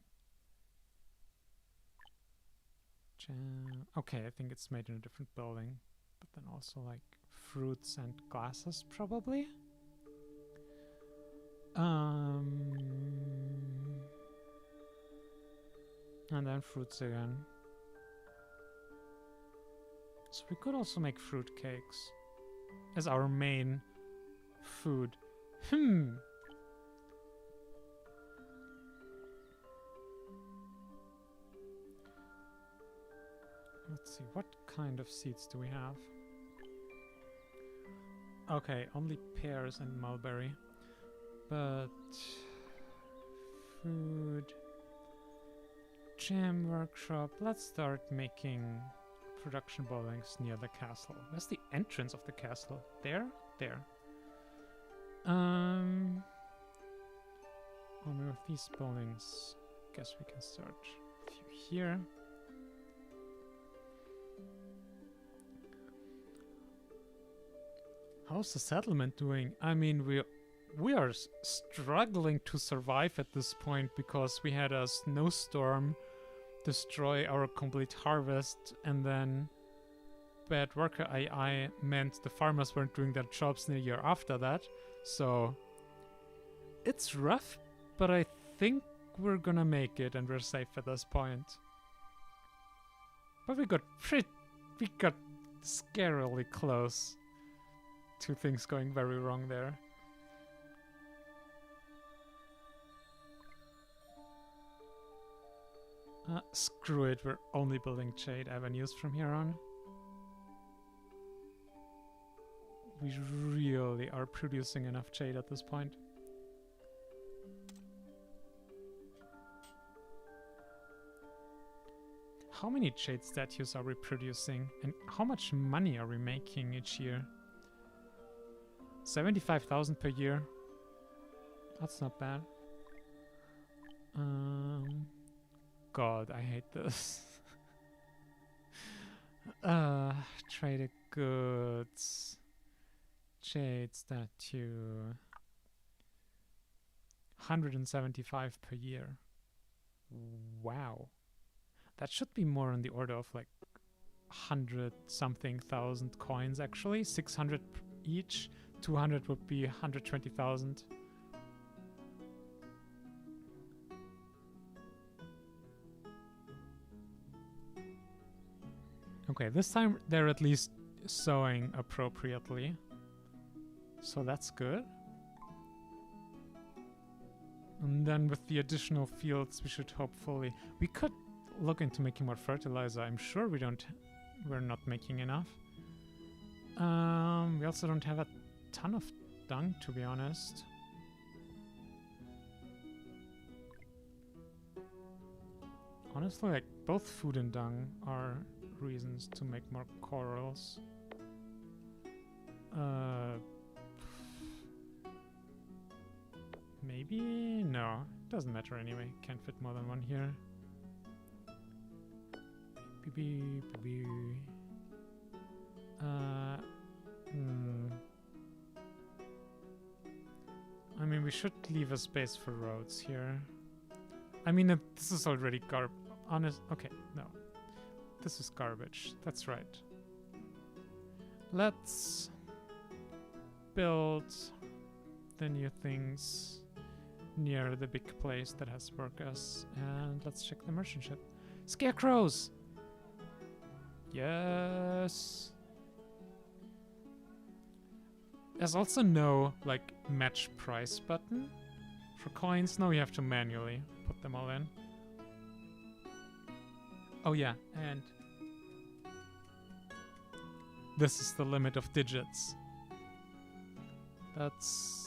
Okay, I think it's made in a different building. But then also like fruits and glasses probably. And then fruits again. So we could also make fruit cakes as our main food. Let's see, what kind of seeds do we have? Okay, only pears and mulberry. But... food... jam workshop. Let's start making production buildings near the castle. Where's the entrance of the castle? There? There. Only with these buildings, guess we can start a few here. How's the settlement doing? I mean, we are struggling to survive at this point because we had a snowstorm destroy our complete harvest, and then bad worker AI meant the farmers weren't doing their jobs in the year after that. So it's rough, but I think we're gonna make it and we're safe at this point. But we got scarily close to things going very wrong there. Screw it, we're only building Jade Avenues from here on. We really are producing enough Jade at this point. How many Jade statues are we producing? And how much money are we making each year? 75,000 per year. That's not bad. God, I hate this. Traded goods. Jade statue. 175 per year. Wow. That should be more on the order of like 100 something thousand coins actually. 600 each. 200 would be 120,000. Okay, this time they're at least sowing appropriately. So that's good. And then with the additional fields, we should hopefully... We could look into making more fertilizer. I'm sure we're not making enough. We also don't have a ton of dung, to be honest. Honestly, like, both food and dung are reasons to make more corals. Maybe? No, doesn't matter anyway. Can't fit more than one here. I mean, we should leave a space for roads here. I mean, this is already okay, no. This is garbage. That's right. Let's build the new things near the big place that has workers, and let's check the merchant ship. Scarecrows! Yes! There's also no, like, match price button for coins. No, you have to manually put them all in. Oh yeah, and this is the limit of digits. That's...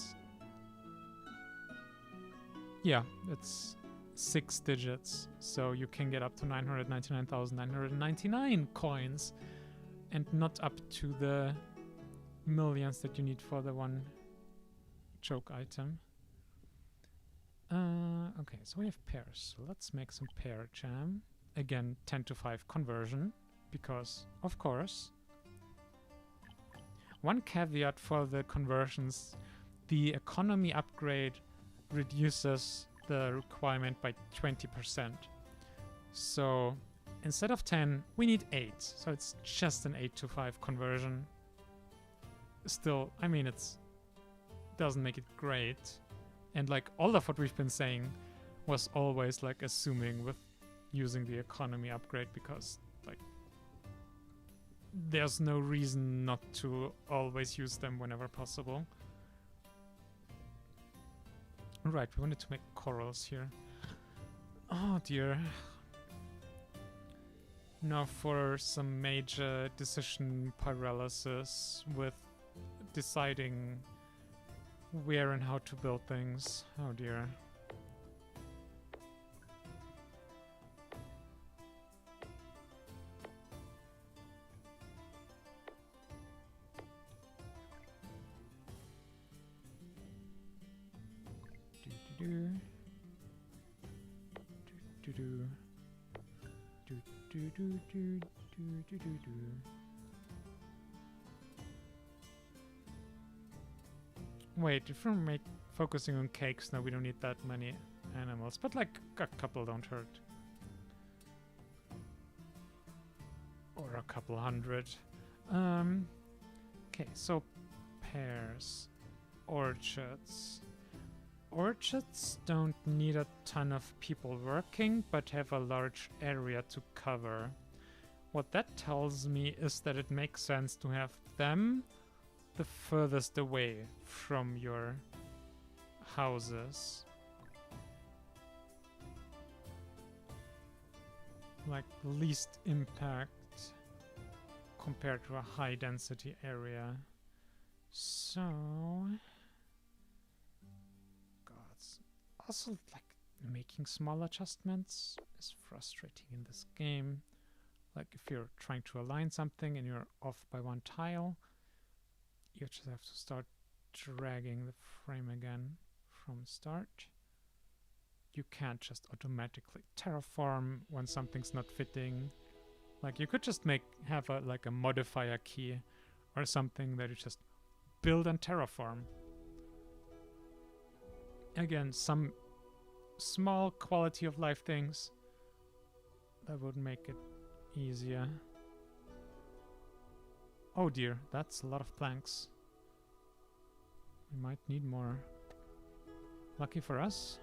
yeah, it's 6 digits. So you can get up to 999,999 coins and not up to the millions that you need for the one joke item. Okay, so we have pears. So let's make some pear jam. Again, 10-to-5 conversion, because, of course. One caveat for the conversions, the economy upgrade reduces the requirement by 20%. So instead of 10, we need 8. So it's just an 8-to-5 conversion. Still, I mean, it's doesn't make it great. And like all of what we've been saying was always like assuming with using the economy upgrade, because like there's no reason not to always use them whenever possible. Right, we wanted to make corals here. Oh dear. Now for some major decision paralysis with deciding where and how to build things. Oh dear. Wait, if we're focusing on cakes now, we don't need that many animals, but like a couple don't hurt. Or a couple hundred. Okay, so pears, orchards. Orchards don't need a ton of people working, but have a large area to cover. What that tells me is that it makes sense to have them the furthest away from your houses. Like least impact compared to a high density area. So... also, like, making small adjustments is frustrating in this game. Like, if you're trying to align something and you're off by one tile, you just have to start dragging the frame again from start. You can't just automatically terraform when something's not fitting. Like, you could just have a modifier key or something that you just build and terraform. Again, some small quality of life things that would make it easier. Oh dear, that's a lot of planks. We might need more. Lucky for us,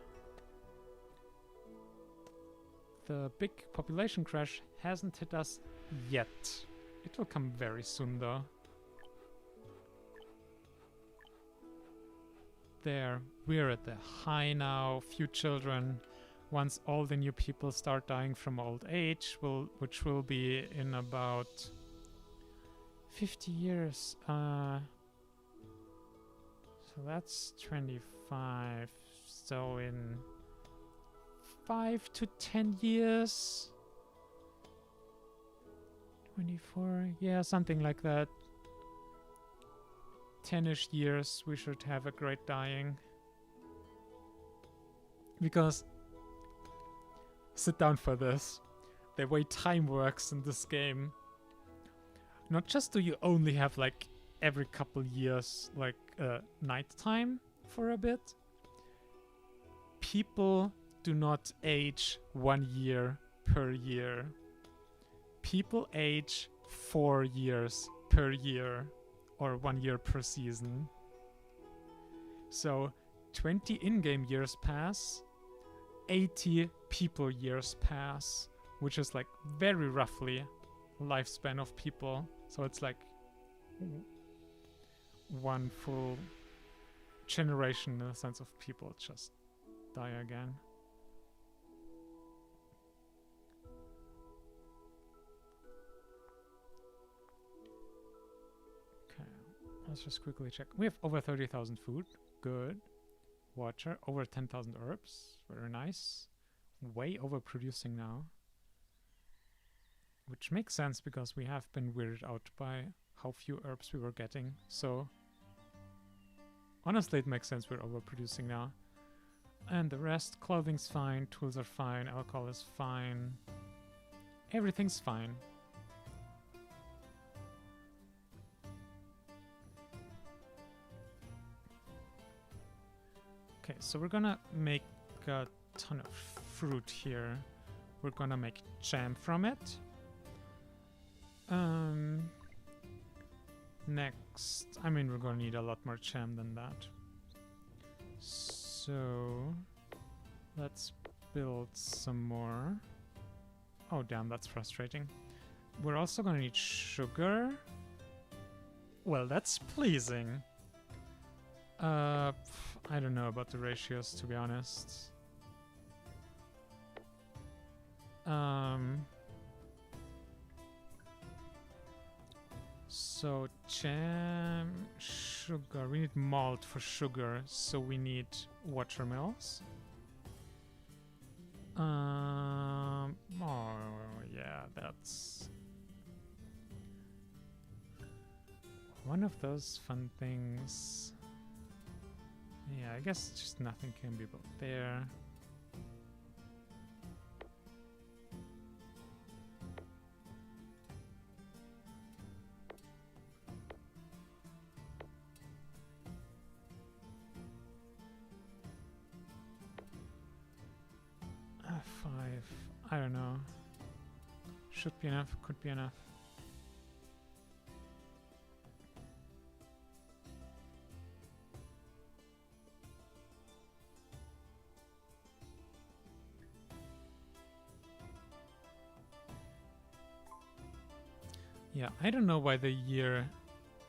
the big population crash hasn't hit us yet. It will come very soon though. There, we're at the high now. Few children. Once all the new people start dying from old age, which will be in about 50 years. So that's 25. So in 5 to 10 years. 24, yeah, something like that. 10-ish years, we should have a great dying. Because, sit down for this, the way time works in this game, not just do you only have like every couple years like nighttime for a bit, people do not age 1 year per year. People age 4 years per year. Or 1 year per season. So 20 in-game years pass, 80 people years pass, which is like very roughly lifespan of people. So it's like one full generation in the sense of people just die again. Let's just quickly check. We have over 30,000 food. Good. Water. Over 10,000 herbs. Very nice. Way overproducing now. Which makes sense because we have been weirded out by how few herbs we were getting. So, honestly, it makes sense we're overproducing now. And the rest, clothing's fine, tools are fine, alcohol is fine. Everything's fine. Okay, so we're gonna make a ton of fruit here. We're gonna make jam from it. Next, I mean, we're gonna need a lot more jam than that. So, let's build some more. Oh, damn, that's frustrating. We're also gonna need sugar. Well, that's pleasing. I don't know about the ratios, to be honest. So jam, sugar. We need malt for sugar, so we need watermills. Oh yeah, that's one of those fun things. Yeah, I guess just nothing can be built there. Five. I don't know. Should be enough, could be enough. Yeah, I don't know why the year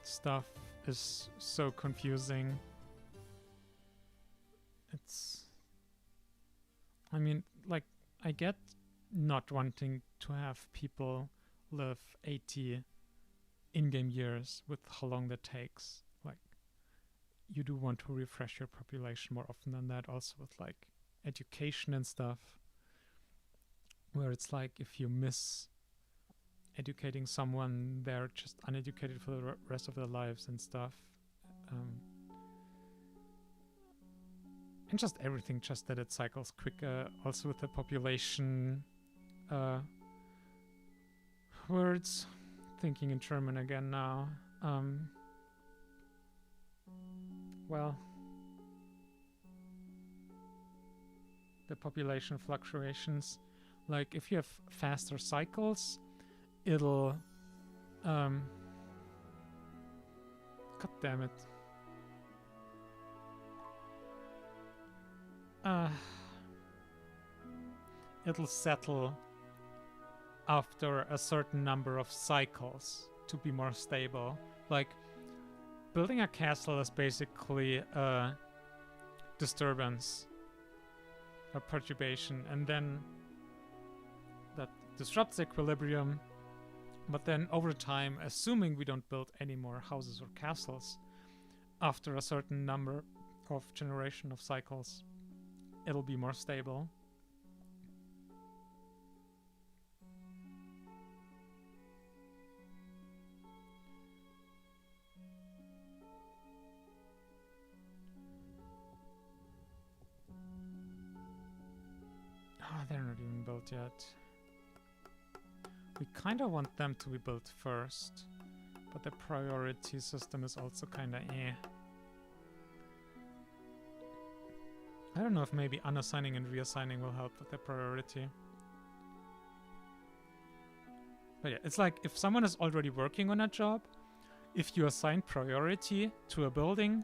stuff is so confusing. I mean, like, I get not wanting to have people live 80 in-game years with how long that takes. Like, you do want to refresh your population more often than that, also with, like, education and stuff. Where it's like, if you miss educating someone, they're just uneducated for the rest of their lives and stuff. And just everything, just that it cycles quicker. Also with the population words. Thinking in German again now. Well, the population fluctuations. Like if you have faster cycles, it'll God damn it. It'll settle after a certain number of cycles to be more stable. Like, building a castle is basically a disturbance, a perturbation, and then that disrupts equilibrium. But then over time, assuming we don't build any more houses or castles, after a certain number of generation of cycles, it'll be more stable. They're not even built yet. We kind of want them to be built first, but the priority system is also kind of eh. I don't know if maybe unassigning and reassigning will help with the priority. But yeah, it's like if someone is already working on a job, if you assign priority to a building,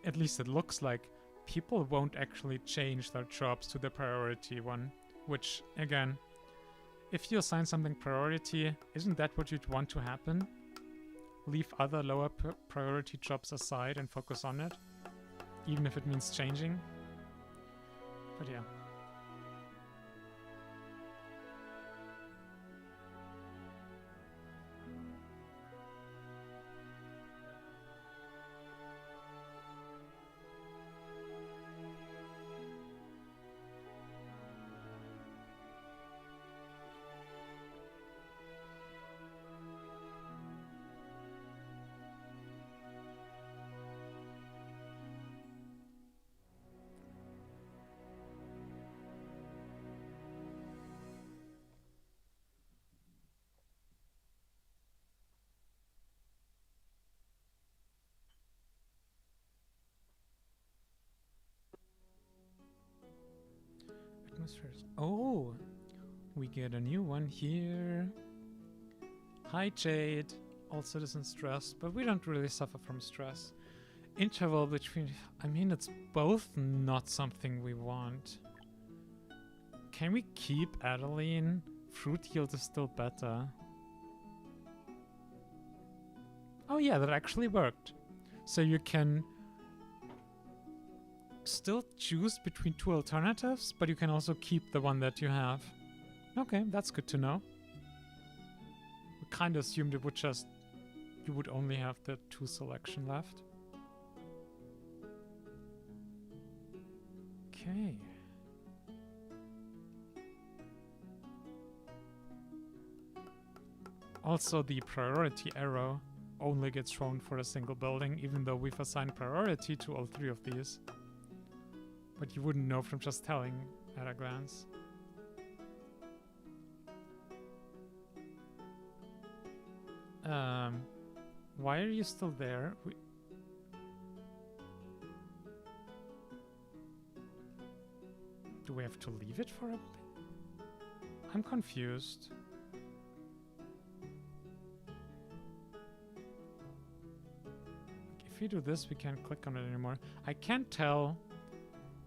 at least it looks like people won't actually change their jobs to the priority one, which, again, if you assign something priority, isn't that what you'd want to happen? Leave other lower priority jobs aside and focus on it, even if it means changing. But yeah. Atmospheres. Oh, we get a new one here. Hi Jade. All citizen stress, but we don't really suffer from stress. Interval between... I mean, it's both not something we want. Can we keep Adeline? Fruit yield is still better. Oh yeah, that actually worked. So you can still choose between two alternatives, but you can also keep the one that you have. Okay, that's good to know. We kind of assumed it would just... you would only have the two selection left. Okay. Also, the priority arrow only gets shown for a single building, even though we've assigned priority to all three of these. But you wouldn't know from just telling at a glance. Why are you still there? Do we have to leave it for a bit? I'm confused. If we do this, we can't click on it anymore. I can't tell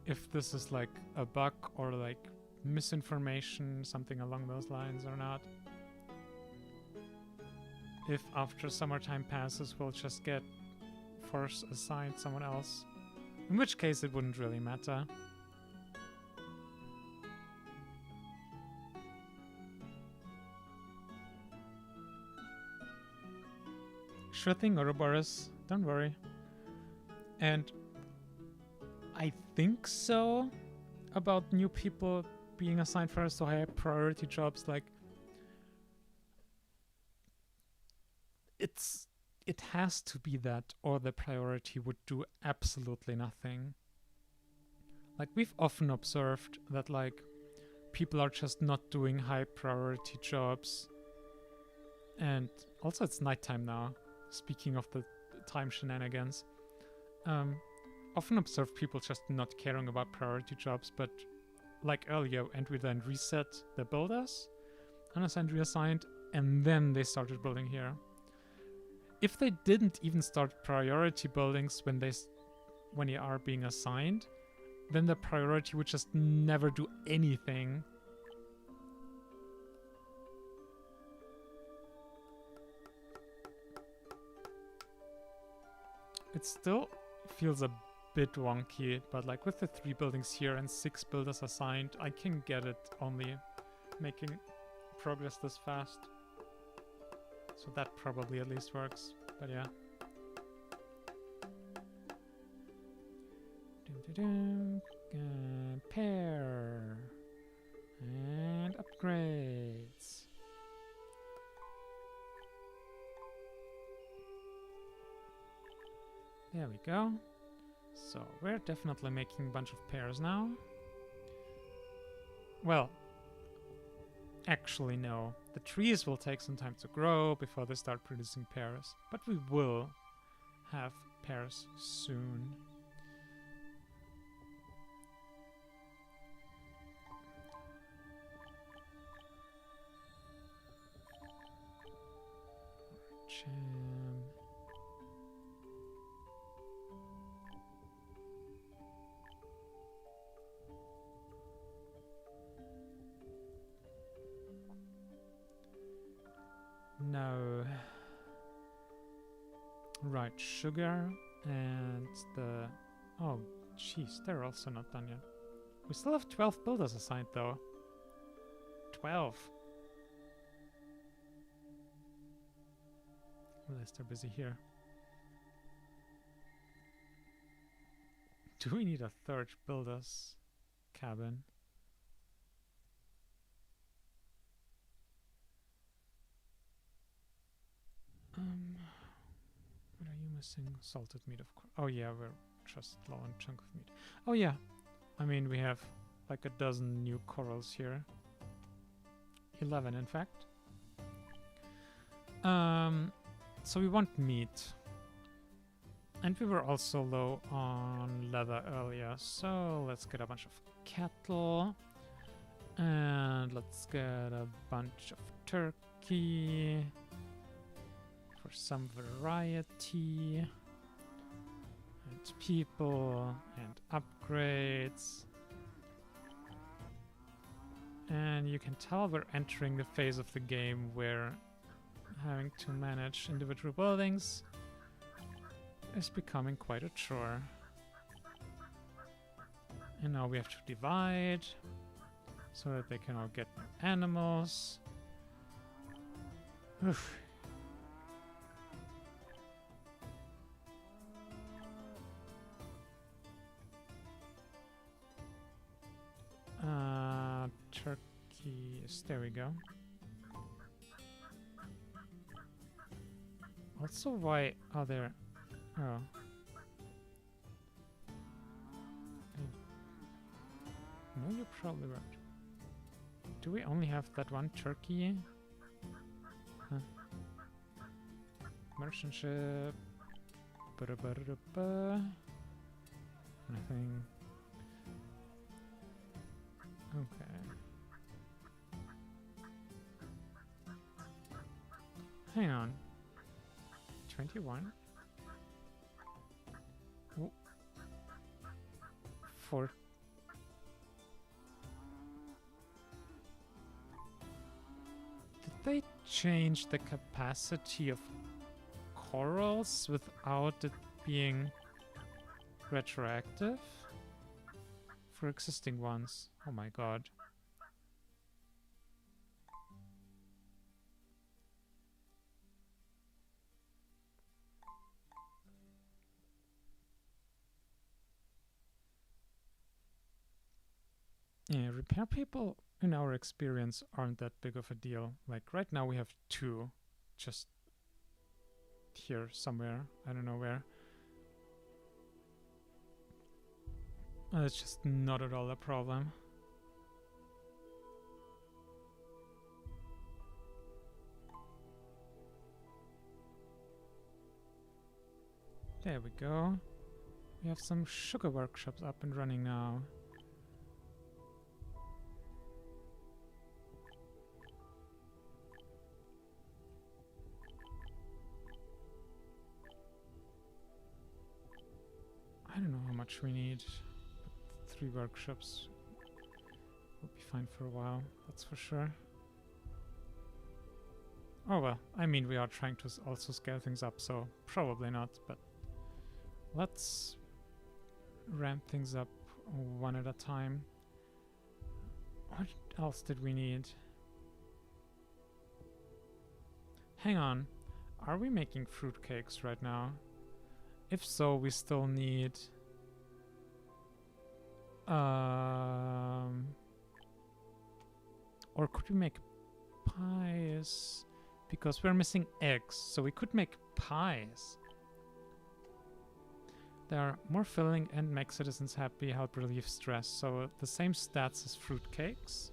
if this is like a bug or like misinformation, something along those lines or not. If after summertime passes, we'll just get force assigned someone else. In which case, it wouldn't really matter. Sure thing, Ouroboros. Don't worry. And I think so about new people being assigned first to higher priority jobs. Like, it has to be that, or the priority would do absolutely nothing. Like, we've often observed that, like, people are just not doing high priority jobs. And also it's nighttime now, speaking of the time shenanigans. Often observe people just not caring about priority jobs, but like earlier, and we then reset the builders, unassigned, reassigned, and then they started building here. If they didn't even start priority buildings when they are being assigned, then the priority would just never do anything. It still feels a bit wonky, but like with the 3 buildings here and 6 builders assigned, I can get it only making progress this fast. So that probably at least works, but yeah. Pair and upgrades. There we go. So we're definitely making a bunch of pairs now. Well, actually no. The trees will take some time to grow before they start producing pairs, but we will have pairs soon. Jam. No. Right, sugar and the... Oh, jeez, they're also not done yet. We still have 12 builders assigned, though. 12. Unless they're busy here. Do we need a 3rd builder's cabin? What are you missing? Salted meat, of course. Oh yeah, we're just low on chunk of meat. Oh yeah, I mean we have like a dozen new corals here. 11 in fact. So we want meat. And we were also low on leather earlier, so let's get a bunch of cattle. And let's get a bunch of turkey. For some variety. And people. And upgrades. And you can tell we're entering the phase of the game where having to manage individual buildings is becoming quite a chore. And now we have to divide so that they can all get animals. Oof. Turkeys, there we go. Also, why are there... Oh. No, you're probably right. Do we only have that one turkey? Huh. Merchant ship. Nothing. Okay. Hang on. 21? For... Did they change the capacity of corals without it being retroactive? For existing ones. Oh my god. Yeah, repair people, in our experience, aren't that big of a deal. Like, right now we have 2. Just here somewhere. I don't know where. It's just not at all a problem. There we go. We have some sugar workshops up and running now. I don't know how much we need, but 3 workshops will be fine for a while, that's for sure. Oh well, I mean, we are trying to also scale things up, so probably not, but let's ramp things up one at a time. What else did we need? Hang on, are we making fruitcakes right now? If so, we still need or could we make pies? Because we're missing eggs, so we could make pies. They are more filling and make citizens happy, help relieve stress. So the same stats as fruitcakes.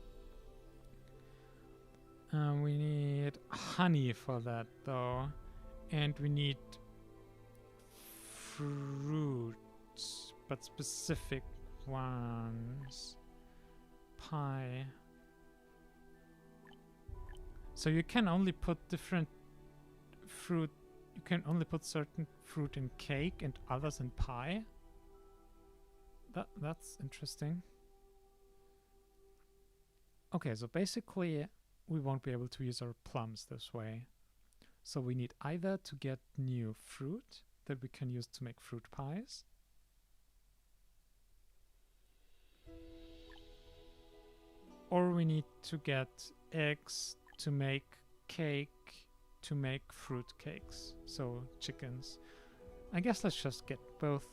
We need honey for that though, and we need fruits, but specific ones. Pie. So you can only put different fruit. You can only put certain fruit in cake and others in pie. That's interesting. Okay, so basically we won't be able to use our plums this way. So we need either to get new fruit that we can use to make fruit pies, or we need to get eggs to make cake to make fruit cakes, so chickens. I guess let's just get both,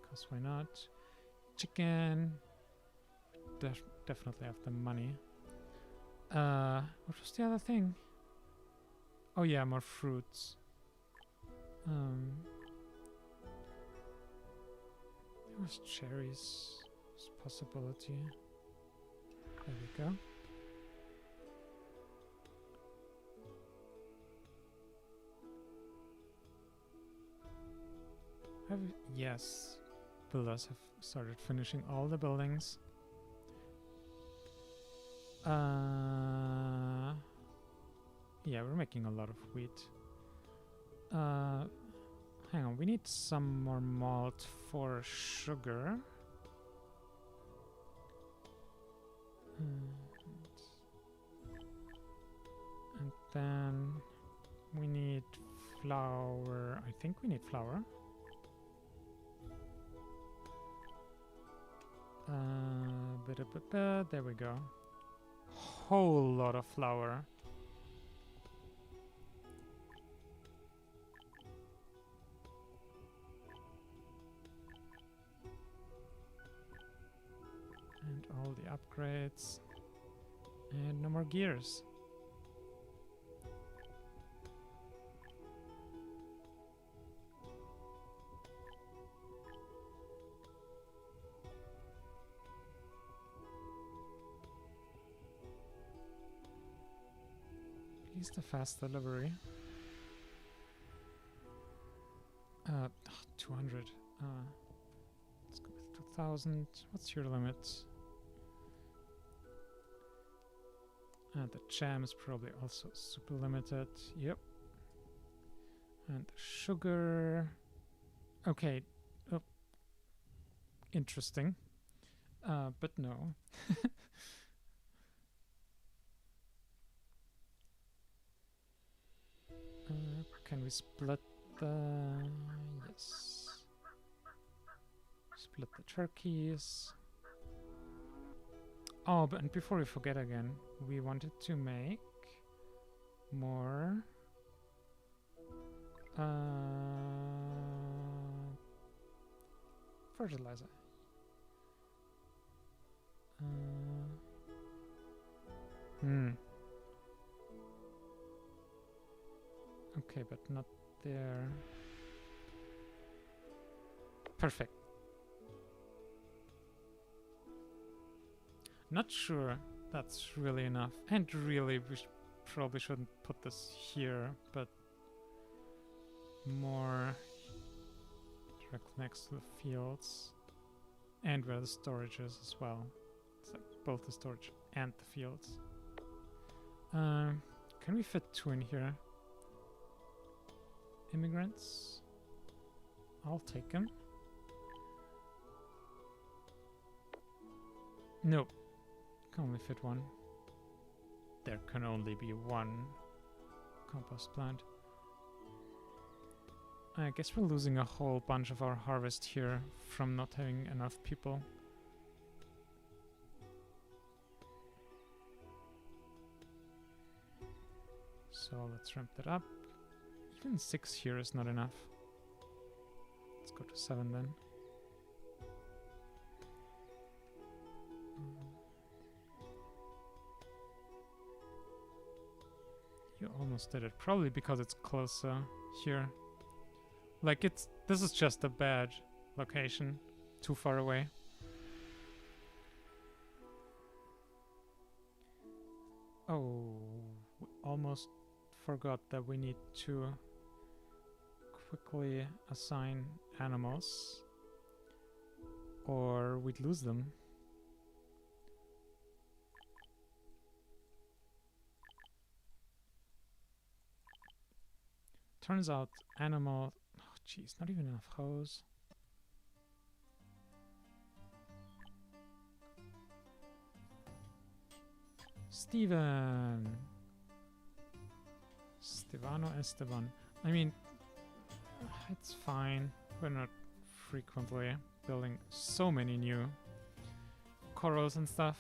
because why not? Chicken. Definitely have the money. What was the other thing? Oh yeah, more fruits. There was cherries. It's a possibility. There we go. Yes, builders have started finishing all the buildings. Yeah, we're making a lot of wheat. Hang on, we need some more malt for sugar. And then we need flour. I think we need flour. There we go. Whole lot of flour. And all the upgrades. And no more gears. At least a fast delivery. 200. Let's go with 2000. What's your limit? The jam is probably also super limited. Yep. And the sugar. Okay. Oh. Interesting. But no. Can we split the... Yes. Split the turkeys. Oh, but and before we forget again, we wanted to make more fertilizer. Okay, but not there. Perfect. Not sure that's really enough. And really, we probably shouldn't put this here, but more directly next to the fields. And where the storage is as well. It's like both the storage and the fields. Can we fit 2 in here? Immigrants? I'll take them. Nope. Can only fit 1. There can only be 1 compost plant. I guess we're losing a whole bunch of our harvest here from not having enough people. So let's ramp that up. Even 6 here is not enough. Let's go to 7 then. You almost did it. Probably because it's closer here. Like this is just a bad location. Too far away. Oh, we almost forgot that we need to quickly assign animals or we'd lose them. Turns out animal... Oh jeez, not even enough hose. Steven! Stevano Esteban. I mean, it's fine. We're not frequently building so many new corals and stuff.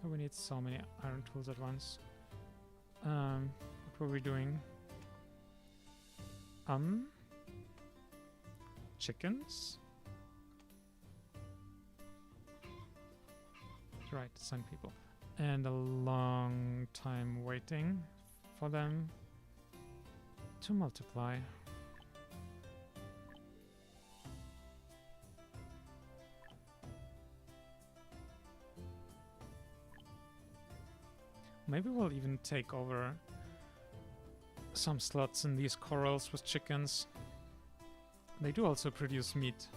Oh, we need so many iron tools at once. What were we doing? Chickens? Right, send people. And a long time waiting for them to multiply. Maybe we'll even take over some slots in these corals with chickens. They do also produce meat,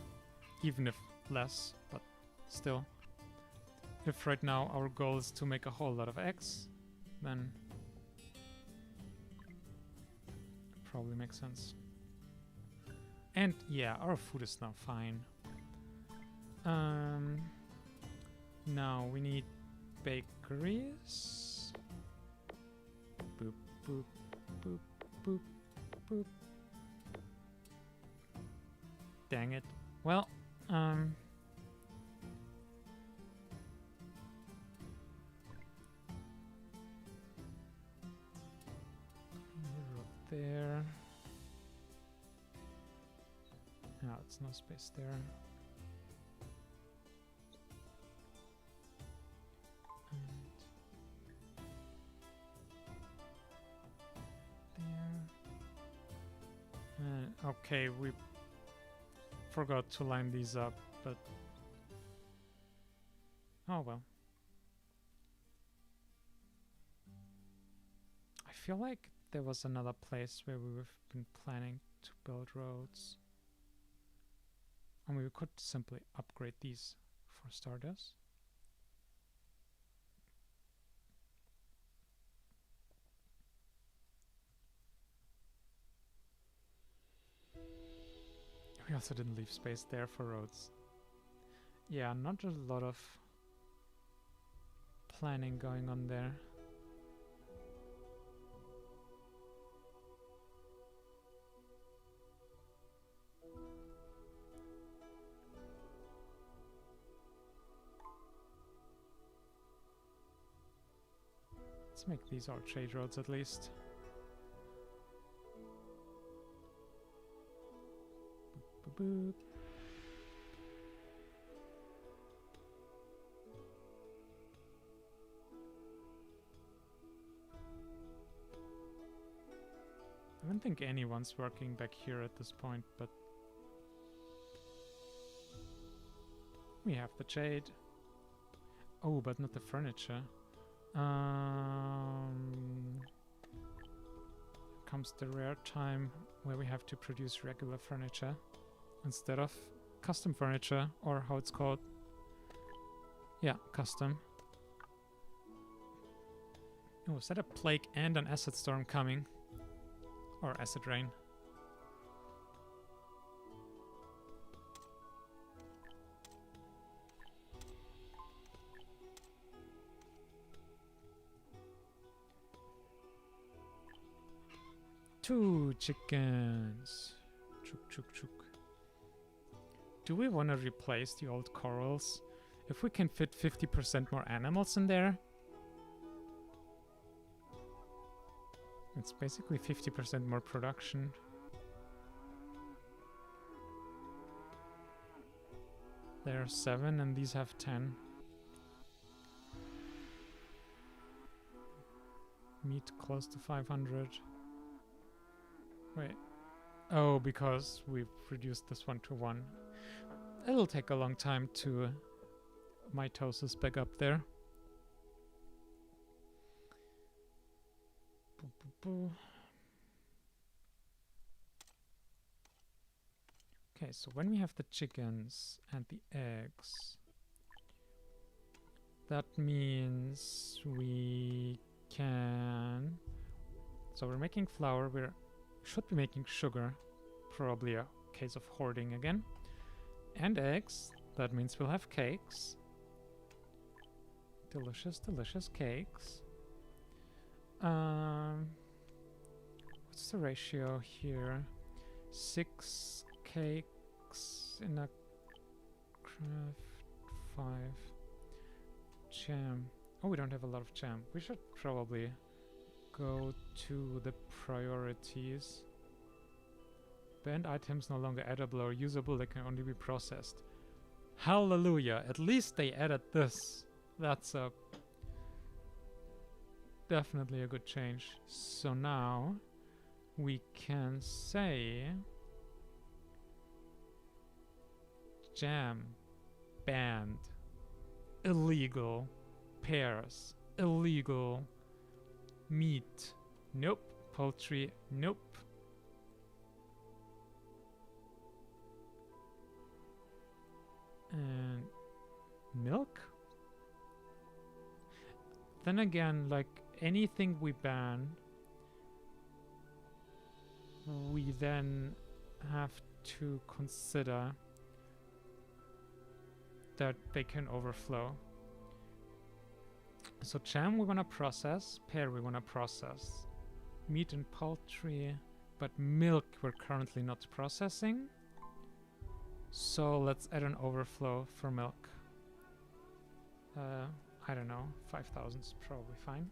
even if less, but still. If right now our goal is to make a whole lot of eggs, then it probably makes sense. And yeah, our food is now fine. Now we need bakeries. Boop, boop, boop, boop, boop. Dang it. Well, there. No, it's no space there. And there. Okay, we forgot to line these up, but oh well. I feel like there was another place where we've been planning to build roads. And we could simply upgrade these for starters. We also didn't leave space there for roads. Yeah, not a lot of planning going on there. Let's make these our trade roads at least. Boop, boop, boop. I don't think anyone's working back here at this point, but we have the shade. Oh, but not the furniture. Comes the rare time where we have to produce regular furniture instead of custom furniture, or how it's called. Yeah, custom. Oh, is that a plague and an acid storm coming? Or acid rain? Two chickens. Chook, chook, chook. Do we want to replace the old corals? If we can fit 50% more animals in there, it's basically 50% more production. There are 7 and these have 10. Meat close to 500. Wait. Oh, because we've reduced this one to 1. It'll take a long time to mitosis back up there. Boo, boo, boo. Okay, so when we have the chickens and the eggs, that means we can... So we're making flour, we should be making sugar, probably a case of hoarding again. And eggs, that means we'll have cakes. Delicious, delicious cakes. What's the ratio here? 6 cakes in a craft, 5 jam. Oh, we don't have a lot of jam. We should probably go to the priorities. Banned items no longer edible or usable, they can only be processed. Hallelujah! At least they added this. That's a definitely a good change. So now we can say jam banned, illegal, pears illegal, meat nope, poultry nope. And milk? Then again, like anything we ban, we then have to consider that they can overflow. So jam we want to process, pear we want to process, meat and poultry, but milk we're currently not processing. So let's add an overflow for milk. I don't know, 5,000 is probably fine.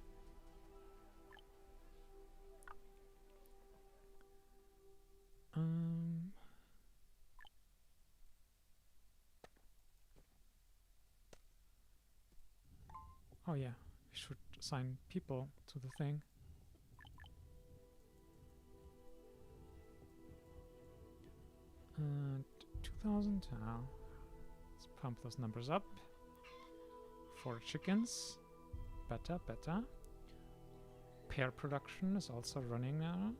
Oh yeah, we should assign people to the thing. And 2,000. Let's pump those numbers up. 4 chickens. Better, better. Pear production is also running now.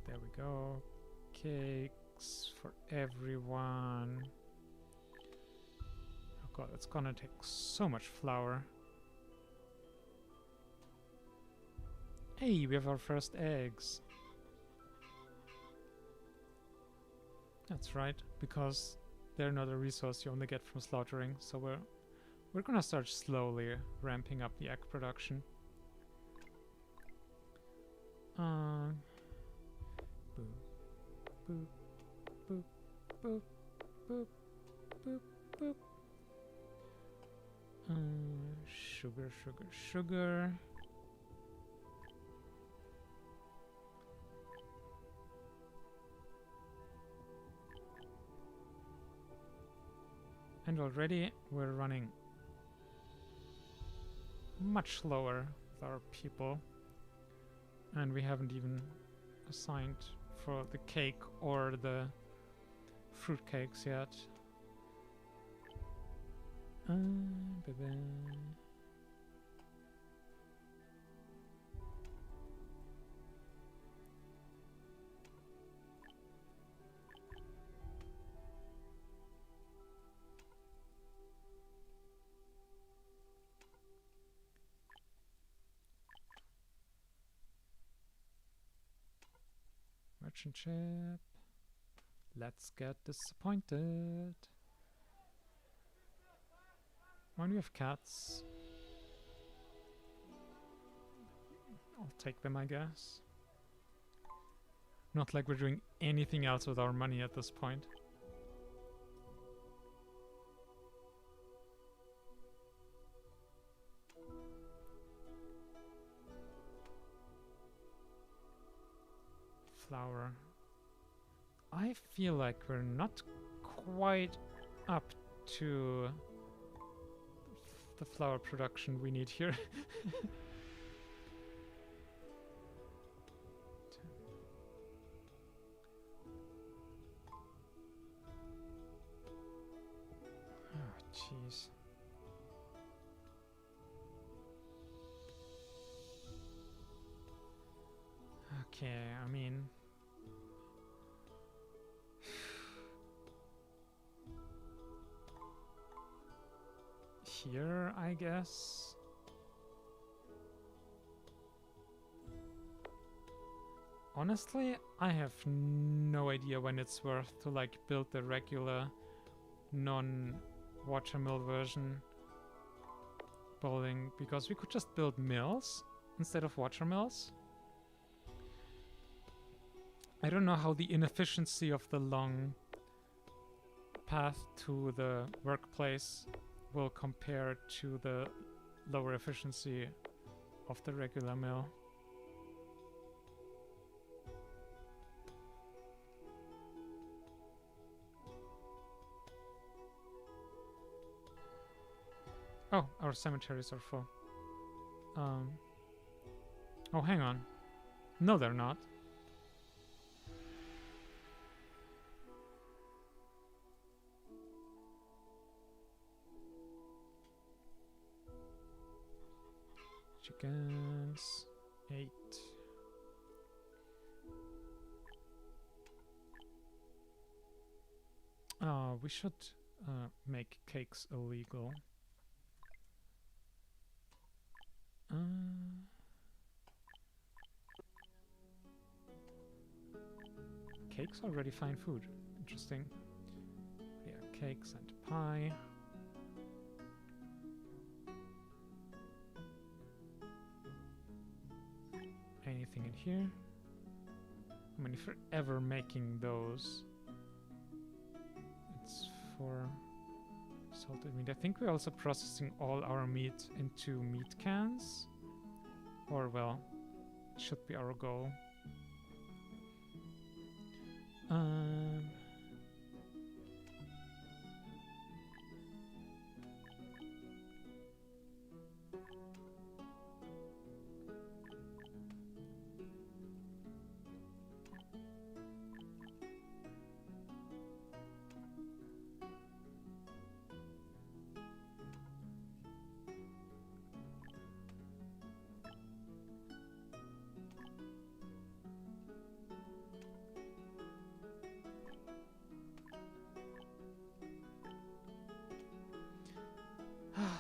There we go. Cakes for everyone. Oh god, it's gonna take so much flour. Hey, we have our first eggs. That's right, because they're not a resource you only get from slaughtering, so we're gonna start slowly ramping up the egg production. Boop, boop, boop, boop, boop, boop, boop. Sugar, sugar, sugar. And already we're running much slower with our people. And we haven't even assigned for the cake or the fruit cakes yet. Merchant ship. Let's get disappointed. When we have cats, I'll take them, I guess. Not like we're doing anything else with our money at this point. Flour. I feel like we're not quite up to the flour production we need here. Oh, jeez. Okay, I mean... here, I guess. Honestly, I have no idea when it's worth to like build the regular non-watermill version building, because we could just build mills instead of watermills. I don't know how the inefficiency of the long path to the workplace will compare to the lower efficiency of the regular mill. Oh, our cemeteries are full. Oh, hang on. No, they're not. Chickens. 8. We should make cakes illegal. Cakes already fine food. Interesting. Yeah, cakes and pie. Anything in here? I mean, if you're ever making those, it's for salted meat. I think we're also processing all our meat into meat cans. Or, well, should be our goal.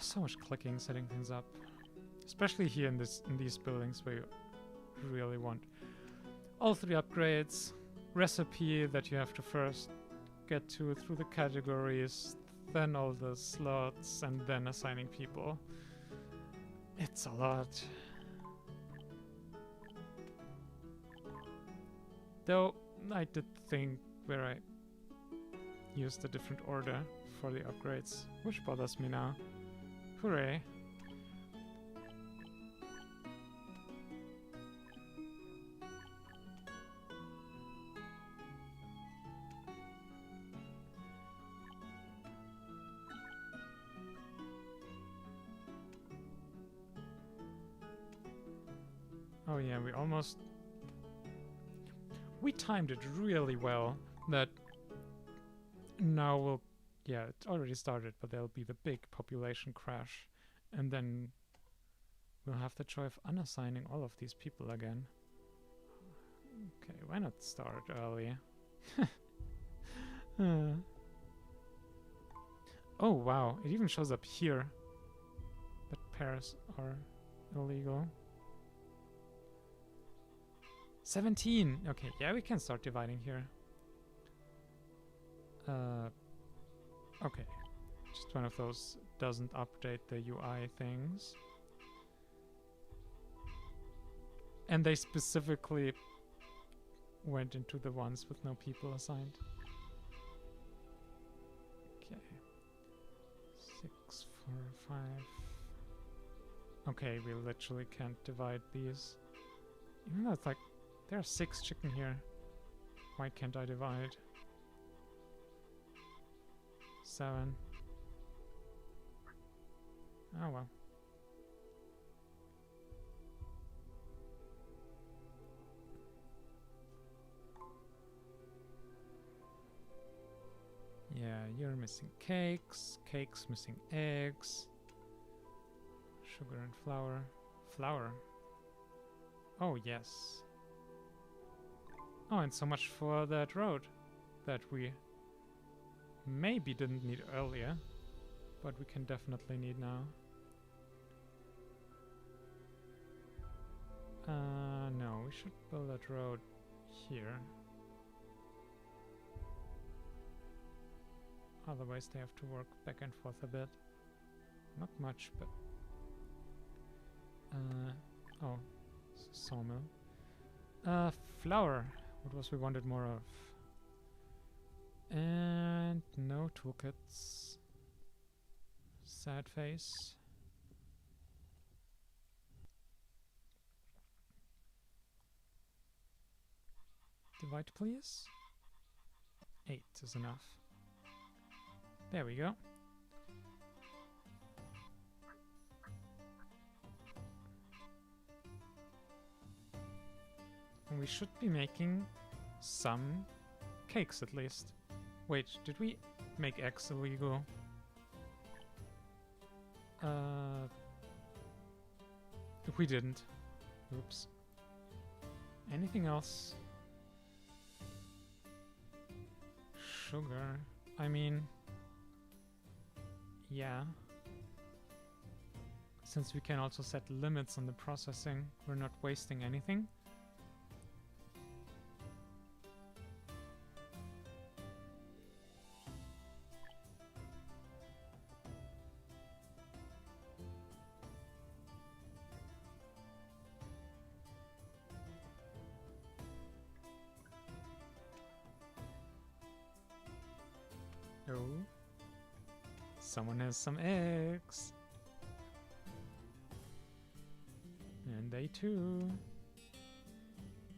So much clicking, setting things up, especially here in these buildings where you really want all 3 upgrades, recipe that you have to first get to through the categories, then all the slots, and then assigning people. It's a lot. Though I did think where I used a different order for the upgrades, which bothers me now. Hooray. Oh yeah, we timed it really well that now we'll, yeah, it already started, but there'll be the big population crash, and then we'll have the joy of unassigning all of these people again. Okay, why not start early? Oh wow, it even shows up here that pairs are illegal. 17! Okay, yeah, we can start dividing here. Okay. Just one of those doesn't update the UI things. And they specifically went into the ones with no people assigned. Okay. 6, 4, 5. Okay, we literally can't divide these. Even though it's like, there are 6 chicken here. Why can't I divide? 7. Oh well. Yeah, you're missing cakes. Cakes missing eggs. Sugar and flour. Flour. Oh, yes. Oh, and so much for that road that we maybe didn't need earlier, but we can definitely need now. No, we should build that road here. Otherwise they have to work back and forth a bit. Not much, but... oh, sawmill. Flour. What was we wanted more of? And no toolkits. Sad face. Divide, please. 8 is enough. There we go. And we should be making some cakes at least. Wait, did we make eggs illegal? We didn't. Oops. Anything else? Sugar. I mean... yeah. Since we can also set limits on the processing, we're not wasting anything. Oh. Someone has some eggs. And they too.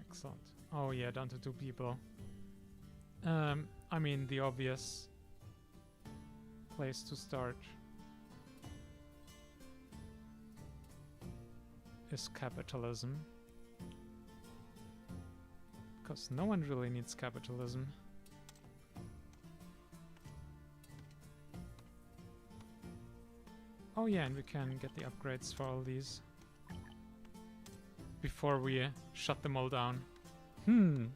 Excellent. Oh yeah, down to 2 people. I mean, the obvious place to start is capitalism. Because no one really needs capitalism. Oh yeah, and we can get the upgrades for all these before we shut them all down. And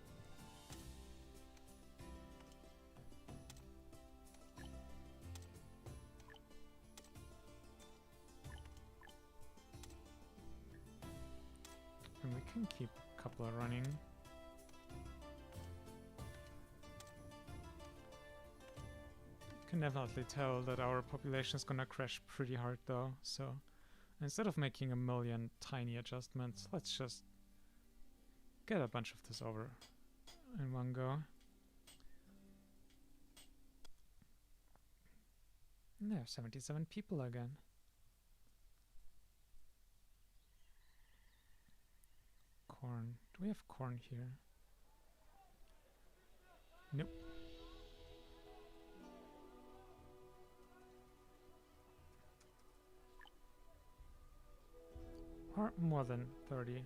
we can keep a couple running. Can definitely tell that our population is gonna crash pretty hard though, so instead of making a million tiny adjustments, let's just get a bunch of this over in one go. And there are 77 people again. Corn. Do we have corn here? Nope. Or more than 30.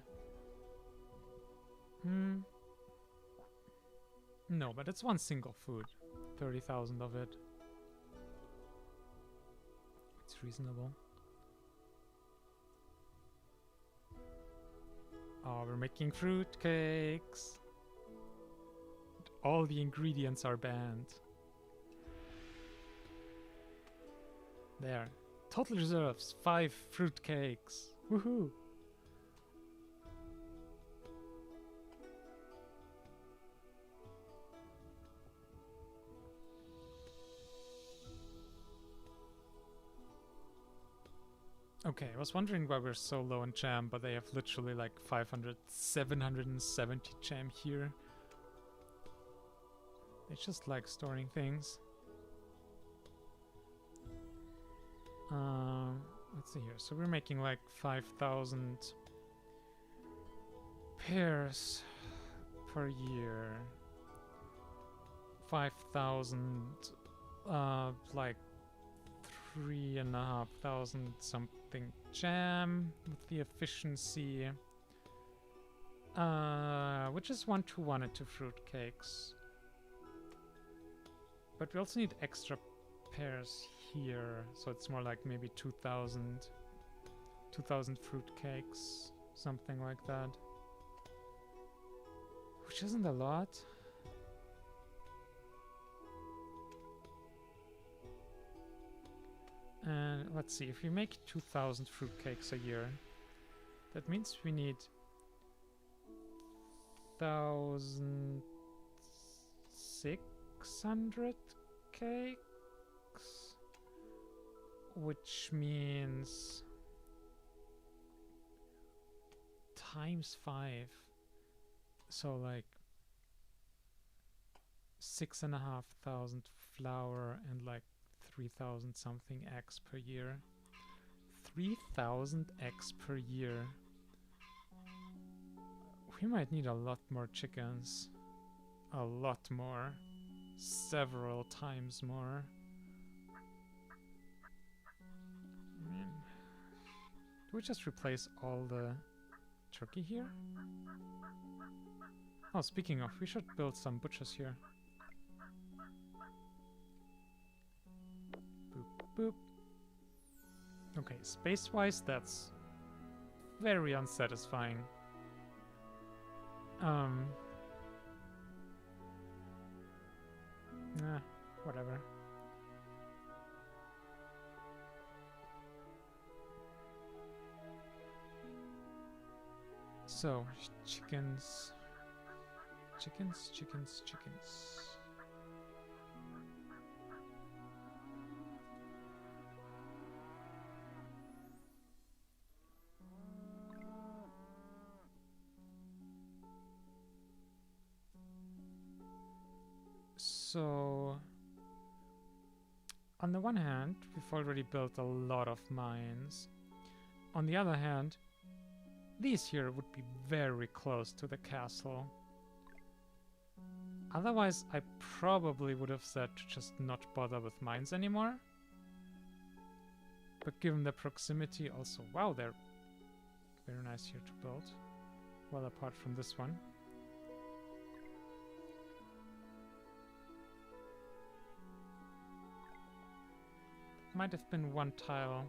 Hmm. No, but it's one single food. 30,000 of it. It's reasonable. Oh, we're making fruit cakes. All the ingredients are banned. There. Total reserves, 5 fruit cakes. Woohoo! Okay, I was wondering why we're so low in jam, but they have literally like 500, 770 jam here. They just like storing things. Let's see here. So we're making like 5,000 pairs per year. 5,000, like 3,500 something jam with the efficiency. Which is 1-to-1 into fruit cakes. But we also need extra pairs here, so it's more like maybe 2,000 fruit cakes, something like that. Which isn't a lot. And let's see, if we make 2,000 fruit cakes a year, that means we need 1,600 cakes, which means times 5, so like 6,500 flour and like 3,000 something eggs per year. 3,000 eggs per year. We might need a lot more chickens. A lot more. Several times more. Do we just replace all the turkey here? Oh, speaking of, we should build some butchers here. Boop. Okay, space-wise, that's very unsatisfying. Whatever. So, chickens. So, on the one hand, we've already built a lot of mines. On the other hand, these here would be very close to the castle. Otherwise, I probably would have said to just not bother with mines anymore. But given the proximity also, wow, they're very nice here to build. Well, apart from this one. Might have been one tile.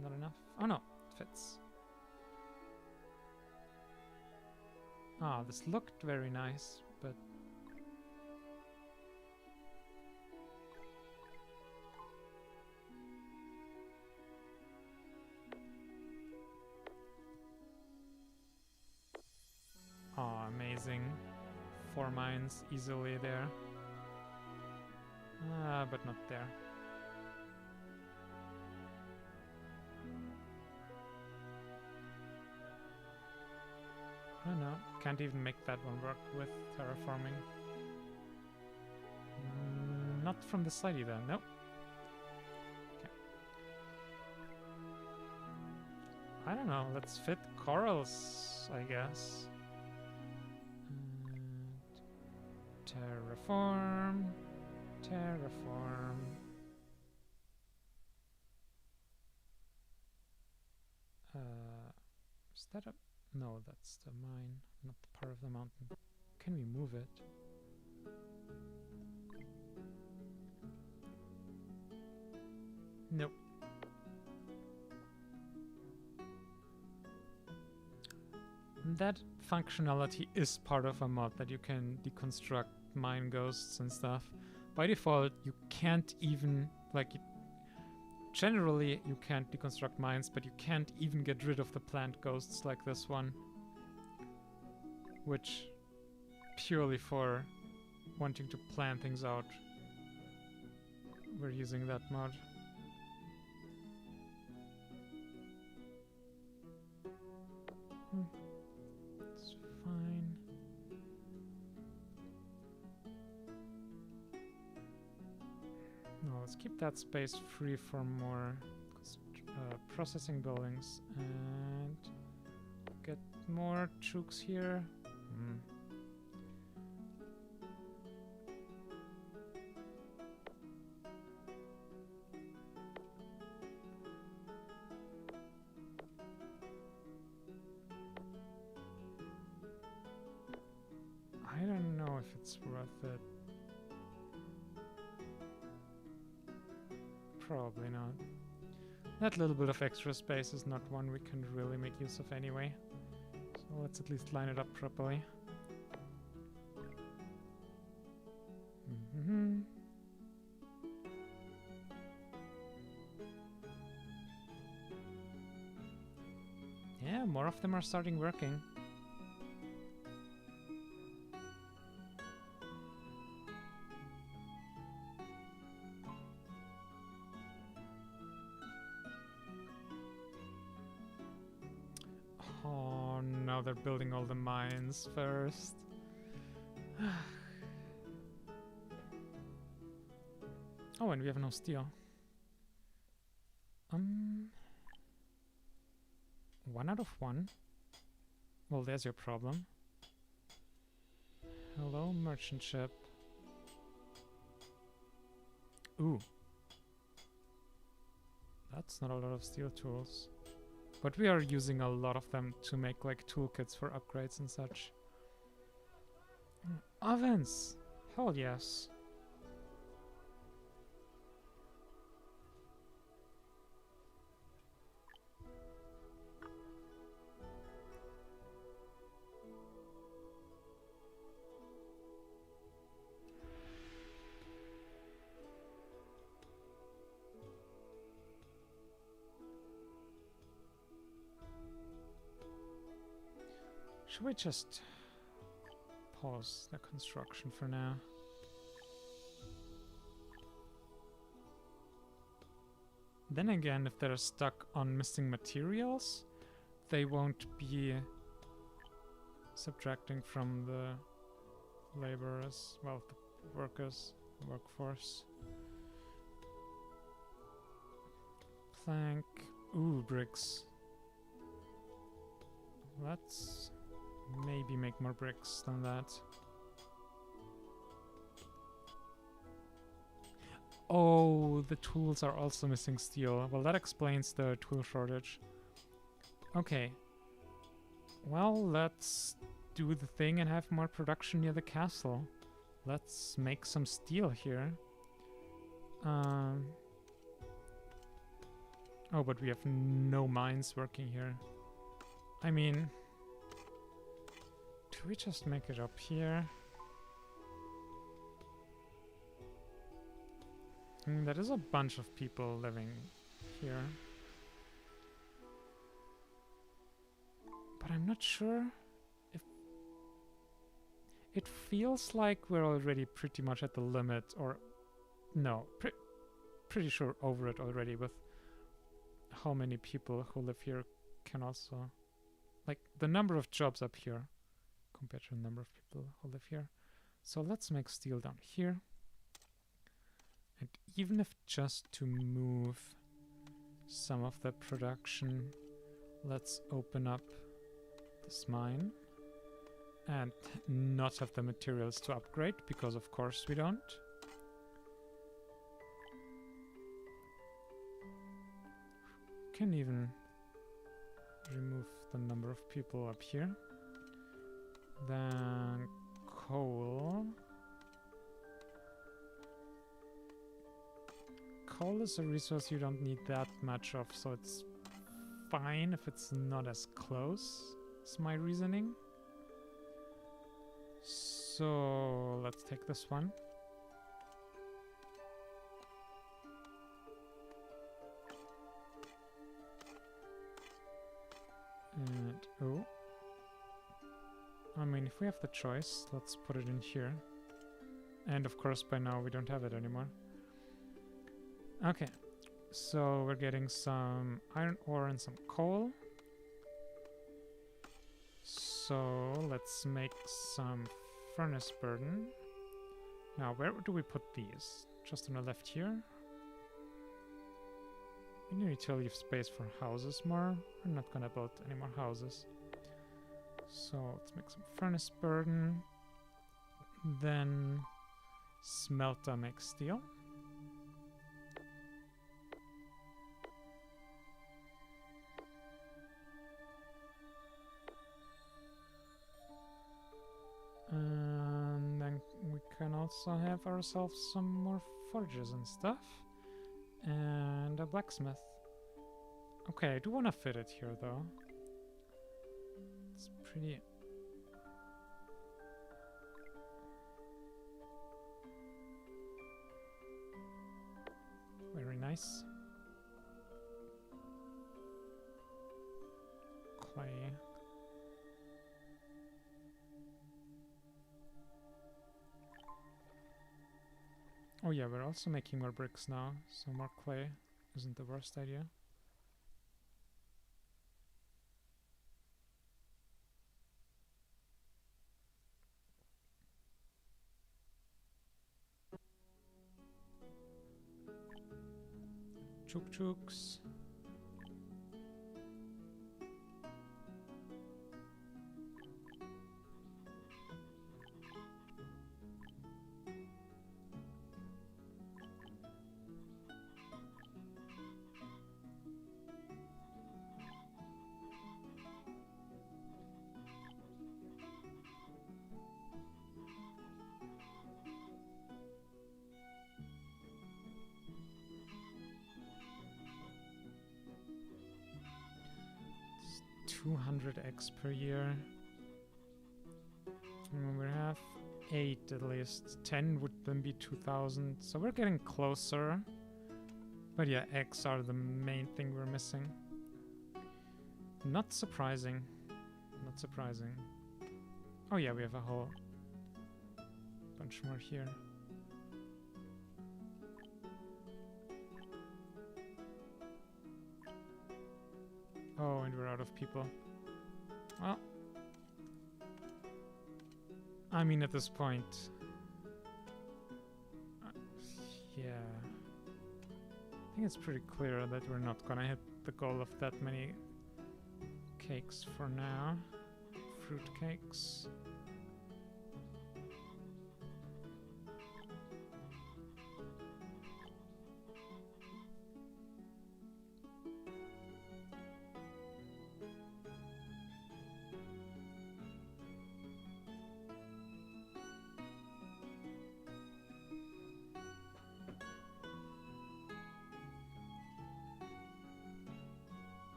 Not enough? Oh no, it fits. Ah, this looked very nice, but... Oh, amazing. 4 mines easily there. But not there. Oh no, can't even make that one work with terraforming. Not from the side either, nope. Okay. I don't know, let's fit corals, I guess. Terraform. Is that a... No, that's the mine, not the part of the mountain. Can we move it? Nope. That functionality is part of a mod that you can deconstruct mine ghosts and stuff. By default, you can't even, like, generally you can't deconstruct mines, but you can't even get rid of the plant ghosts like this one. Which, purely for wanting to plan things out, we're using that mod. It's fine. No, let's keep that space free for more processing buildings and get more troops here. I don't know if it's worth it. Probably not. That little bit of extra space is not one we can really make use of anyway. So let's at least line it up properly. Yeah, more of them are starting working. Oh no, they're building all the mines first. Oh, and we have no steel. 1 out of 1. Well, there's your problem. Hello, merchant ship. Ooh. That's not a lot of steel tools. But we are using a lot of them to make like toolkits for upgrades and such. Ovens! Hell yes. Should we just pause the construction for now? Then again, if they're stuck on missing materials, they won't be subtracting from the laborers, well, the workers, workforce. Plank, ooh, bricks. Let's maybe make more bricks than that. Oh, the tools are also missing steel. Well, that explains the tool shortage. Okay. Well, let's do the thing and have more production near the castle. Let's make some steel here. Oh, but we have no mines working here. I mean, do we just make it up here? I mean, there is a bunch of people living here. But I'm not sure if... It feels like we're already pretty much at the limit, or... No, pretty sure over it already with how many people who live here can also... Like, the number of jobs up here compared to the number of people who live here. So let's make steel down here. And even if just to move some of the production, let's open up this mine and not have the materials to upgrade, because of course we don't. Can even remove the number of people up here. Then coal. Coal is a resource you don't need that much of, so it's fine if it's not as close, is my reasoning. So let's take this one. And oh, I mean, if we have the choice, let's put it in here. And of course, by now we don't have it anymore. Okay, so we're getting some iron ore and some coal. So let's make some furnace burden. Now, where do we put these? Just on the left here? We need to leave space for houses more. We're not gonna build any more houses. So let's make some furnace burden. Then smelter makes steel. And then we can also have ourselves some more forges and stuff. And a blacksmith. Okay, I do want to fit it here though. It's pretty... very nice. Clay. Oh yeah, we're also making more bricks now, so more clay isn't the worst idea. Chook chooks. It's 200 eggs per year. And we have 8 at least. 10 would then be 2,000. So we're getting closer. But yeah, eggs are the main thing we're missing. Not surprising. Not surprising. Oh yeah, we have a whole bunch more here. Oh, and we're out of people. Well, I mean, at this point, yeah, I think it's pretty clear that we're not gonna hit the goal of that many cakes for now. Fruit cakes.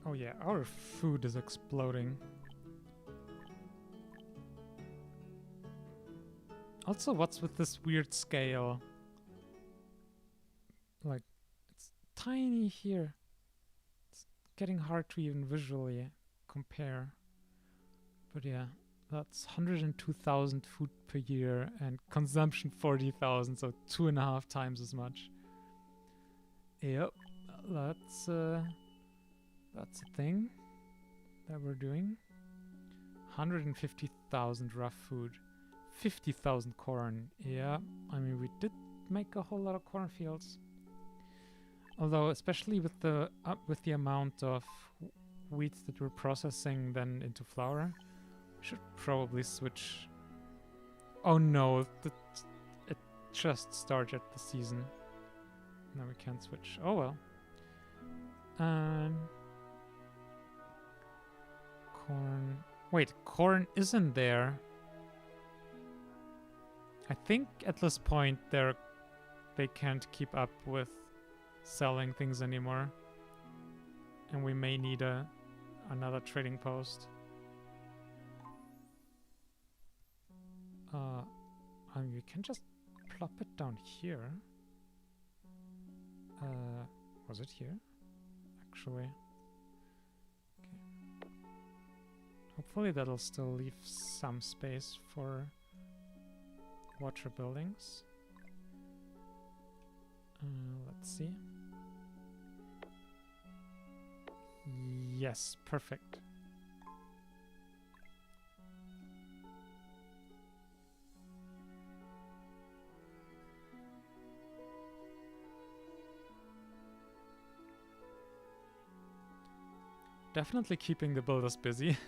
Oh yeah, our food is exploding. Also, what's with this weird scale? Like, it's tiny here. It's getting hard to even visually compare. But yeah, that's 102,000 food per year and consumption 40,000, so 2.5 times as much. Yep, that's a thing that we're doing. 150,000 rough food, 50,000 corn. Yeah, I mean, we did make a whole lot of cornfields. Although, especially with the amount of wheat that we're processing then into flour, we should probably switch. Oh no, it just started the season. No, we can't switch. Oh well. Um, corn. Wait, corn isn't there. I think at this point they can't keep up with selling things anymore, and we may need another trading post. You can just plop it down here. Was it here? Actually. Okay. Hopefully that'll still leave some space for water buildings. Let's see. Yes, perfect. Definitely keeping the builders busy.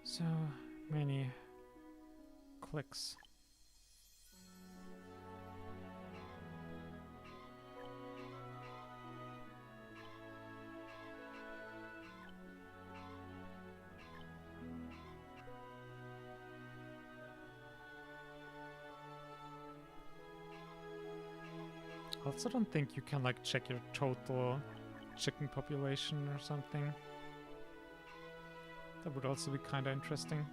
So many clicks. I also don't think you can like check your total chicken population or something. That would also be kind of interesting.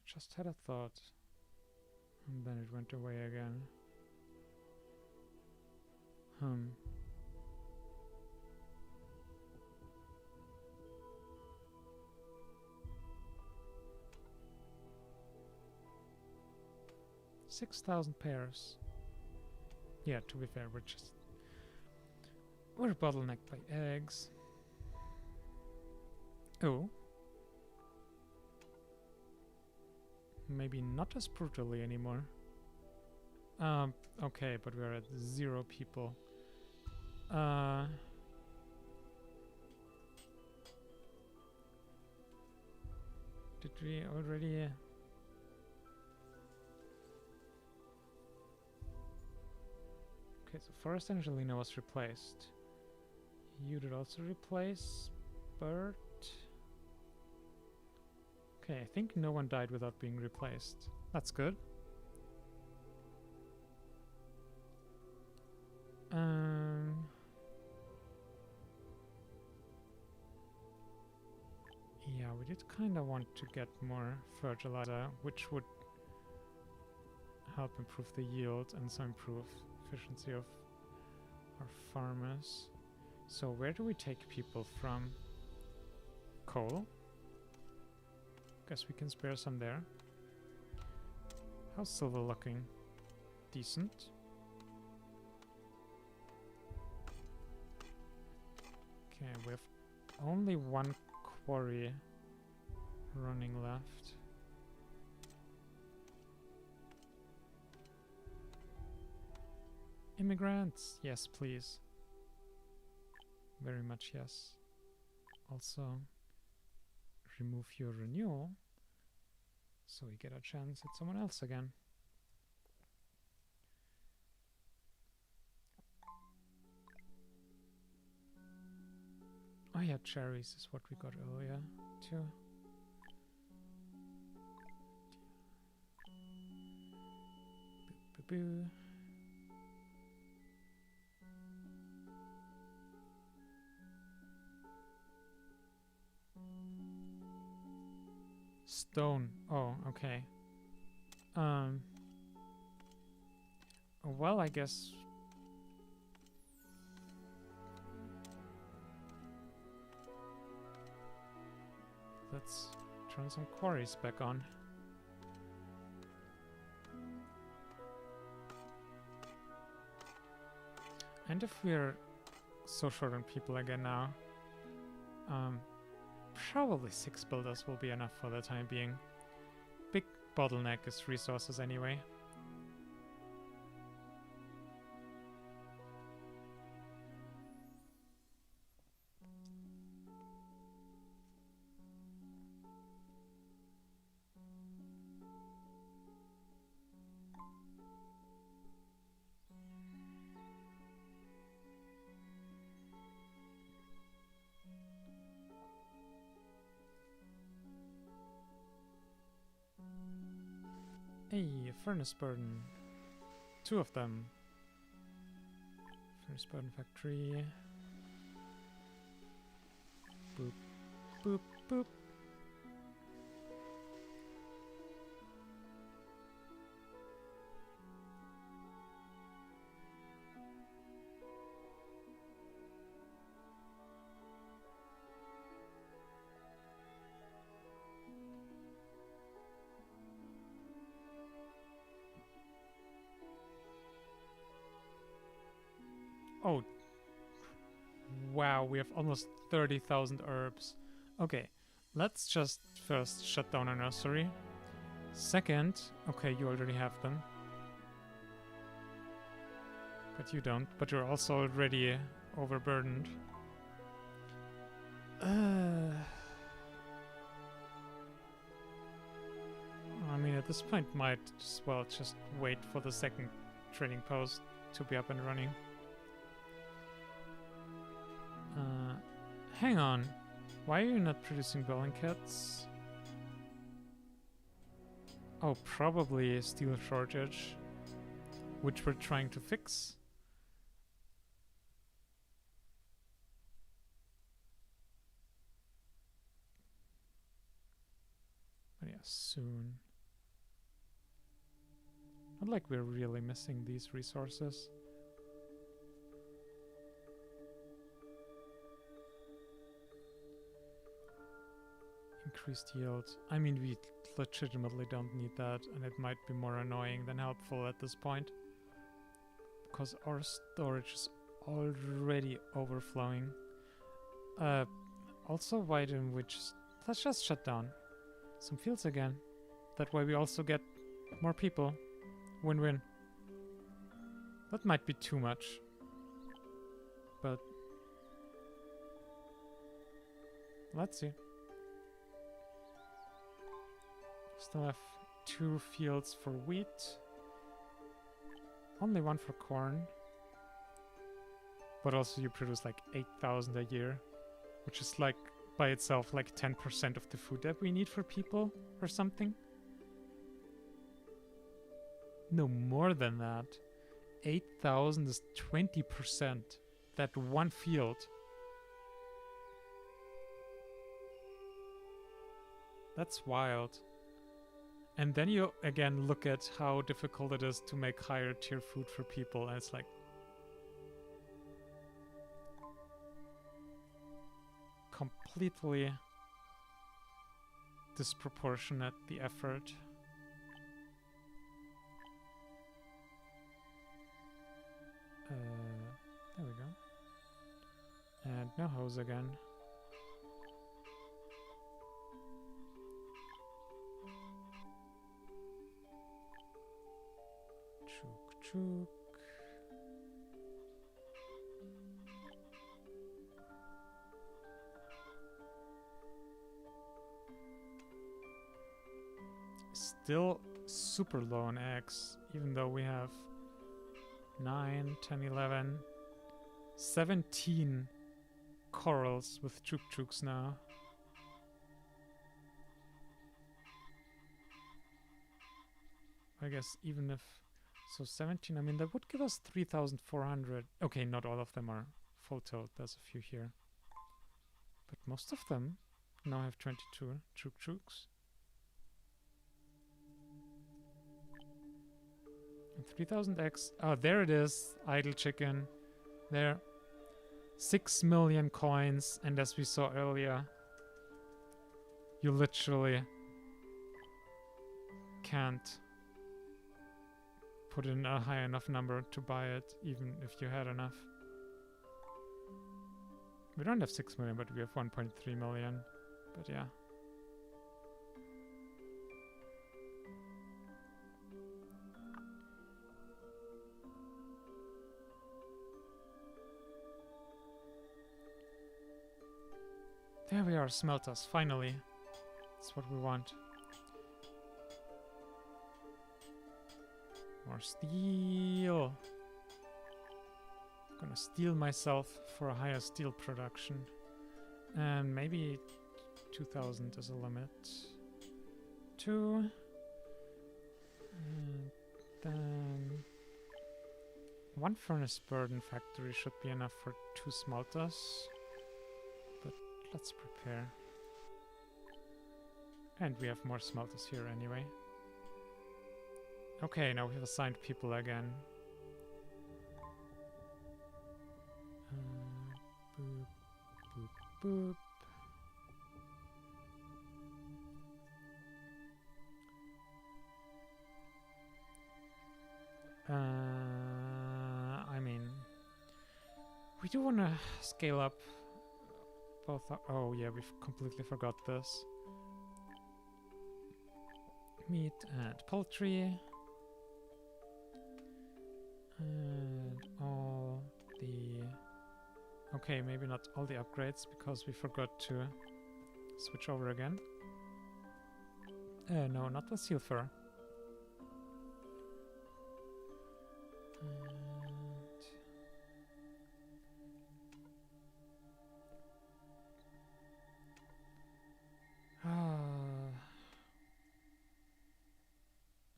Just had a thought. And then it went away again. 6,000 pairs. Yeah, to be fair, we're bottlenecked by eggs. Oh. Maybe not as brutally anymore. Okay, but we're at 0 people. Did we already... Okay, so Forest Angelina was replaced. You did also replace Bert. Okay, I think no one died without being replaced. That's good. Yeah, we did kind of want to get more fertilizer, which would help improve the yield and so improve efficiency of our farmers. So where do we take people from? Coal? Guess we can spare some there. How's silver looking? Decent. Okay, we have only 1 quarry running left. Immigrants! Yes, please. Very much yes. Also, remove your renewal so we get a chance at someone else again. Oh yeah, cherries is what we got earlier too. Boo boo boo. Stone. Oh, okay. Well, I guess... Let's turn some quarries back on. And if we're so short on people again now, probably 6 builders will be enough for the time being. Big bottleneck is resources anyway. Hey, furnace burden. 2 of them. Furnace burden factory. Boop, boop, boop. Oh, wow, we have almost 30,000 herbs. Okay, let's just first shut down our nursery. Second, okay, you already have them. But you don't, but you're also already overburdened. I mean, at this point, might as well just wait for the second trading post to be up and running. Hang on. Why are you not producing Bellingcats? Oh, probably a steel shortage, which we're trying to fix. But yeah, soon. Not like we're really missing these resources. Increased yield. I mean, we legitimately don't need that, and it might be more annoying than helpful at this point. Because our storage is already overflowing. Also, why didn't we just... Let's just shut down some fields again. That way we also get more people. Win-win. That might be too much. But... let's see. Still have 2 fields for wheat. Only 1 for corn. But also you produce like 8,000 a year. Which is like, by itself, like 10% of the food that we need for people or something. No, more than that. 8,000 is 20%. That one field. That's wild. And then you again look at how difficult it is to make higher tier food for people, and it's like completely disproportionate, the effort. There we go. And no hose again. Chook. Still super low on eggs, even though we have 9, 10, 11, 17 corals with chooks now. I guess even if... So 17, I mean, that would give us 3,400. Okay, not all of them are full-toed. There's a few here. But most of them now have 22 chooks. And 3,000 eggs. Oh, there it is. Idle chicken. There. 6 million coins. And as we saw earlier, you literally can't put in a high enough number to buy it, even if you had enough. We don't have 6 million, but we have 1.3 million. But yeah. There we are, smelters, finally. That's what we want. More steel. I'm gonna steel myself for a higher steel production. And maybe 2000 is a limit. 2. And then 1 furnace burden factory should be enough for 2 smelters. But let's prepare. And we have more smelters here anyway. Okay, now we have assigned people again. Boop, boop, boop. I mean, we do want to scale up both. Oh yeah, we've completely forgot this. Meat and poultry. And all the... Okay, maybe not all the upgrades, because we forgot to switch over again. No, not the seal fur.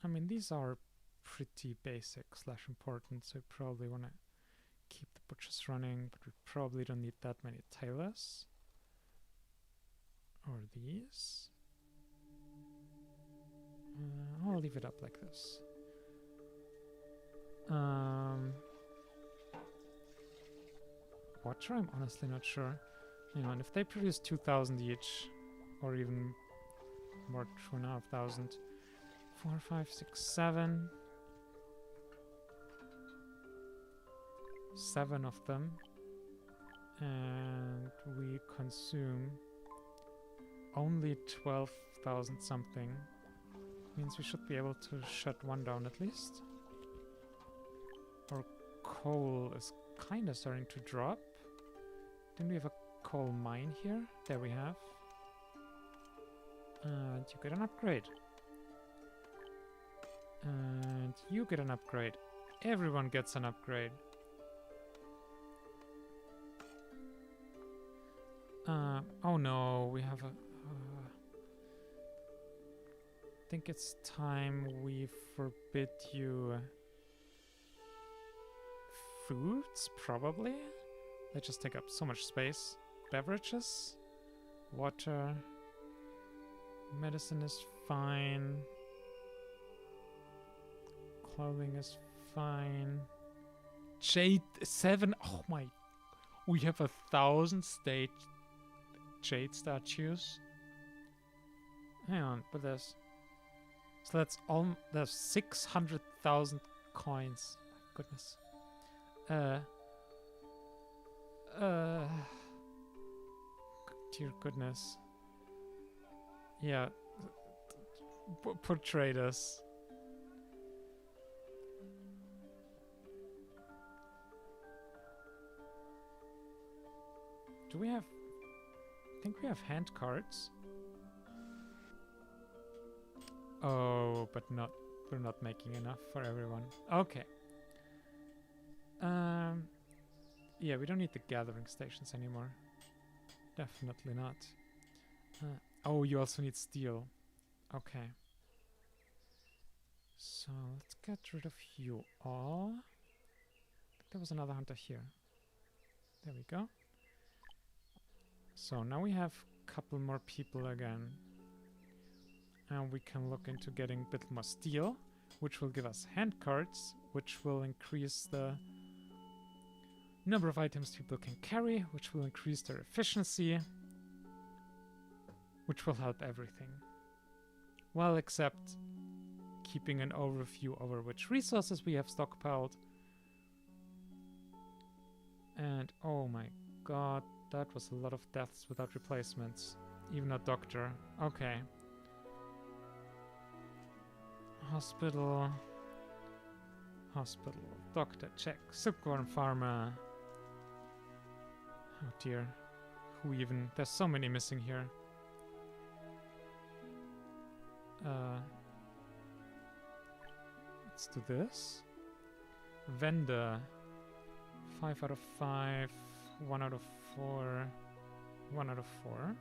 I mean, these are pretty basic / important, so we probably want to keep the butchers running, but we probably don't need that many tailors. Or these. I'll leave it up like this. Watcher, I'm honestly not sure. You know, and if they produce 2,000 each, or even more, 2,500. 4, 5, 6, 7. 7 of them. And we consume only 12,000 something. Means we should be able to shut one down at least. Our coal is kind of starting to drop. Didn't we have a coal mine here? There we have. And you get an upgrade. And you get an upgrade. Everyone gets an upgrade. Oh no, we have a... I think it's time we forbid you... foods, probably? They just take up so much space. Beverages? Water... Medicine is fine. Clothing is fine. Jade 7. Oh my. We have 1,000 jade statues. Hang on, but there's... So that's all... There's 600,000 coins. My goodness. Dear goodness. Yeah. Portray us. Do we have... I think we have hand cards. Oh, but not... We're not making enough for everyone. Okay. Yeah, we don't need the gathering stations anymore. Definitely not. Oh, you also need steel. Okay. So, let's get rid of you all. There was another hunter here. There we go. So, now we have a couple more people again. And we can look into getting a bit more steel, which will give us hand cards, which will increase the number of items people can carry, which will increase their efficiency, which will help everything. Well, except keeping an overview over which resources we have stockpiled. And oh my god, That was a lot of deaths without replacements. Even a doctor. Okay. Hospital. Hospital. Doctor, check. Silkworm farmer. Oh dear. Who even? There's so many missing here. Let's do this. Vendor. 5 out of 5. 1 out of 4. 1 out of 4.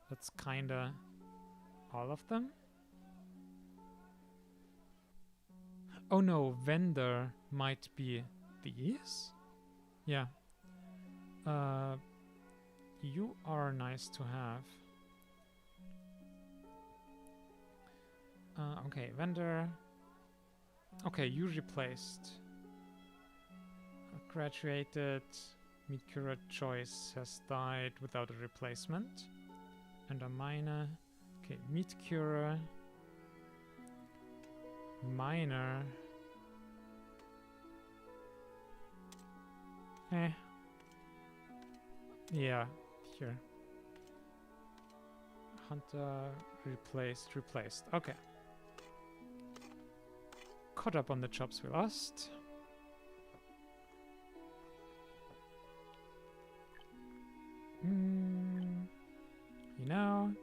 That's kinda all of them. Oh no, vendor might be these? Yeah. You are nice to have. Okay, vendor. Okay, you replaced. Graduated. Meat Curer Choice has died without a replacement. And a miner. Okay, Meat Curer. Miner. Yeah, here. Hunter replaced. Okay. Caught up on the jobs we lost. You know,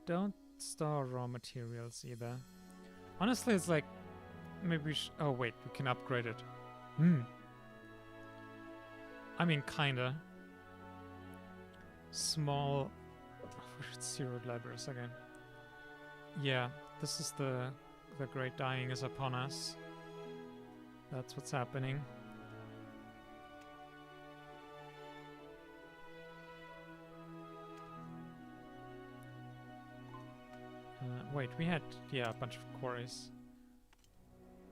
don't store raw materials either. Honestly, it's like, maybe we oh wait, we can upgrade it. I mean, kinda. Small... we should zero libraries again. Yeah, this is the great dying is upon us. That's what's happening. Wait, we had, yeah, a bunch of quarries.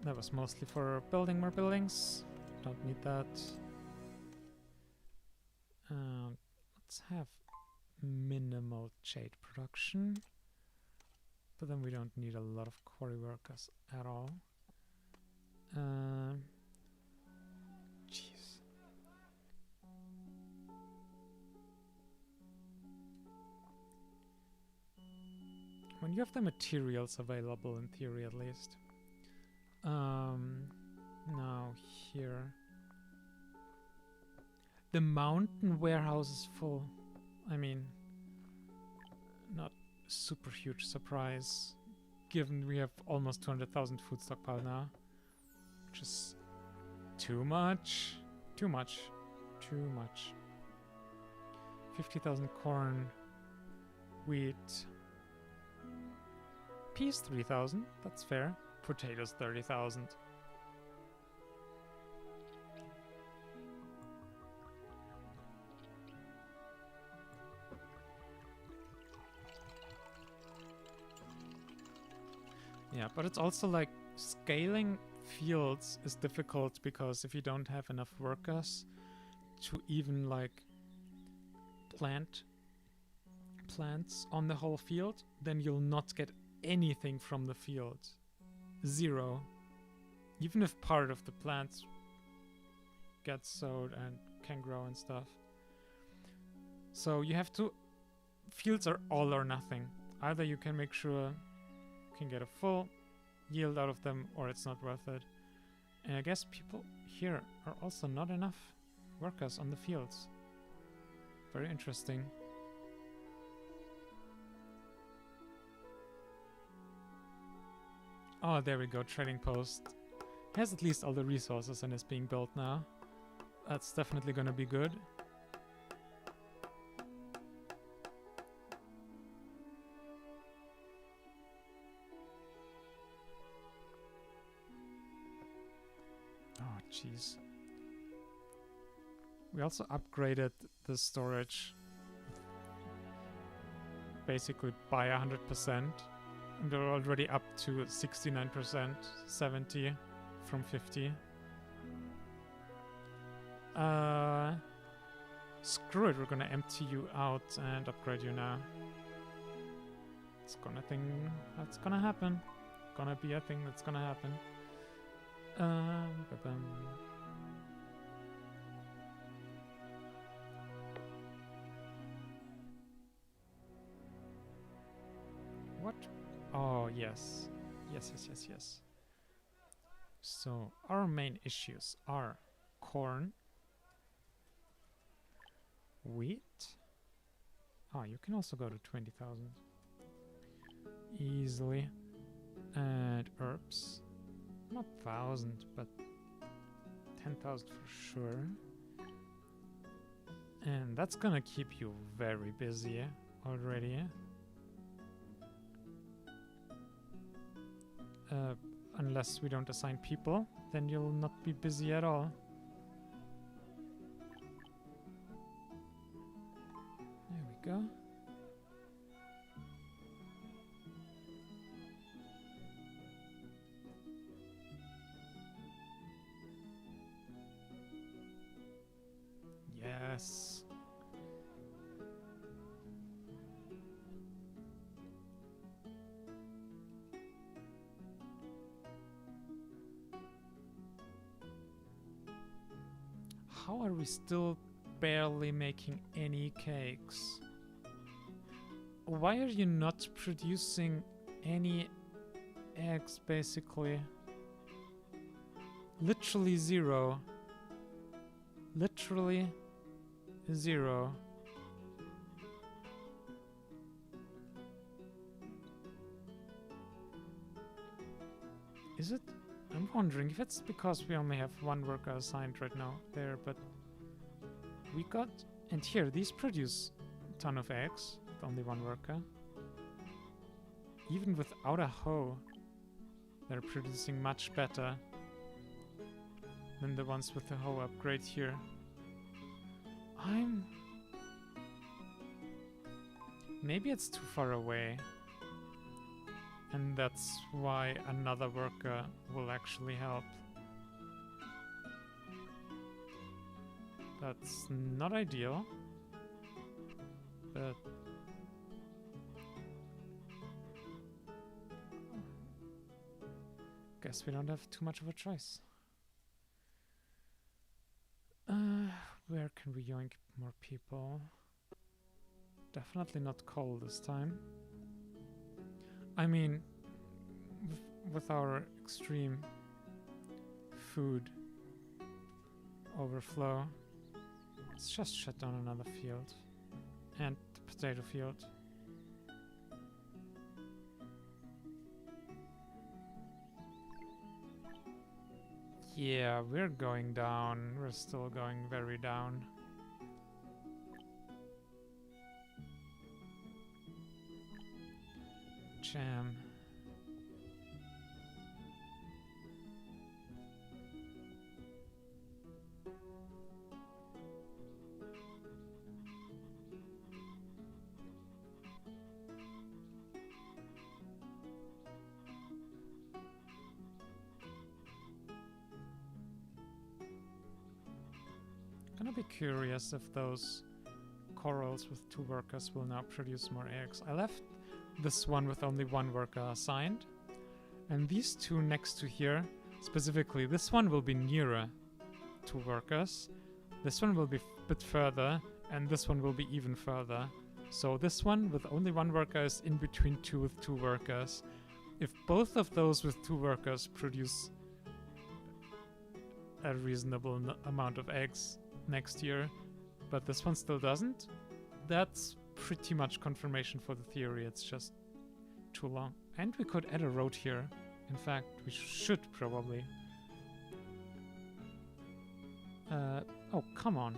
That was mostly for building more buildings. Don't need that. Let's have minimal jade production. But then we don't need a lot of quarry workers at all. Jeez. When you have the materials available, in theory at least. Now here. The mountain warehouse is full. I mean, not super huge surprise, given we have almost 200,000 food stockpile now. Which is too much. Too much. Too much. 50,000 corn. Wheat. Peas 3,000. That's fair. Potatoes 30,000. Yeah, but it's also like scaling fields is difficult because if you don't have enough workers to even like plant plants on the whole field, then you'll not get anything from the field. Zero. Even if part of the plants gets sowed and can grow and stuff. So you have to... Fields are all or nothing. Either you can make sure you can get a full yield out of them, or it's not worth it. And I guess people here are also not enough workers on the fields. Very interesting. Oh, there we go, trading post. Has at least all the resources and is being built now. That's definitely gonna be good. Oh, jeez. We also upgraded the storage basically by 100%. And we're already up to 69%, 70 from 50. Screw it, we're gonna empty you out and upgrade you now. It's gonna thing that's gonna happen. Gonna be a thing that's gonna happen. What? Oh, yes. Yes. So, our main issues are corn, wheat. Oh, you can also go to 20,000. Easily. And herbs. Not 1,000, but 10,000 for sure. And that's gonna keep you very busy already. Unless we don't assign people, then you'll not be busy at all. There we go. Yes. How are we still barely making any cakes? Why are you not producing any eggs, basically? Literally zero. Literally zero. Is it? I'm wondering if it's because we only have one worker assigned right now there, but we got... And here, these produce a ton of eggs with only one worker. Even without a hoe, they're producing much better than the ones with the hoe upgrade here. Maybe it's too far away. And that's why another worker will actually help. That's not ideal. But... guess we don't have too much of a choice. Where can we yoink more people? Definitely not coal this time. I mean, with our extreme food overflow, let's just shut down another field. And the potato field. Yeah, we're going down. We're still going very down. Jam. Gonna be curious if those corals with 2 workers will now produce more eggs. I left this one with only 1 worker assigned, and these 2 next to here, specifically this one will be nearer 2 workers, this one will be a bit further, and this one will be even further. So this one with only 1 worker is in between 2 with 2 workers. If both of those with 2 workers produce a reasonable amount of eggs next year, but this one still doesn't, that's pretty much confirmation for the theory. It's just too long. And we could add a road here. In fact, we should probably. Oh, come on.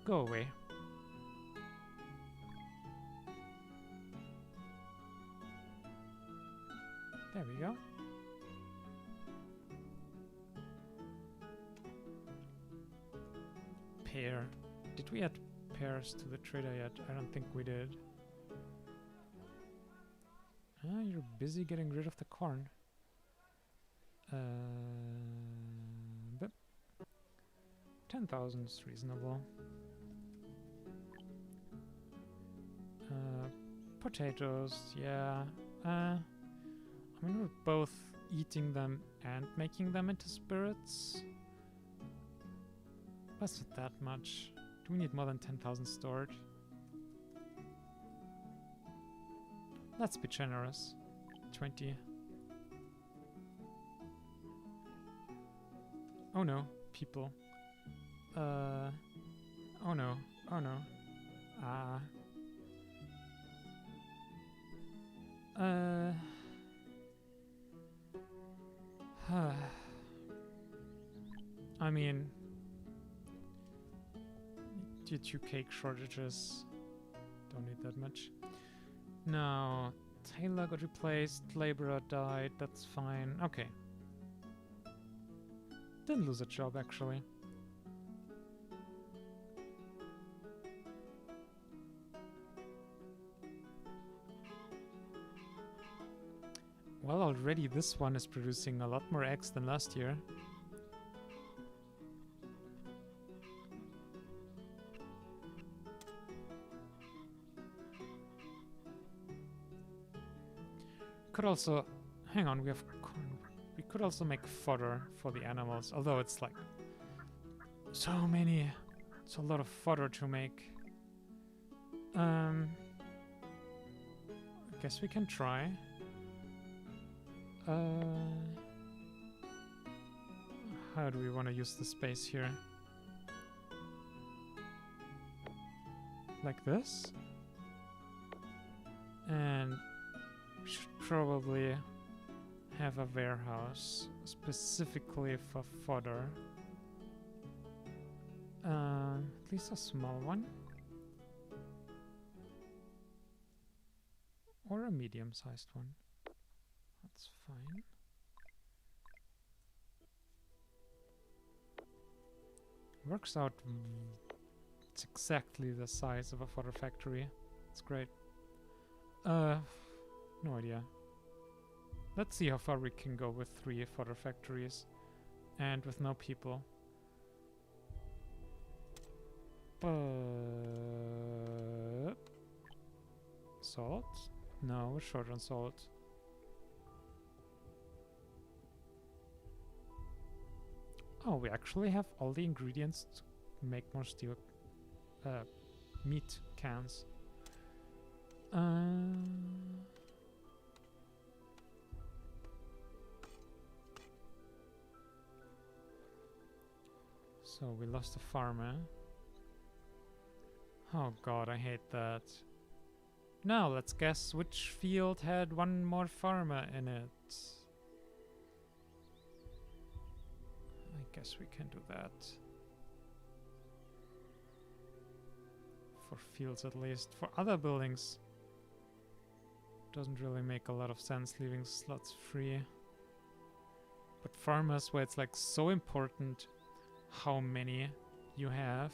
Go away. There we go. Pear. Did we add pears to the trader yet? I don't think we did. You're busy getting rid of the corn. But 10,000 is reasonable. Potatoes, yeah. I mean, we're both eating them and making them into spirits. That's not that much. Do we need more than 10,000 stored? Let's be generous. 20. Oh no, people. Oh no, oh no. I mean, due to cake shortages, don't need that much. No, Taylor got replaced, laborer died, that's fine. Okay. Didn't lose a job, actually. Well, already this one is producing a lot more eggs than last year. Could also... Hang on, we have corn. We could also make fodder for the animals, although it's like... so many. It's a lot of fodder to make. I guess we can try. How do we want to use the space here? Like this? And we should probably have a warehouse specifically for fodder. At least a small one. Or a medium-sized one. That's fine. Works out. It's exactly the size of a fodder factory. It's great. No idea. Let's see how far we can go with 3 fodder factories and with no people. But salt? No, we're short on salt. Oh, we actually have all the ingredients to make more steel meat cans. So we lost a farmer. Oh god, I hate that. Now let's guess which field had one more farmer in it. I guess we can do that. For fields at least. For other buildings, doesn't really make a lot of sense leaving slots free. But farmers, where it's like so important how many you have.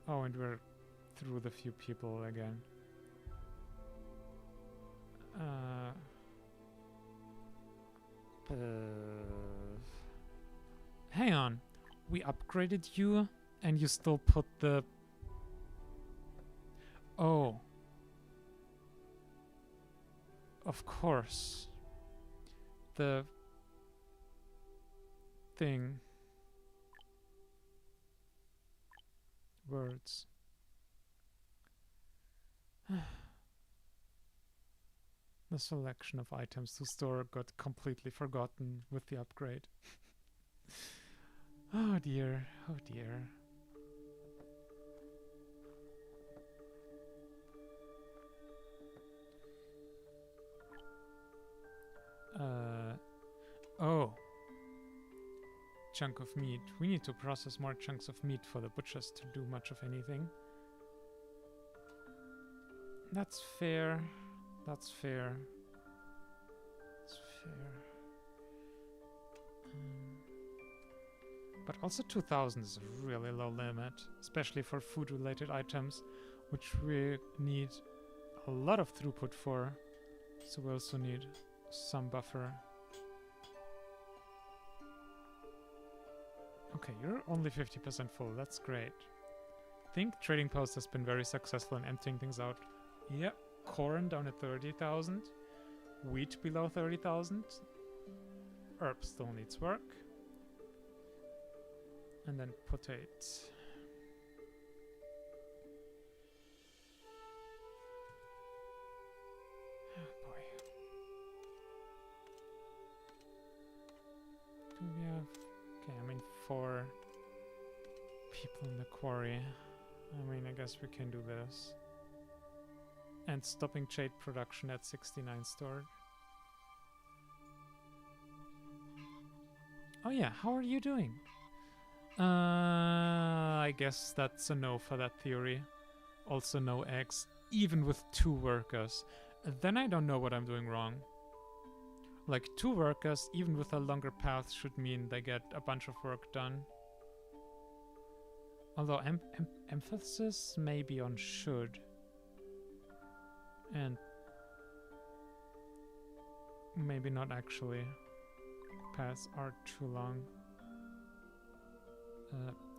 Oh, and we're through the few people again. Hang on. We upgraded you and you still put the... Oh. Of course. The thing. Words. The selection of items to store got completely forgotten with the upgrade. Oh dear, oh dear. Oh. Chunk of meat. We need to process more chunks of meat for the butchers to do much of anything. That's fair. That's fair. That's fair. But also 2000 is a really low limit, especially for food-related items, which we need a lot of throughput for. So we also need some buffer. Okay, you're only 50% full. That's great. I think Trading Post has been very successful in emptying things out. Yep, corn down at 30,000. Wheat below 30,000. Herb still needs work. And then potate. Oh boy. Do we have... Okay, I mean 4 people in the quarry. I mean, I guess we can do this. And stopping jade production at 69 stored. Oh yeah, how are you doing? I guess that's a no for that theory. Also no eggs, even with 2 workers. Then I don't know what I'm doing wrong. Like 2 workers, even with a longer path, should mean they get a bunch of work done. Although emphasis may be on should. And maybe not actually. Paths are too long.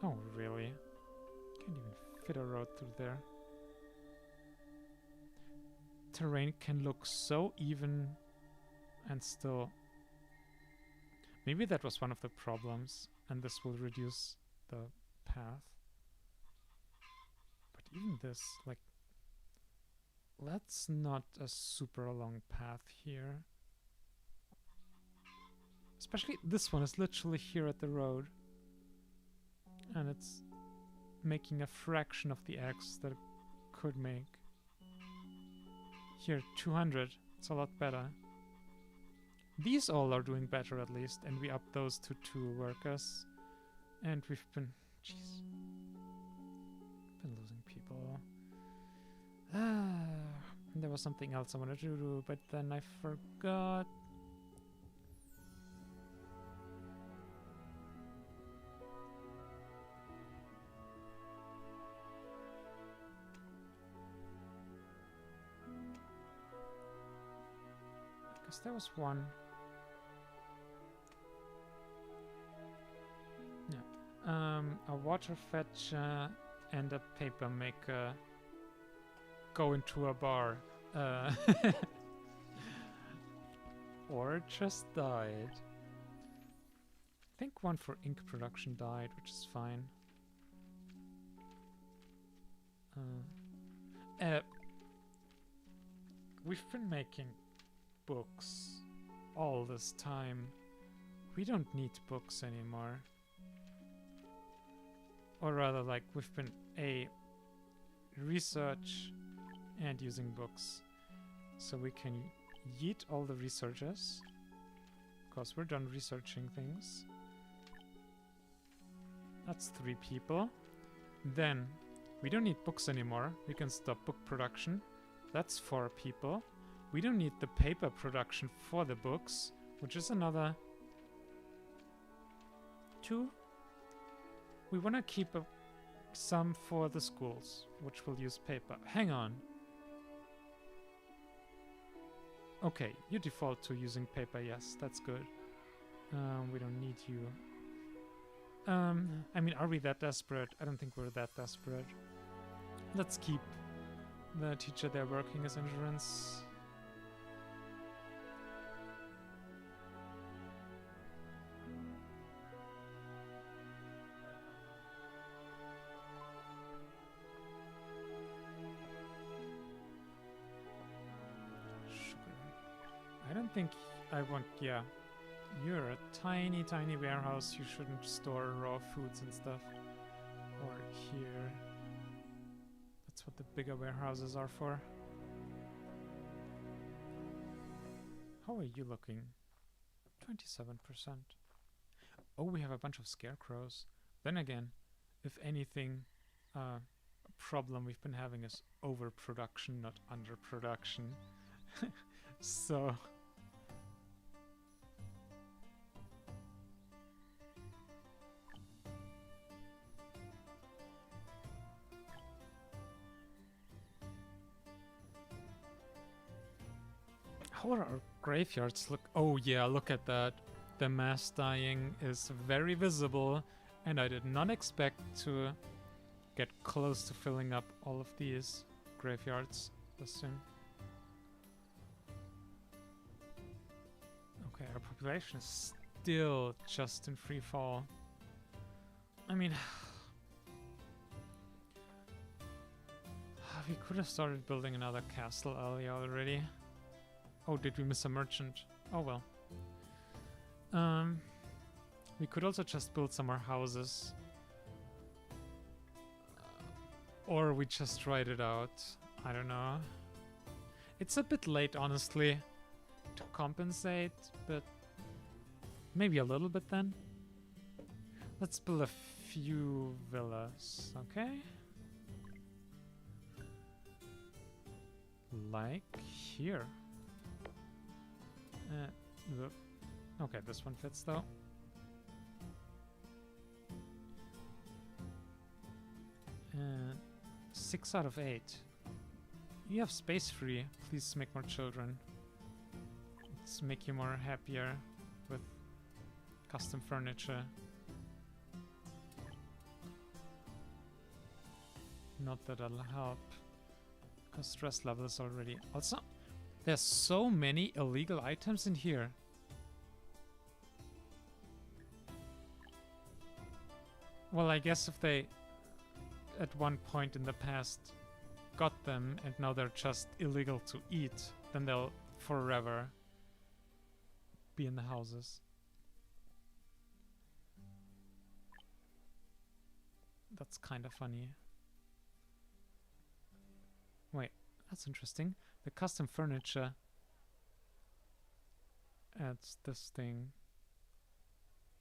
Oh, really? Can't even fit a road through there. Terrain can look so even and still... Maybe that was one of the problems, and this will reduce the path. But even this, like... That's not a super long path here. Especially this one is literally here at the road. And it's making a fraction of the X that it could make. Here, 200. It's a lot better. These all are doing better at least, and we up those to 2 workers. And we've been... Jeez. Been losing people. There was something else I wanted to do, but then I forgot. Because there was one. Yeah. A water fetcher and a paper maker go into a bar. Or just died. I think one for ink production died, which is fine. We've been making books all this time. We don't need books anymore. Or rather, like, we've been research and using books. So we can yeet all the researchers, because we're done researching things. That's 3 people. Then we don't need books anymore. We can stop book production. That's 4 people. We don't need the paper production for the books, which is another 2. We want to keep some for the schools, which will use paper. Hang on. Okay, you default to using paper, yes, that's good. We don't need you. I mean, are we that desperate? I don't think we're that desperate. Let's keep the teacher there working as insurance. I don't think I want... Yeah. You're a tiny, tiny warehouse. You shouldn't store raw foods and stuff. Or here. That's what the bigger warehouses are for. How are you looking? 27%. Oh, we have a bunch of scarecrows. Then again, if anything, a problem we've been having is overproduction, not underproduction. So... How are our graveyards look? Oh yeah, look at that. The mass dying is very visible, and I did not expect to get close to filling up all of these graveyards this soon. Okay, our population is still just in free fall. I mean, we could have started building another castle earlier already. Oh, did we miss a merchant? Oh well. We could also just build some more houses. Or we just write it out. I don't know. It's a bit late, honestly, to compensate, but maybe a little bit then. Let's build a few villas, okay? Like here. Okay, this one fits though. And 6 out of 8. You have space free. Please make more children. Let's make you more happier with custom furniture. Not that that'll help, because stress level is already... Also, there's so many illegal items in here. Well, I guess if they, at one point in the past, got them and now they're just illegal to eat, then they'll forever be in the houses. That's kind of funny. Wait, that's interesting. The custom furniture adds this thing,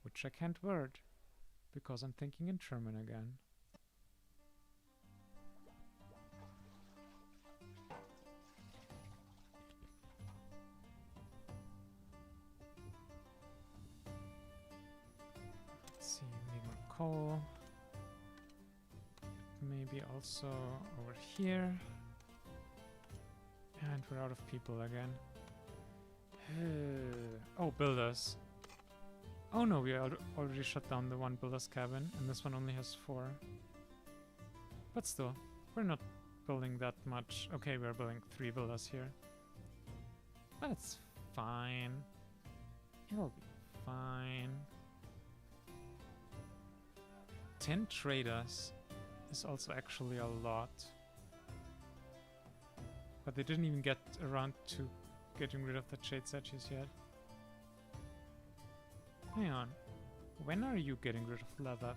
which I can't word because I'm thinking in German again. Let's see, we need more coal. Maybe also over here. And we're out of people again. Oh, builders. Oh no, we already shut down the one builder's cabin, and this one only has 4. But still, we're not building that much. Okay, we're building 3 builders here. That's fine. It'll be fine. 10 traders is also actually a lot. But they didn't even get around to getting rid of the jade statues yet. Hang on. When are you getting rid of leather?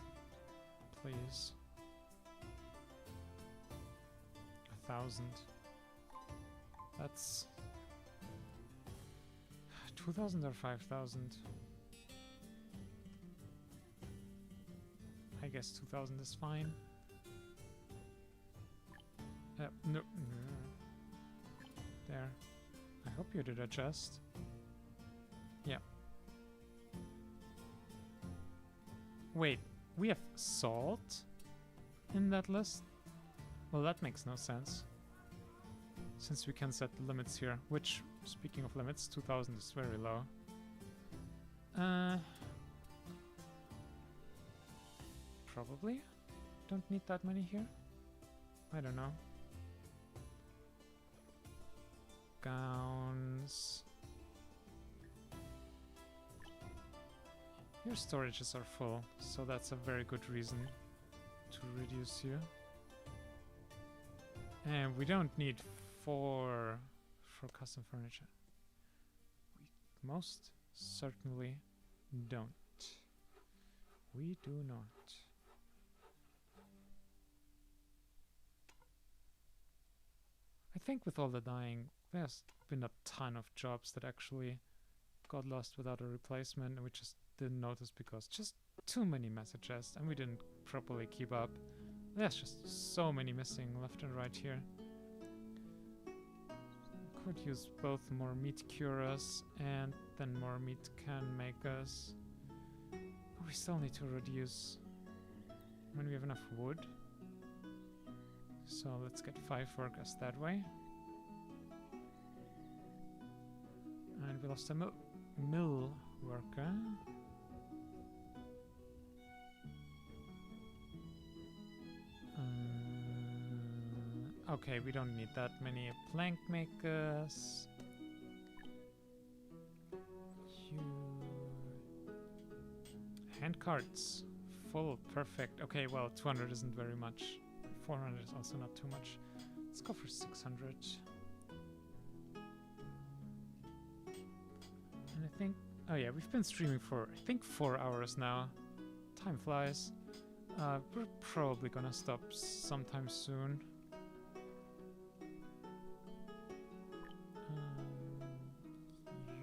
Please. 1,000. That's... 2,000 or 5,000? I guess 2,000 is fine. No. There. I hope you did adjust. Yeah. Wait, we have salt in that list? Well, that makes no sense. Since we can set the limits here, which, speaking of limits, 2,000 is very low. Probably don't need that many here. I don't know. Gowns. Your storages are full, so that's a very good reason to reduce you. And we don't need 4 for custom furniture. We most certainly don't. We do not. I think with all the dying, there's been a ton of jobs that actually got lost without a replacement, and we just didn't notice because just too many messages and we didn't properly keep up. There's just so many missing left and right here. Could use both more meat curers and then more meat can makers. But we still need to reduce when we have enough wood. So let's get 5 workers that way. And we lost a mill worker. Okay, we don't need that many plank makers. Hand carts full. Perfect. Okay, well, 200 isn't very much. 400 is also not too much. Let's go for 600. And I think... Oh yeah, we've been streaming for, I think, 4 hours now. Time flies. We're probably gonna stop sometime soon.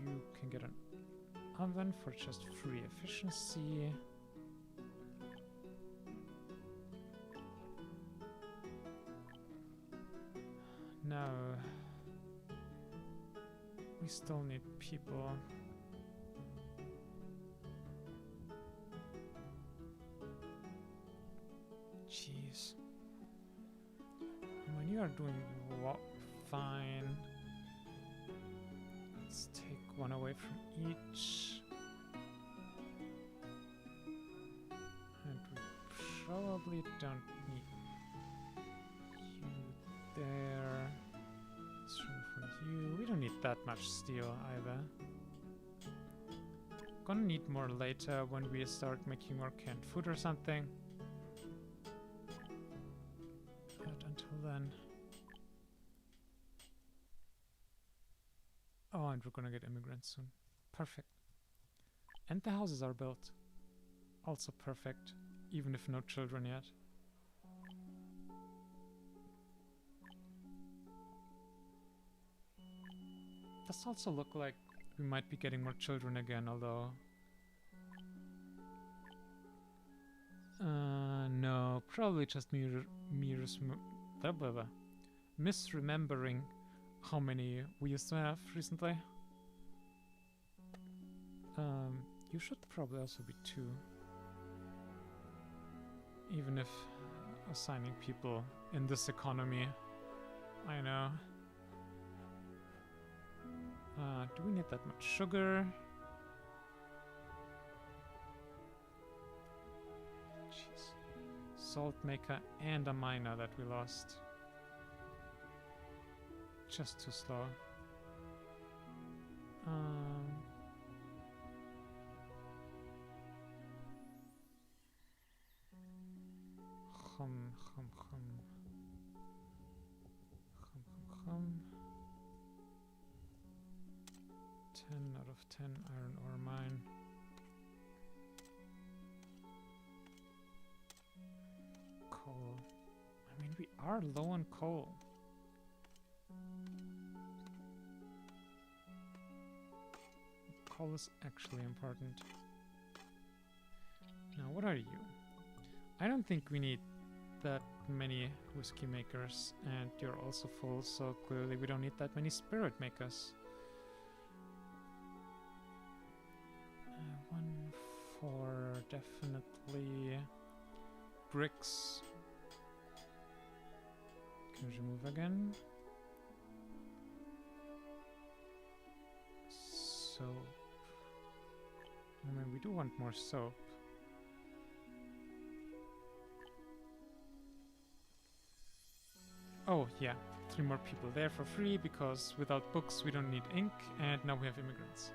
You can get an oven for just free efficiency. No. We still need people. Jeez. When you are doing fine, let's take one away from each. And we probably don't need you there. Let's remove you. We don't need that much steel either. Gonna need more later when we start making more canned food or something. But until then... Oh, and we're gonna get immigrants soon. Perfect. And the houses are built. Also perfect, even if no children yet. Does also look like we might be getting more children again, although... no, probably just misremembering how many we used to have recently. You should probably also be 2. Even if assigning people in this economy, I know. Do we need that much sugar? Jeez. Salt maker and a miner that we lost. Just too slow. Hum. 10 out of 10 iron ore mine. Coal. I mean, we are low on coal. Coal is actually important. Now, what are you? I don't think we need that many whiskey makers, and you're also full, so clearly we don't need that many spirit makers. 1 for definitely bricks. Can we remove again? Soap. I mean, we do want more soap. Oh, yeah. 3 more people there for free, because without books we don't need ink, and now we have immigrants.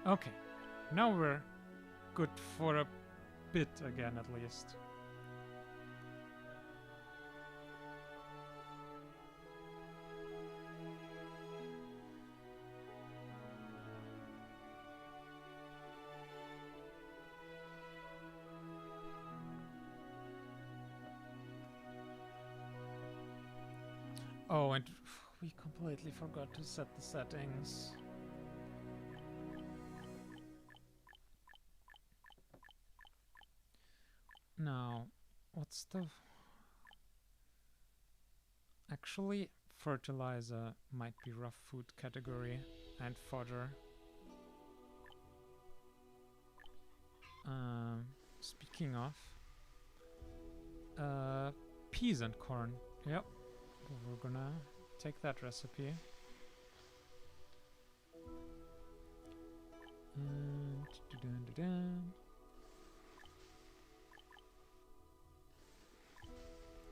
Okay. Now we're good for a bit again, at least. Oh, and we completely forgot to set the settings. Now, what's the... Actually, fertilizer might be rough food category, and fodder. Speaking of... peas and corn. Yep. We're gonna take that recipe. And...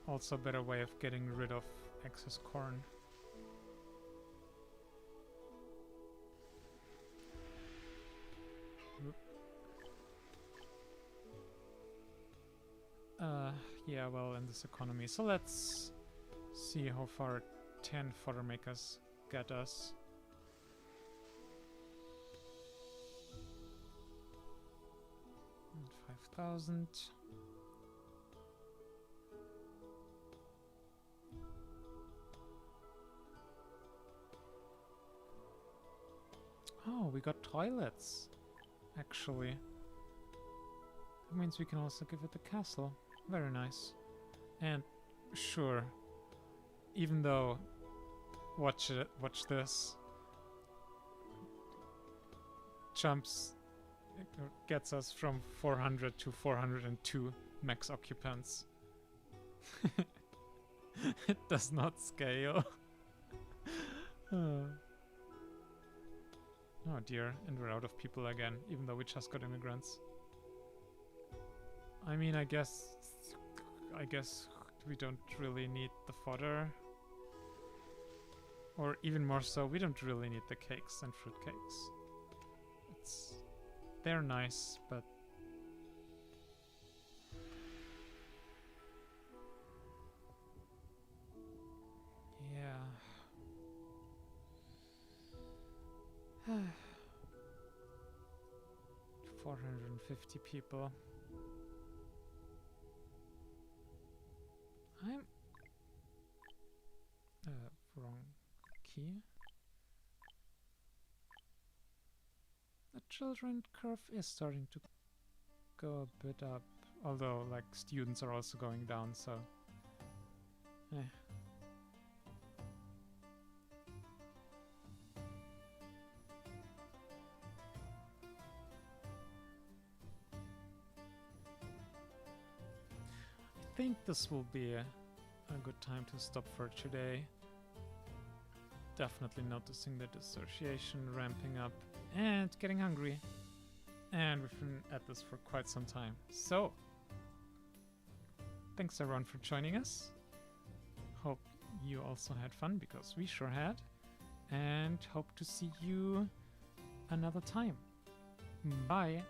Also a better way of getting rid of excess corn. Yeah, well, in this economy. So let's see how far 10 fodder makers get us. And 5,000. Oh, we got toilets, actually. That means we can also give it a castle. Very nice. And sure, even though watch this jumps gets us from 400 to 402 max occupants. It does not scale. Oh dear, and we're out of people again, even though we just got immigrants. I mean, I guess we don't really need the fodder. Or even more so, we don't really need the cakes and fruit cakes. They're nice, but yeah. 450 people. I'm wrong key. The children curve is starting to go a bit up, although like students are also going down, so I think this will be a good time to stop for today. Definitely noticing the dissociation ramping up and getting hungry. And we've been at this for quite some time. So, thanks everyone for joining us. Hope you also had fun, because we sure had. And hope to see you another time. Bye!